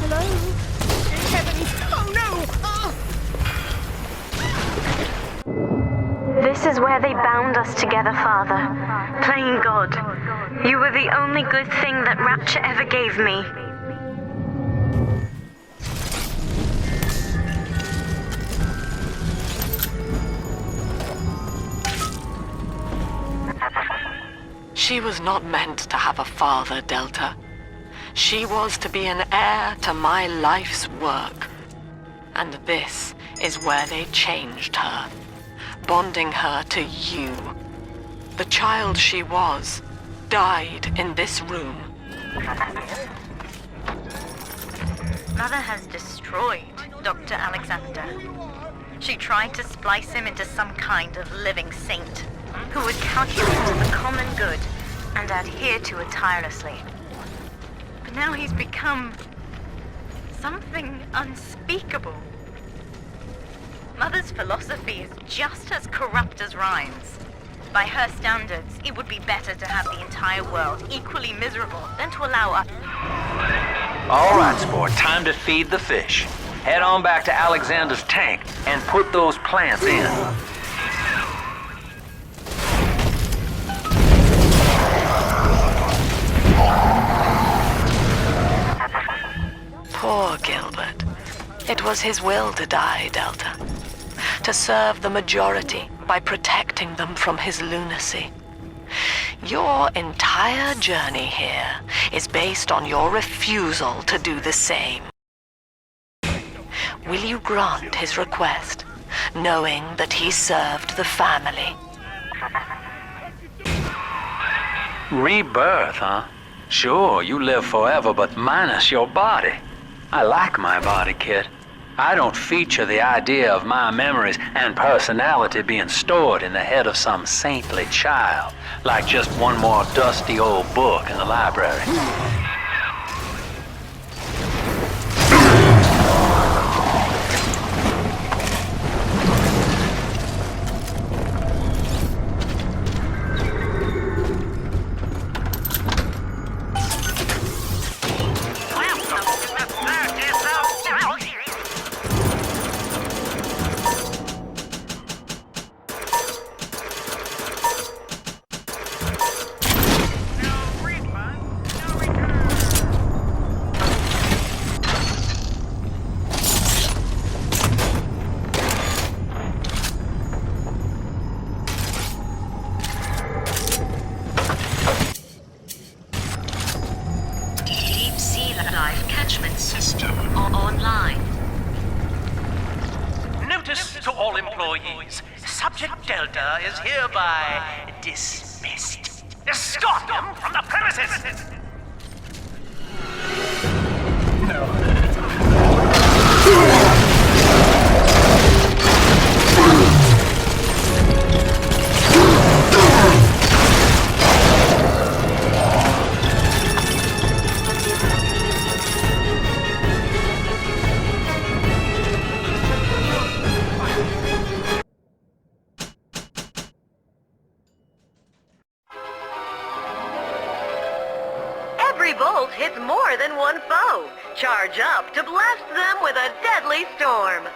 Hello? Heavens! Oh no! This is where they bound us together, Father. Playing God. You were the only good thing that Rapture ever gave me. She was not meant to have a father, Delta. She was to be an heir to my life's work. And this is where they changed her, bonding her to you. The child she was died in this room. Mother has destroyed Dr. Alexander. She tried to splice him into some kind of living saint who would calculate the common good and adhere to it tirelessly. But now he's become something unspeakable. Mother's philosophy is just as corrupt as Ryan's. By her standards, it would be better to have the entire world equally miserable than to allow us... All right, sport, time to feed the fish. Head on back to Alexander's tank and put those plants in. Poor Gilbert. It was his will to die, Delta. To serve the majority by protecting them from his lunacy. Your entire journey here is based on your refusal to do the same. Will you grant his request, knowing that he served the family? Rebirth, huh? Sure, you live forever, but minus your body. I like my body, kid. I don't feature the idea of my memories and personality being stored in the head of some saintly child, like just one more dusty old book in the library. Notice to all employees, Subject Delta is hereby dismissed. Escort them from the premises! Every bolt hits more than one foe. Charge up to blast them with a deadly storm.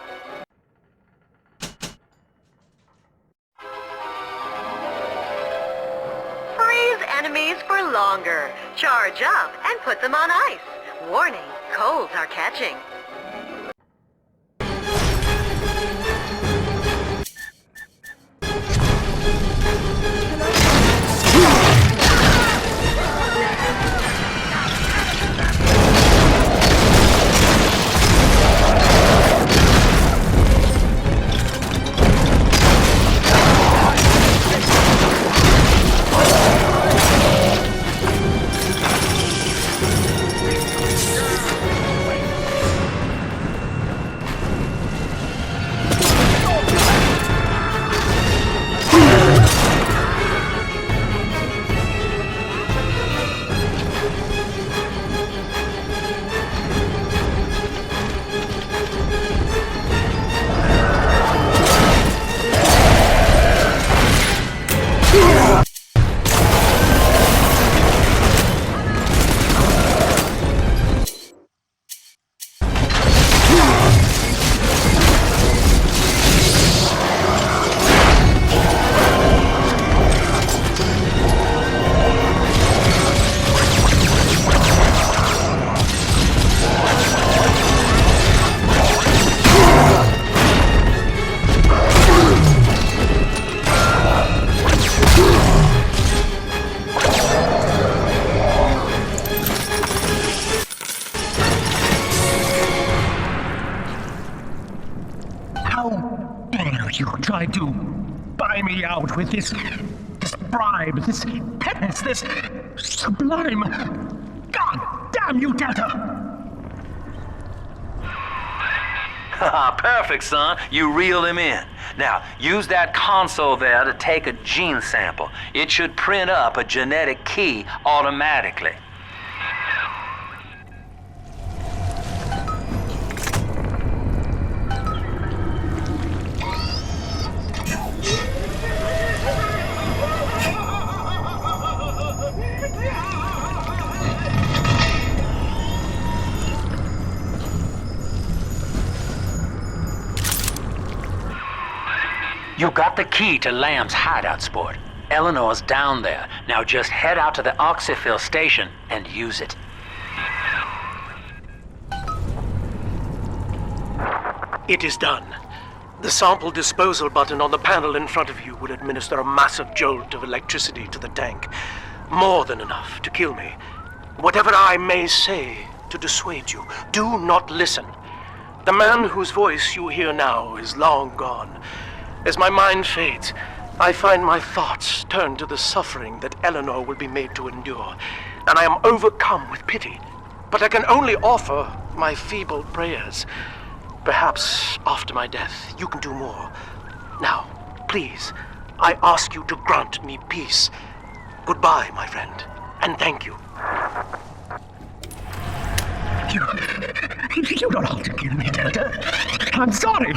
Freeze enemies for longer. Charge up and put them on ice. Warning, colds are catching. How dare you try to buy me out with this bribe, this penance, this sublime... God damn you, Delta! Perfect, son. You reeled him in. Now, use that console there to take a gene sample. It should print up a genetic key automatically. You got the key to Lamb's hideout, sport. Eleanor's down there. Now just head out to the oxyfill station and use it. It is done. The sample disposal button on the panel in front of you will administer a massive jolt of electricity to the tank. More than enough to kill me. Whatever I may say to dissuade you, do not listen. The man whose voice you hear now is long gone. As my mind fades, I find my thoughts turn to the suffering that Eleanor will be made to endure, and I am overcome with pity. But I can only offer my feeble prayers. Perhaps after my death, you can do more. Now, please, I ask you to grant me peace. Goodbye, my friend, and thank you. You don't have to kill me, Delta. I'm sorry.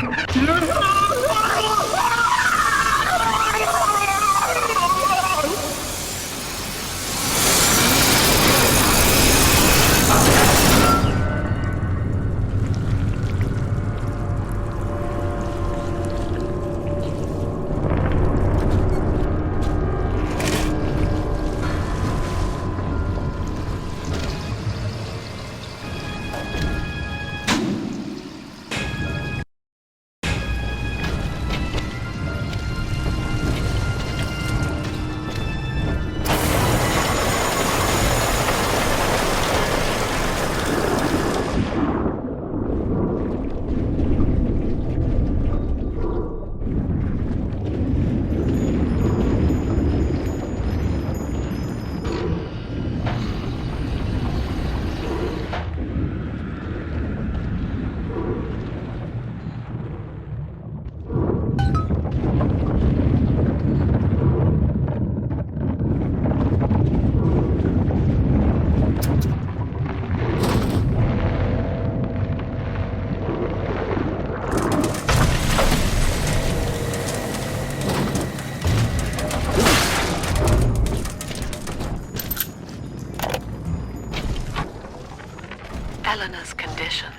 Eleanor's condition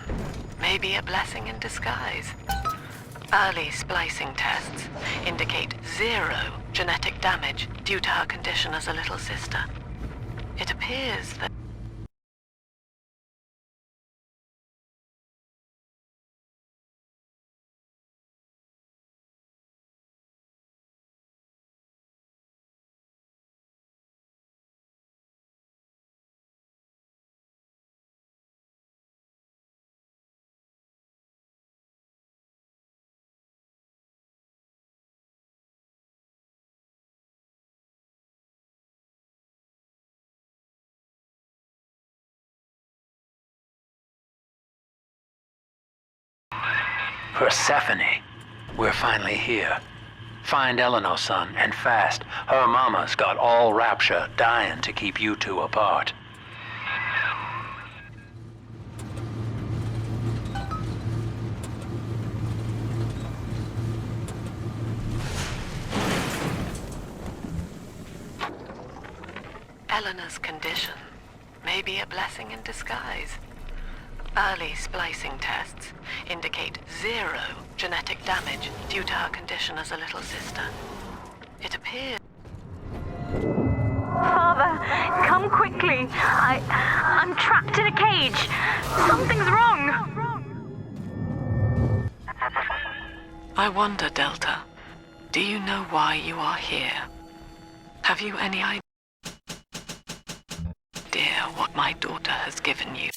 may be a blessing in disguise. Early splicing tests indicate 0 genetic damage due to her condition as a little sister. It appears that Persephone, we're finally here. Find Eleanor, son, and fast. Her mama's got all rapture, dying to keep you two apart. Eleanor's condition may be a blessing in disguise. Early splicing tests indicate 0 genetic damage due to her condition as a little sister. It appears... Father, come quickly. I'm trapped in a cage. Something's wrong. I wonder, Delta, do you know why you are here? Have you any idea what my daughter has given you?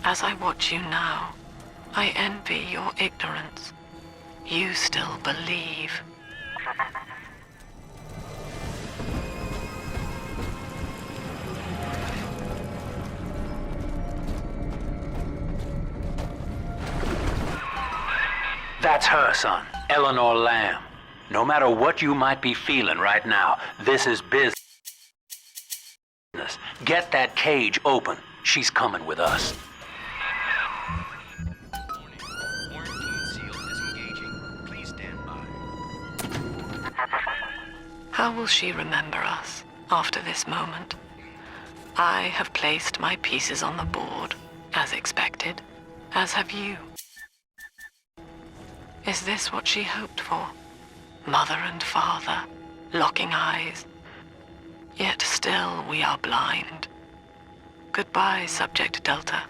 As I watch you now, I envy your ignorance You still believe. That's her, son, Eleanor Lamb. No matter what you might be feeling right now, this is business. Get that cage open. She's coming with us. Quarantine seal disengaging. Please stand by. How will she remember us after this moment? I have placed my pieces on the board, as expected, as have you. Is this what she hoped for? Mother and father, locking eyes. Yet still we are blind. Goodbye, Subject Delta.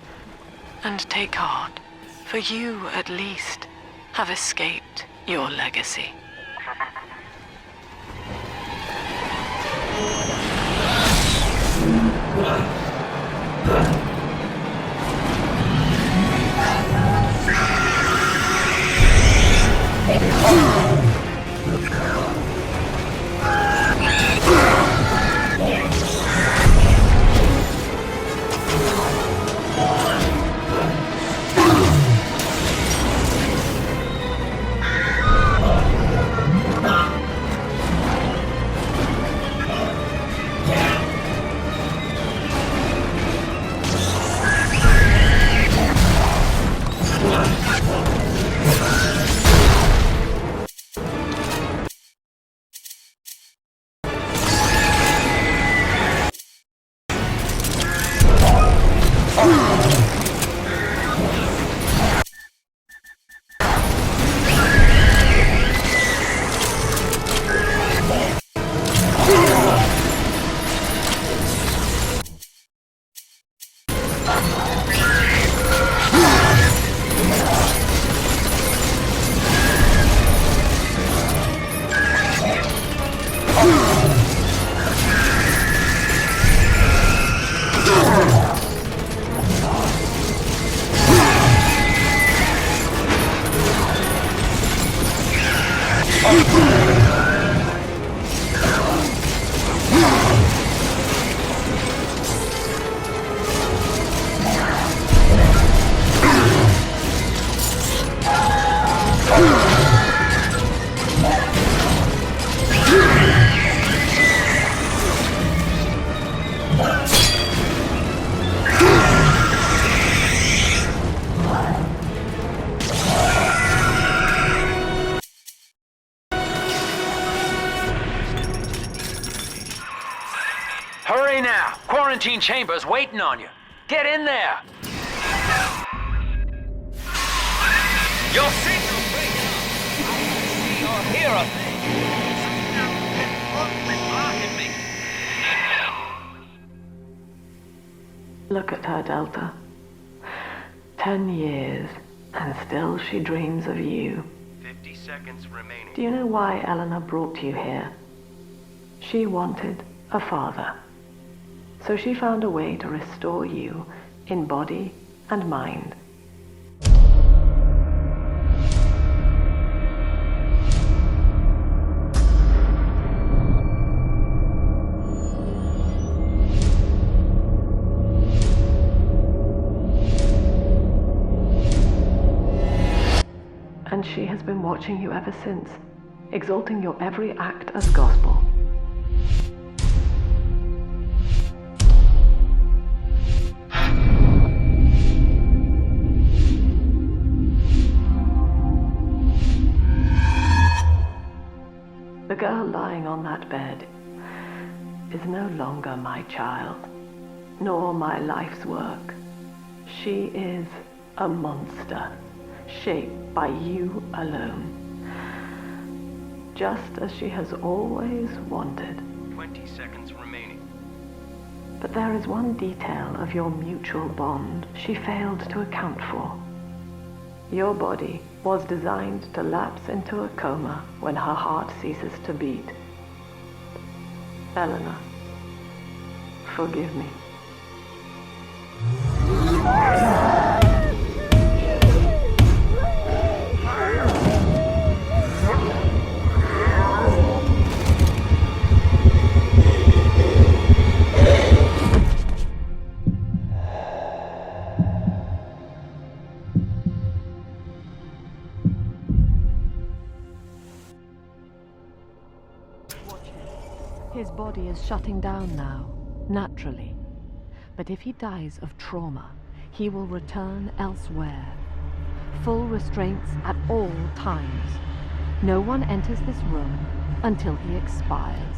And take heart, for you, at least, have escaped your legacy. Hurry now! Quarantine chamber's waiting on you. Get in there! Your signal breaks! Or hear a thing! Look at her, Delta. 10 years, and still she dreams of you. 50 seconds remaining. Do you know why Eleanor brought you here? She wanted a father. So she found a way to restore you in body and mind. And she has been watching you ever since, exalting your every act as gospel. The girl lying on that bed is no longer my child, nor my life's work. She is a monster, shaped by you alone. Just as she has always wanted. 20 seconds remaining. But there is one detail of your mutual bond she failed to account for. Your body was designed to lapse into a coma when her heart ceases to beat. Eleanor, forgive me. His body is shutting down now, naturally. But if he dies of trauma, he will return elsewhere. Full restraints at all times. No one enters this room until he expires.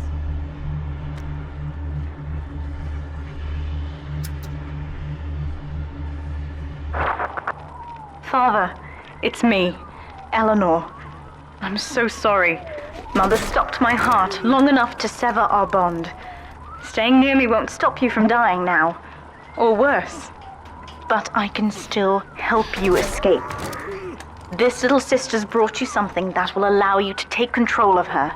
Father, it's me, Eleanor. I'm so sorry. Mother stopped my heart long enough to sever our bond. Staying near me won't stop you from dying now. Or worse. But I can still help you escape. This little sister's brought you something that will allow you to take control of her.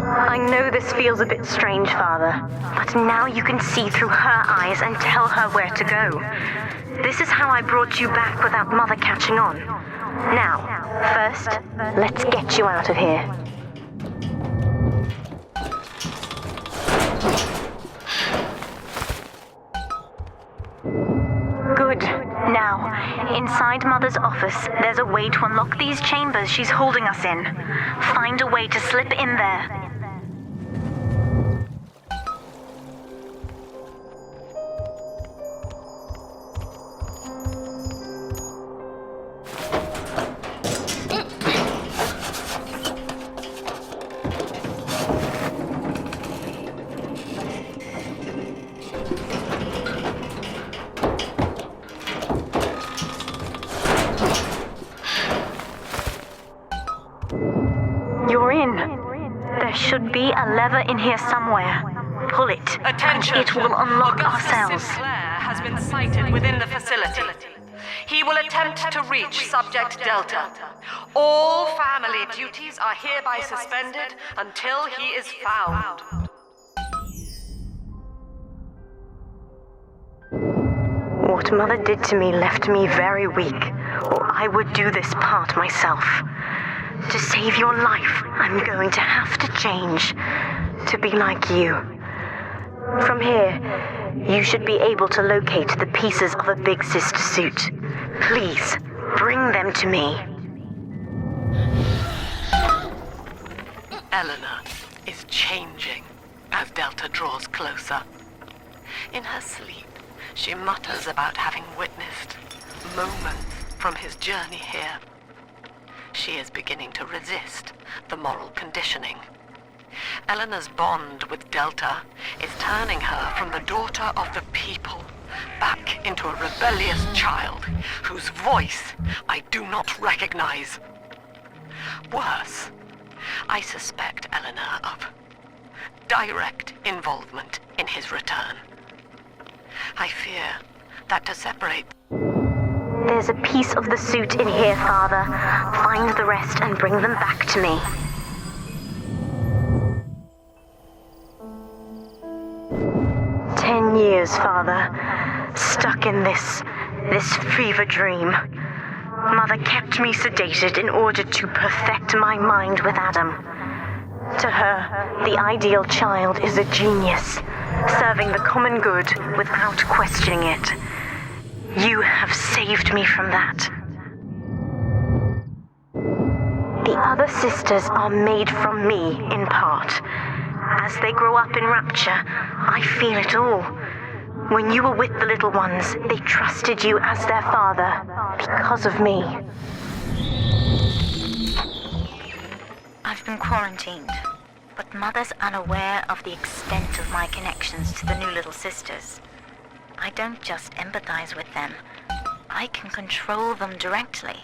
I know this feels a bit strange, Father, but now you can see through her eyes and tell her where to go. This is how I brought you back without Mother catching on. Now, first, let's get you out of here. Good. Now, inside Mother's office, there's a way to unlock these chambers she's holding us in. Find a way to slip in there. Be a lever in here somewhere. Pull it. Attention! It will unlock our Augustus cells. Sinclair has been sighted within the facility. He will attempt to reach Subject Delta. All family duties are hereby suspended until he is found. What Mother did to me left me very weak, or I would do this part myself. To save your life, I'm going to have to change to be like you. From here, you should be able to locate the pieces of a big sister suit. Please, bring them to me. Eleanor is changing as Delta draws closer. In her sleep, she mutters about having witnessed moments from his journey here. She is beginning to resist the moral conditioning. Eleanor's bond with Delta is turning her from the daughter of the people back into a rebellious child whose voice I do not recognize. Worse, I suspect Eleanor of direct involvement in his return. I fear that to separate... There's a piece of the suit in here, Father. Find the rest and bring them back to me. Years, Father, stuck in this fever dream. Mother kept me sedated in order to perfect my mind with Adam. To her, the ideal child is a genius, serving the common good without questioning it. You have saved me from that. The other sisters are made from me, in part. As they grow up in Rapture, I feel it all. When you were with the little ones, they trusted you as their father, because of me. I've been quarantined, but Mother's unaware of the extent of my connections to the new little sisters. I don't just empathize with them, I can control them directly.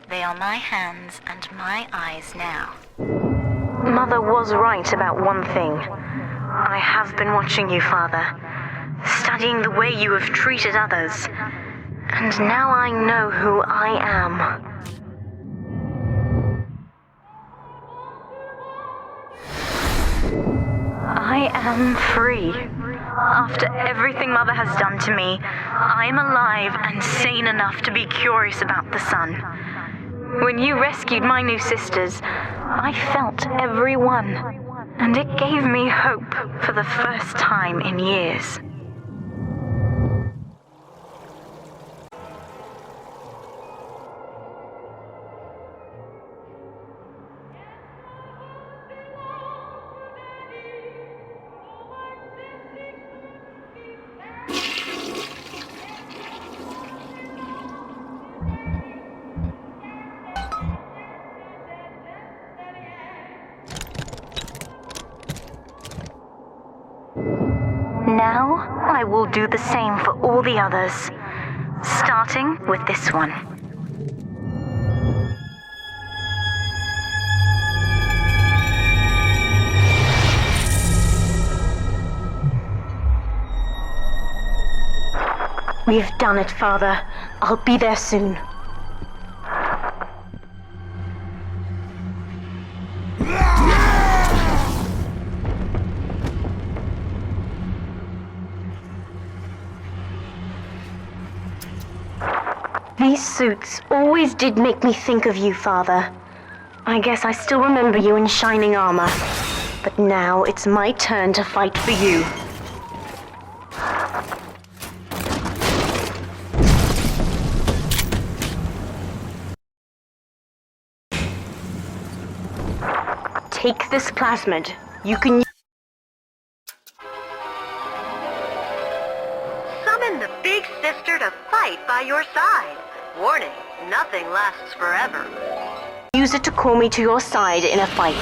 They are my hands and my eyes now. Mother was right about one thing. I have been watching you, Father, studying the way you have treated others, and now I know who I am. I am free. After everything Mother has done to me, I am alive and sane enough to be curious about the sun. When you rescued my new sisters, I felt every one. And it gave me hope for the first time in years. Now, I will do the same for all the others, starting with this one. We've done it, Father. I'll be there soon. These suits always did make me think of you, Father. I guess I still remember you in shining armor. But now it's my turn to fight for you. Take this plasmid. You can Summon the big sister to fight by your side. Warning, nothing lasts forever. use it to call me to your side in a fight.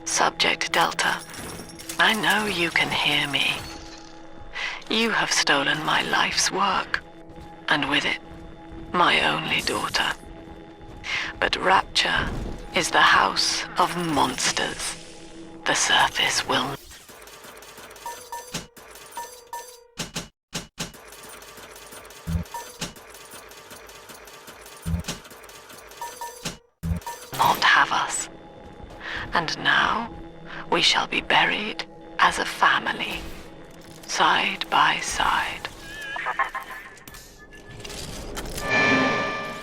Subject Delta, I know you can hear me. You have stolen my life's work, and with it, my only daughter. But Rapture is the house of monsters. The surface will not have us. And now, we shall be buried as a family, side by side.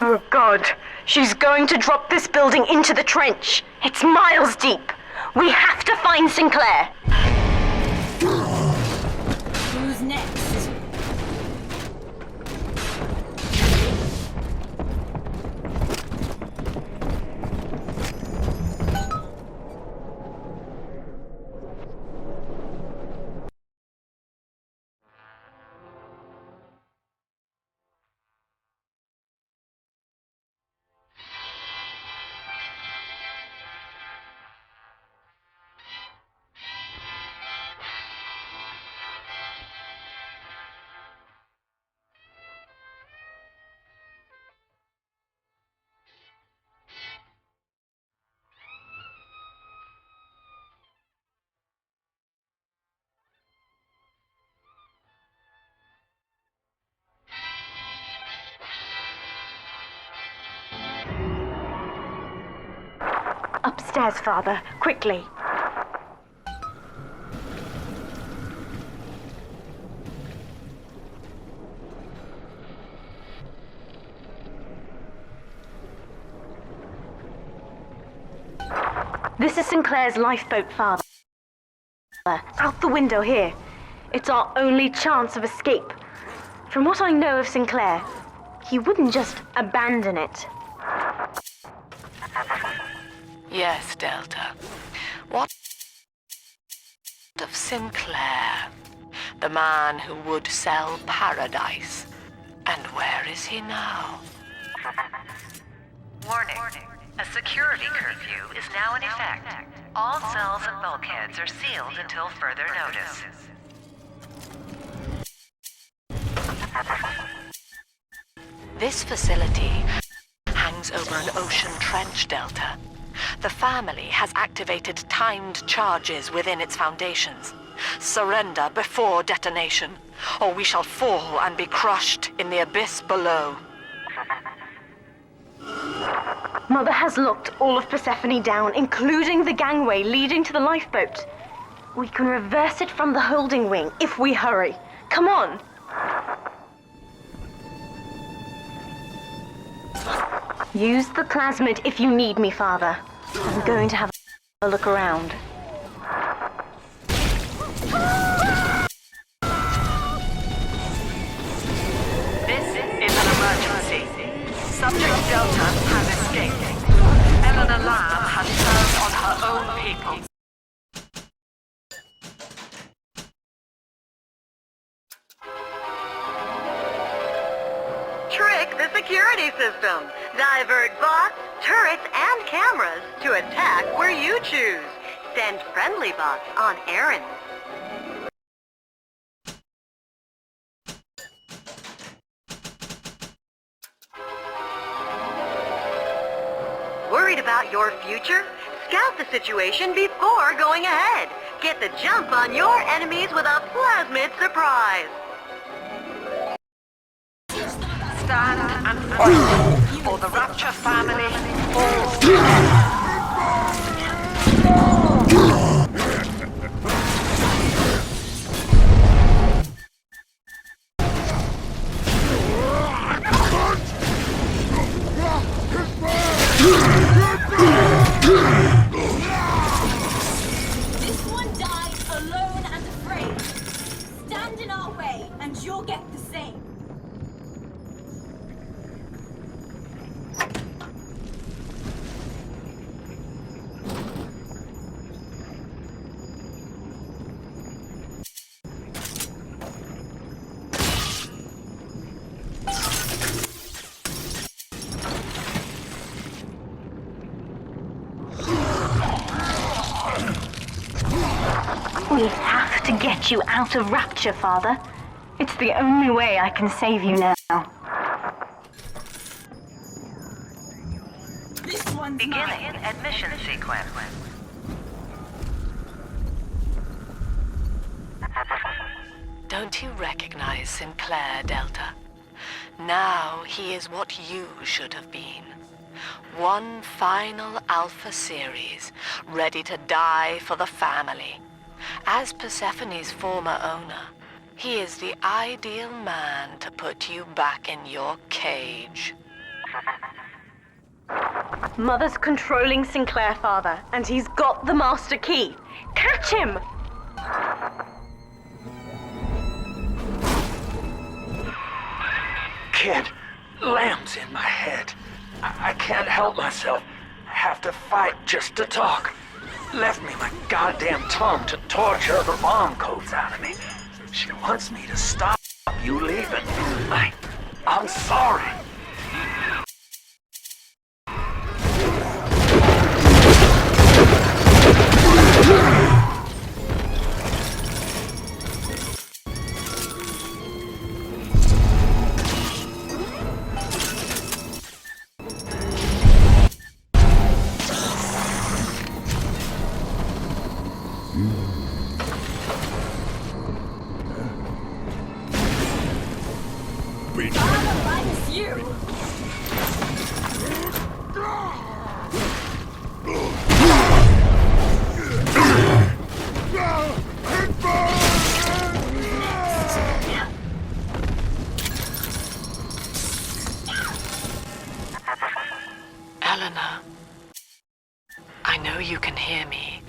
Oh God, she's going to drop this building into the trench. It's miles deep. We have to find Sinclair. Who's next? Upstairs, Father, quickly. This is Sinclair's lifeboat, Father. window here. It's our only chance of escape. From what I know of Sinclair, he wouldn't just abandon it. Yes, Delta. What of Sinclair? The man who would sell paradise. And where is he now? Warning. A security curfew is now in effect. All cells and bulkheads are sealed until further notice. This facility hangs over an ocean trench, Delta. The family has activated timed charges within its foundations. Surrender before detonation, or we shall fall and be crushed in the abyss below. Mother has locked all of Persephone down, including the gangway leading to the lifeboat. We can reverse it from the holding wing if we hurry. Come on! Use the plasmid if you need me, Father. I'm going to have a look around. This is an emergency. Subject Delta has escaped. Eleanor Lamb has turned on her own people. Trick the security system. Divert bots, turrets, and cameras to attack where you choose. Send friendly bots on errands. Worried about your future? Scout the situation before going ahead. Get the jump on your enemies with a plasmid surprise. Stand and fight for the Rapture family falls together. This one died alone and afraid. Stand in our way, and you'll get the same. We have to get you out of Rapture, Father. It's the only way I can save you now. Beginning admission sequence. Don't you recognize Sinclair, Delta? Now he is what you should have been. One final Alpha series, ready to die for the family. As Persephone's former owner, he is the ideal man to put you back in your cage. Mother's controlling Sinclair, Father, and he's got the master key. Catch him! Kid, Lamb's in my head. I can't help myself. I have to fight just to talk. Left me my goddamn tongue to torture the bomb codes out of me. She wants me to stop you leaving. I'm sorry. Eleanor, I know you can hear me.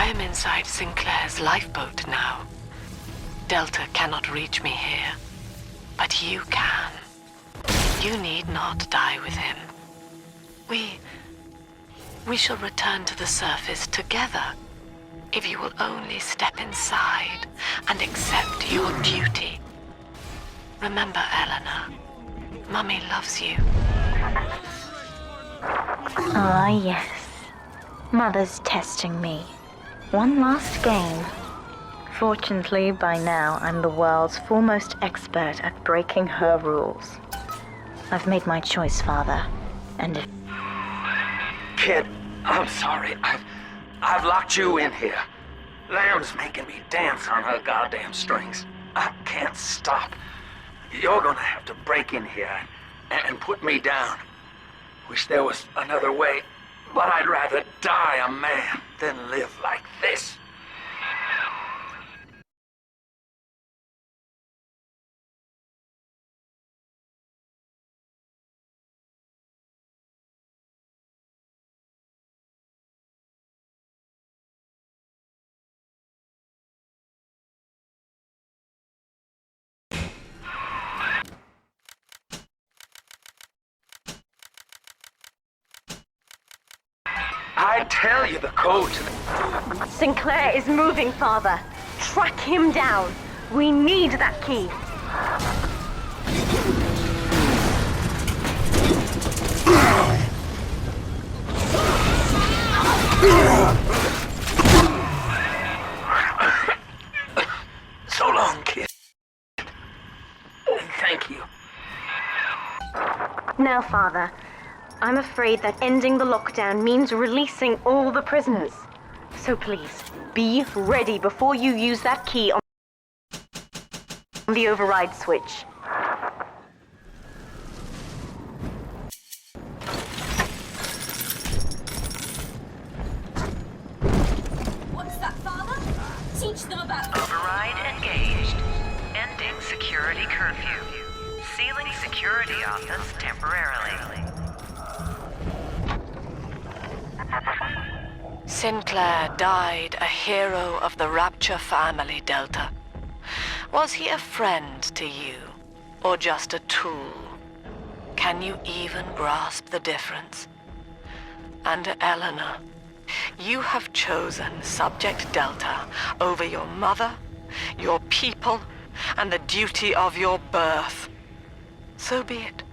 I am inside Sinclair's lifeboat now. Delta cannot reach me here, but you can. You need not die with him. We shall return to the surface together, if you will only step inside and accept your duty. Remember, Eleanor, Mummy loves you. Ah, yes. Mother's testing me. One last game. Fortunately, by now, I'm the world's foremost expert at breaking her rules. I've made my choice, Father, and if... Kid, I'm sorry. I've locked you in here. Lamb's making me dance on her goddamn strings. I can't stop. You're gonna have to break in here and put me down. Wish there was another way, but I'd rather die a man than live like this. I tell you the code to the... Sinclair is moving, Father. Track him down. We need that key. So long, kid. And thank you. Now, Father, I'm afraid that ending the lockdown means releasing all the prisoners. So please, be ready before you use that key on the override switch. What's that, Father? Teach them about... Override engaged. Ending security curfew. Sealing security office temporarily. Sinclair died a hero of the Rapture family, Delta. Was he a friend to you, or just a tool? Can you even grasp the difference? And Eleanor, you have chosen Subject Delta over your mother, your people, and the duty of your birth. So be it.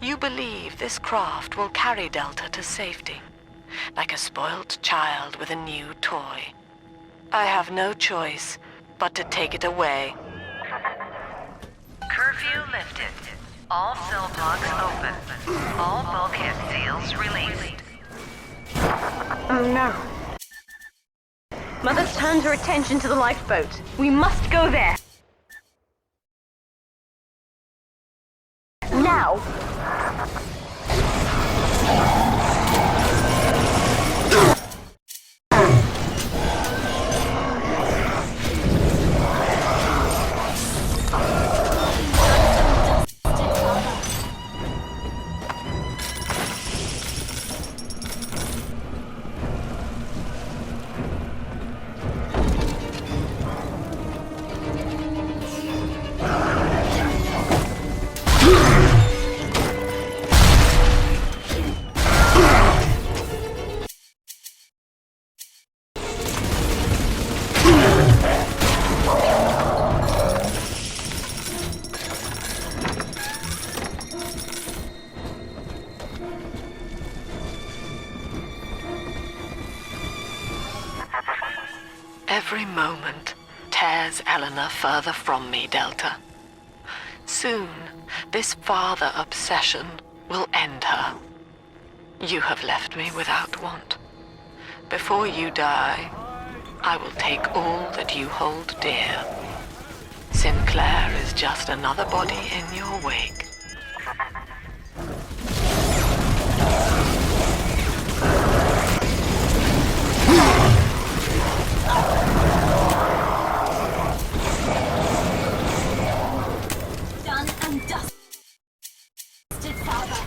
You believe this craft will carry Delta to safety, like a spoilt child with a new toy. I have no choice but to take it away. Curfew lifted. All cell blocks open. All bulkhead seals released. Oh no. Mother's turned her attention to the lifeboat. We must go there. Now! Every moment tears Eleanor further from me, Delta. Soon, this father obsession will end her. You have left me without want. Before you die, I will take all that you hold dear. Sinclair is just another body in your wake. Done and dusted, Father.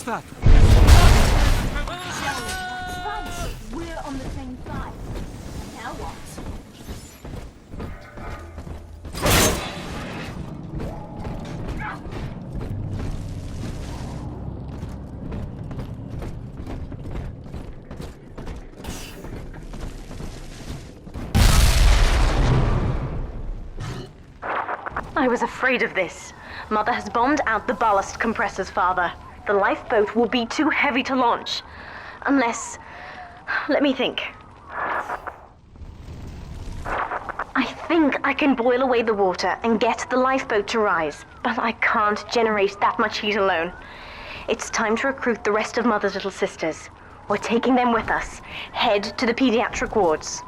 What's that? We're on the same side. Now what? I was afraid of this. Mother has bombed out the ballast compressors, Father. The lifeboat will be too heavy to launch. Unless... let me think. I think I can boil away the water and get the lifeboat to rise, but I can't generate that much heat alone. It's time to recruit the rest of Mother's little sisters. We're taking them with us. Head to the pediatric wards.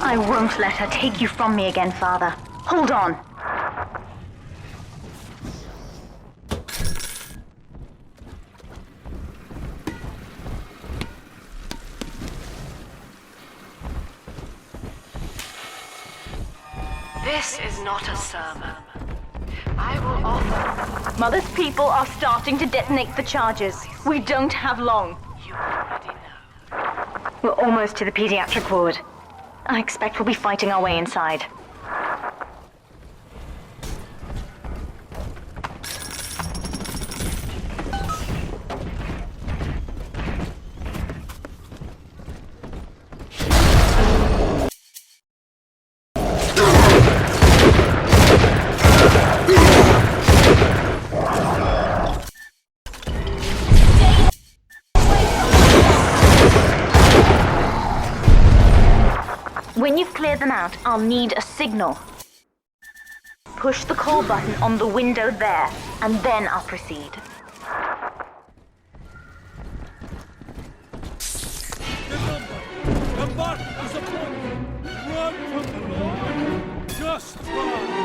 I won't let her take you from me again, Father. Hold on. This is not a sermon. I will offer... Mother's people are starting to detonate the charges. We don't have long. You already know. We're almost to the pediatric ward. I expect we'll be fighting our way inside. When you've cleared them out, I'll need a signal. Push the call button on the window there, and then I'll proceed. The bark is upon you! Run from the Lord! Just run!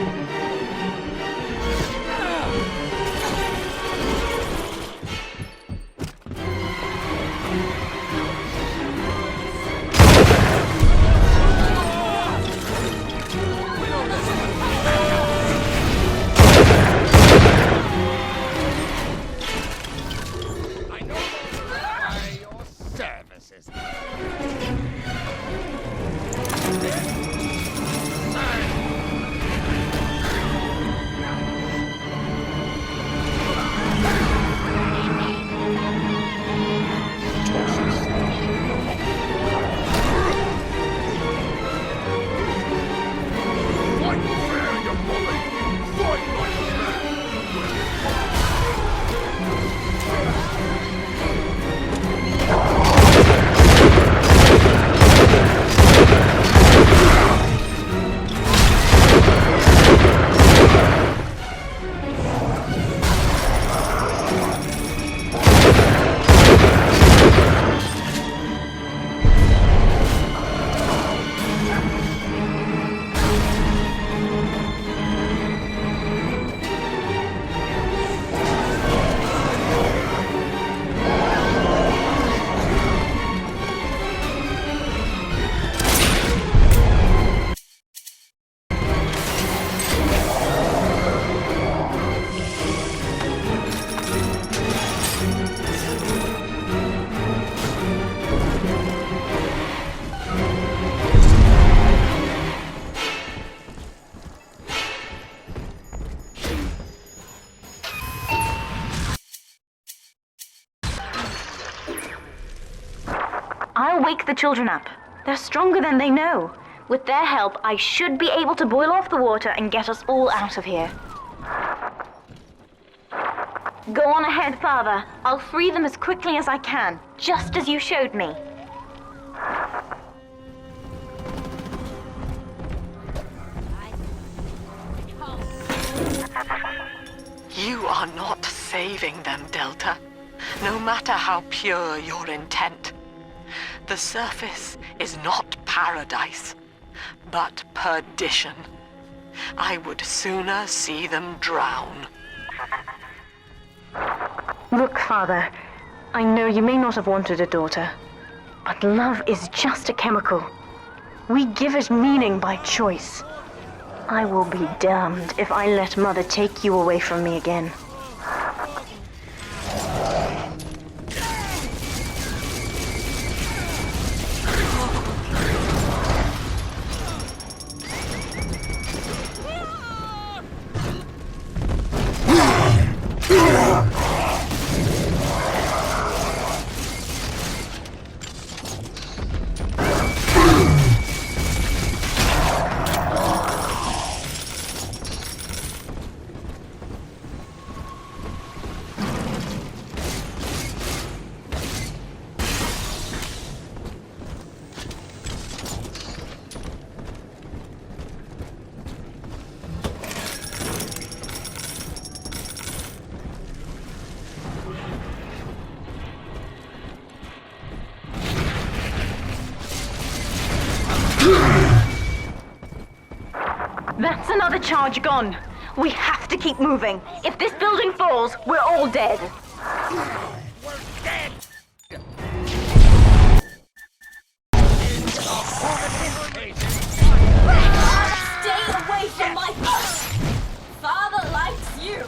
I'll wake the children up. They're stronger than they know. With their help, I should be able to boil off the water and get us all out of here. Go on ahead, Father. I'll free them as quickly as I can, just as you showed me. You are not saving them, Delta. No matter how pure your intent. The surface is not paradise, but perdition. I would sooner see them drown. Look, Father, I know you may not have wanted a daughter, but love is just a chemical. We give it meaning by choice. I will be damned if I let Mother take you away from me again. That's another charge gone. We have to keep moving. If this building falls, we're all dead. We're dead! Stay away from my father likes you.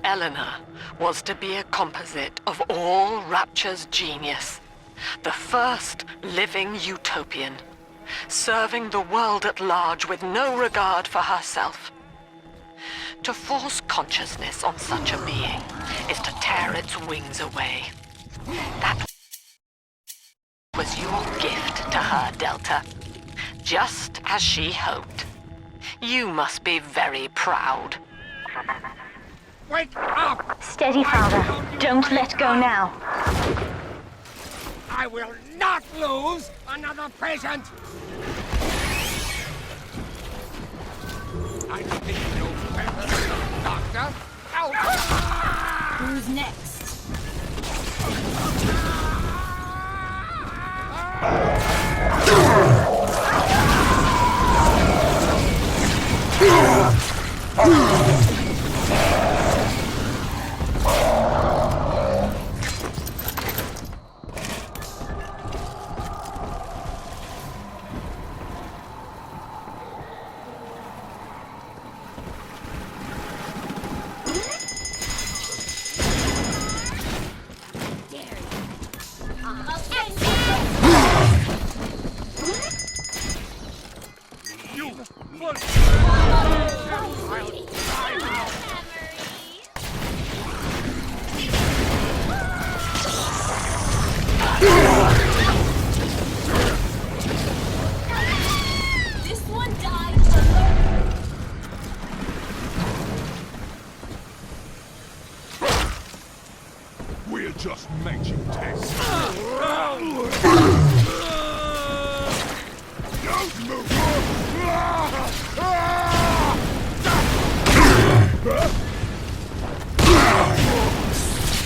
Eleanor was to be a composite of all Rapture's genius. The first living utopian, serving the world at large with no regard for herself. To force consciousness on such a being is to tear its wings away. That was your gift to her, Delta. Just as she hoped. You must be very proud. Wake up! Steady, Father. Don't let go now. I will not lose another patient! I think you know better, Doctor. Out! Who's next? This one died alone. We're just matching tests. Don't move!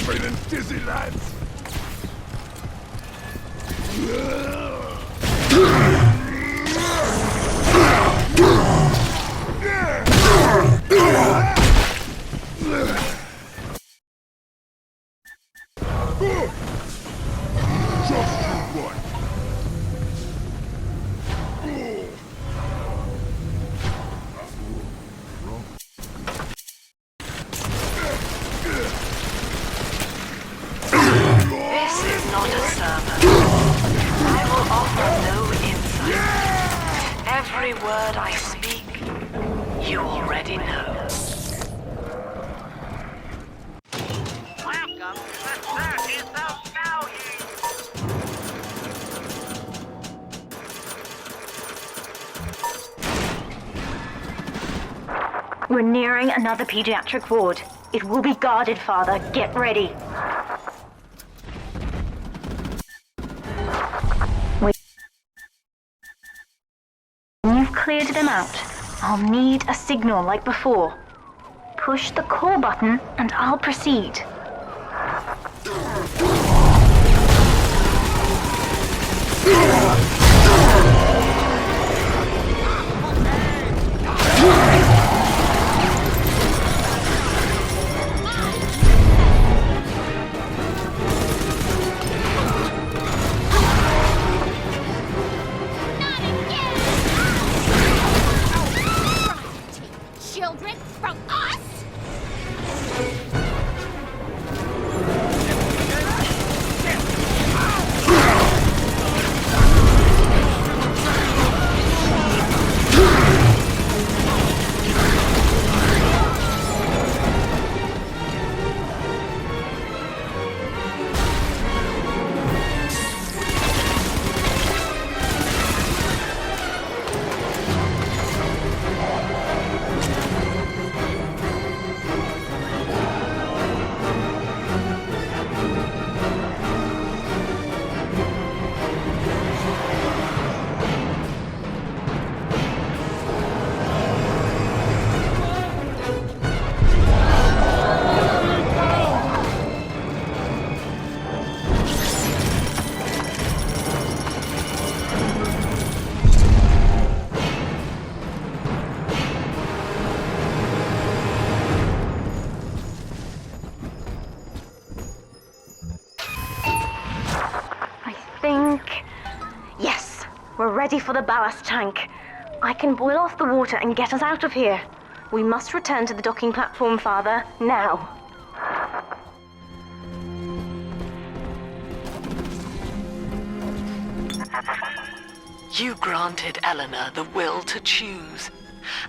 Feeling dizzy, lads. This is not a sermon. every word I speak, you already know. Welcome to the Circus of Value. We're nearing another pediatric ward. It will be guarded, Father. Get ready. When you've cleared them out, I'll need a signal like before. Push the call button and I'll proceed. Children from us? We're ready for the ballast tank. I can boil off the water and get us out of here. We must return to the docking platform, Father, now. You granted Eleanor the will to choose,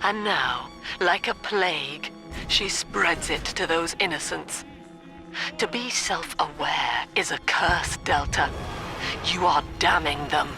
and now, like a plague, she spreads it to those innocents. To be self-aware is a curse, Delta. You are damning them.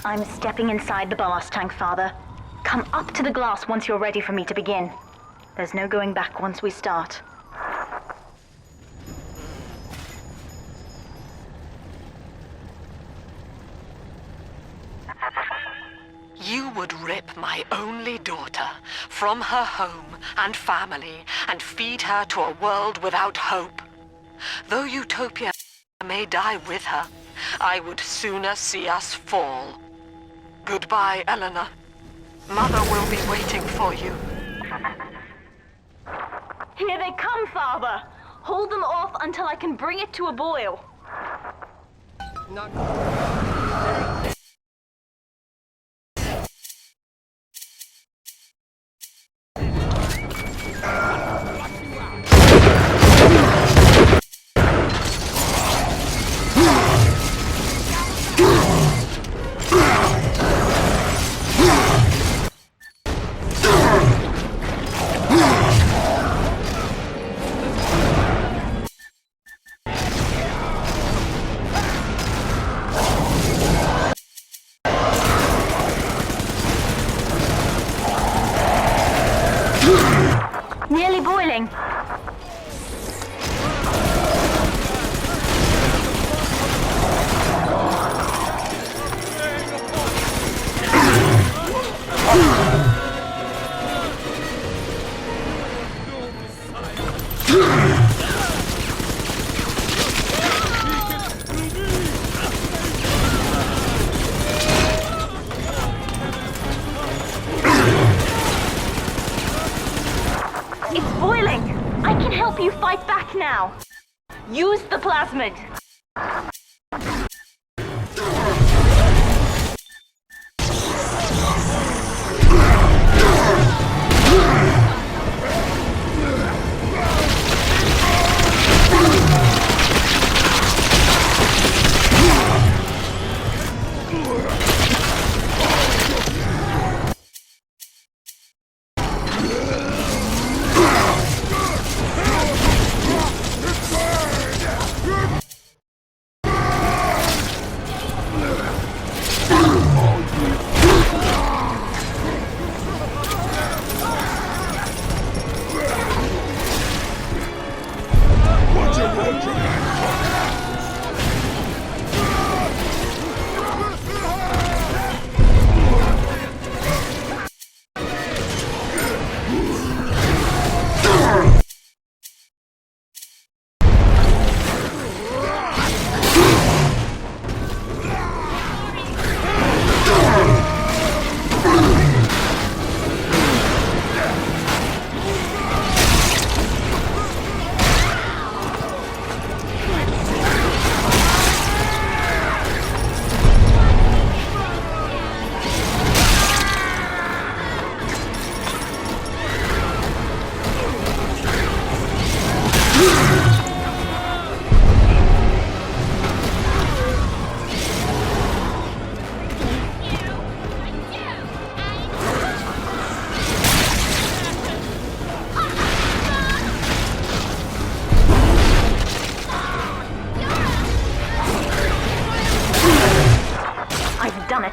I'm stepping inside the ballast tank, Father. Come up to the glass once you're ready for me to begin. There's no going back once we start. You would rip my only daughter from her home and family and feed her to a world without hope. Though Utopia may die with her, I would sooner see us fall. Goodbye, Eleanor. Mother will be waiting for you. Here they come, Father! Hold them off until I can bring it to a boil. Nearly boiling. It's boiling! I can help you fight back now! Use the plasmid.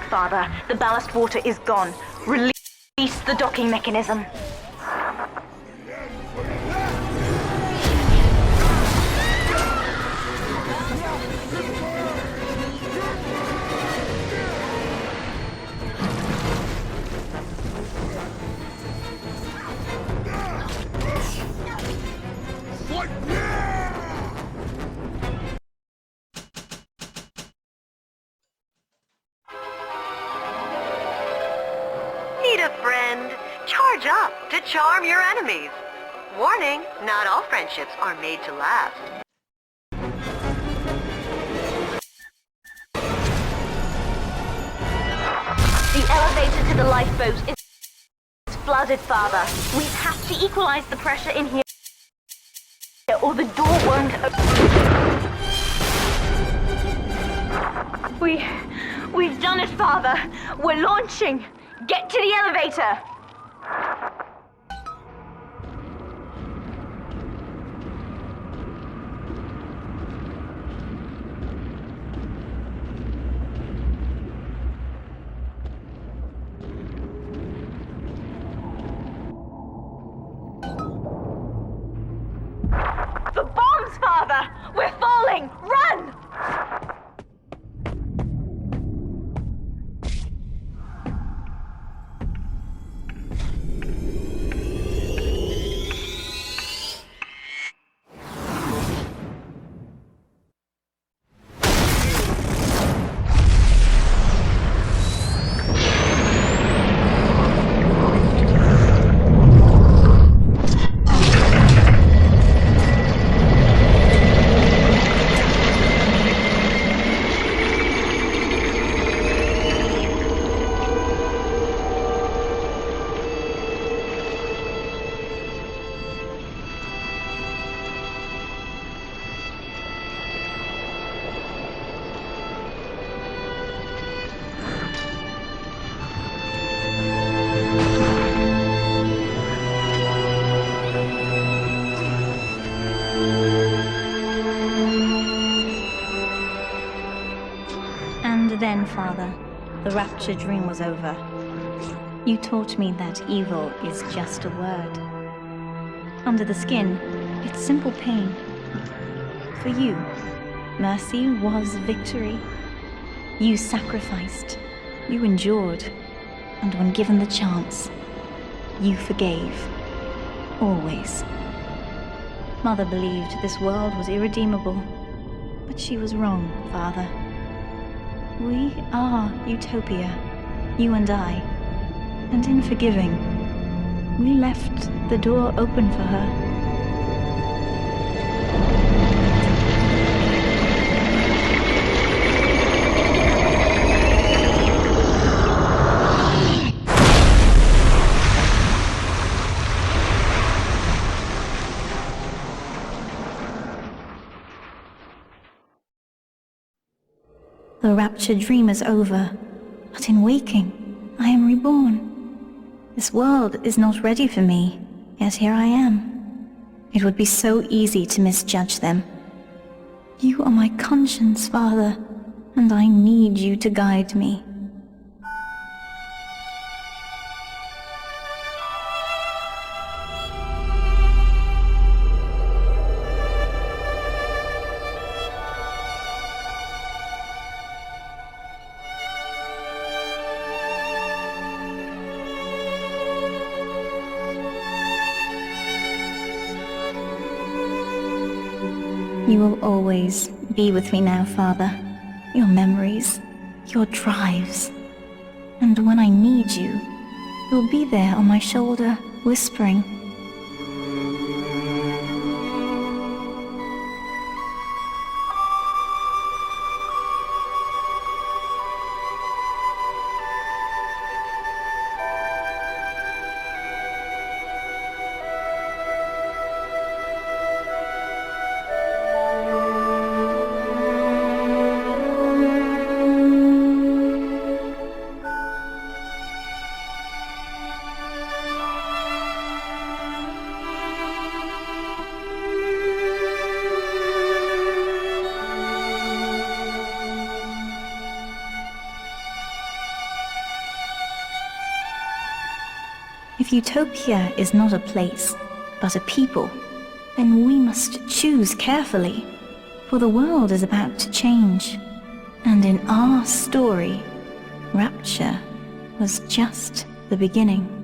Father, the ballast water is gone. Release the docking mechanism. To charm your enemies. Warning, not all friendships are made to last. The elevator to the lifeboat is flooded, Father. We have to equalize the pressure in here, or the door won't open. We've done it, Father. We're launching. Get to the elevator. The bombs, Father! We're falling! Run! Then, Father, the rapture dream was over. You taught me that evil is just a word. Under the skin, it's simple pain. For you, mercy was victory. You sacrificed, you endured, and when given the chance, you forgave. Always. Mother believed this world was irredeemable, but she was wrong, Father. We are Utopia, you and I, and in forgiving, we left the door open for her. The rapture dream is over, but in waking, I am reborn. This world is not ready for me, yet here I am. It would be so easy to misjudge them. You are my conscience, Father, and I need you to guide me. You will always be with me now, Father. Your memories, your drives. And when I need you, you'll be there on my shoulder, whispering. If Utopia is not a place, but a people, then we must choose carefully, for the world is about to change. And in our story, Rapture was just the beginning.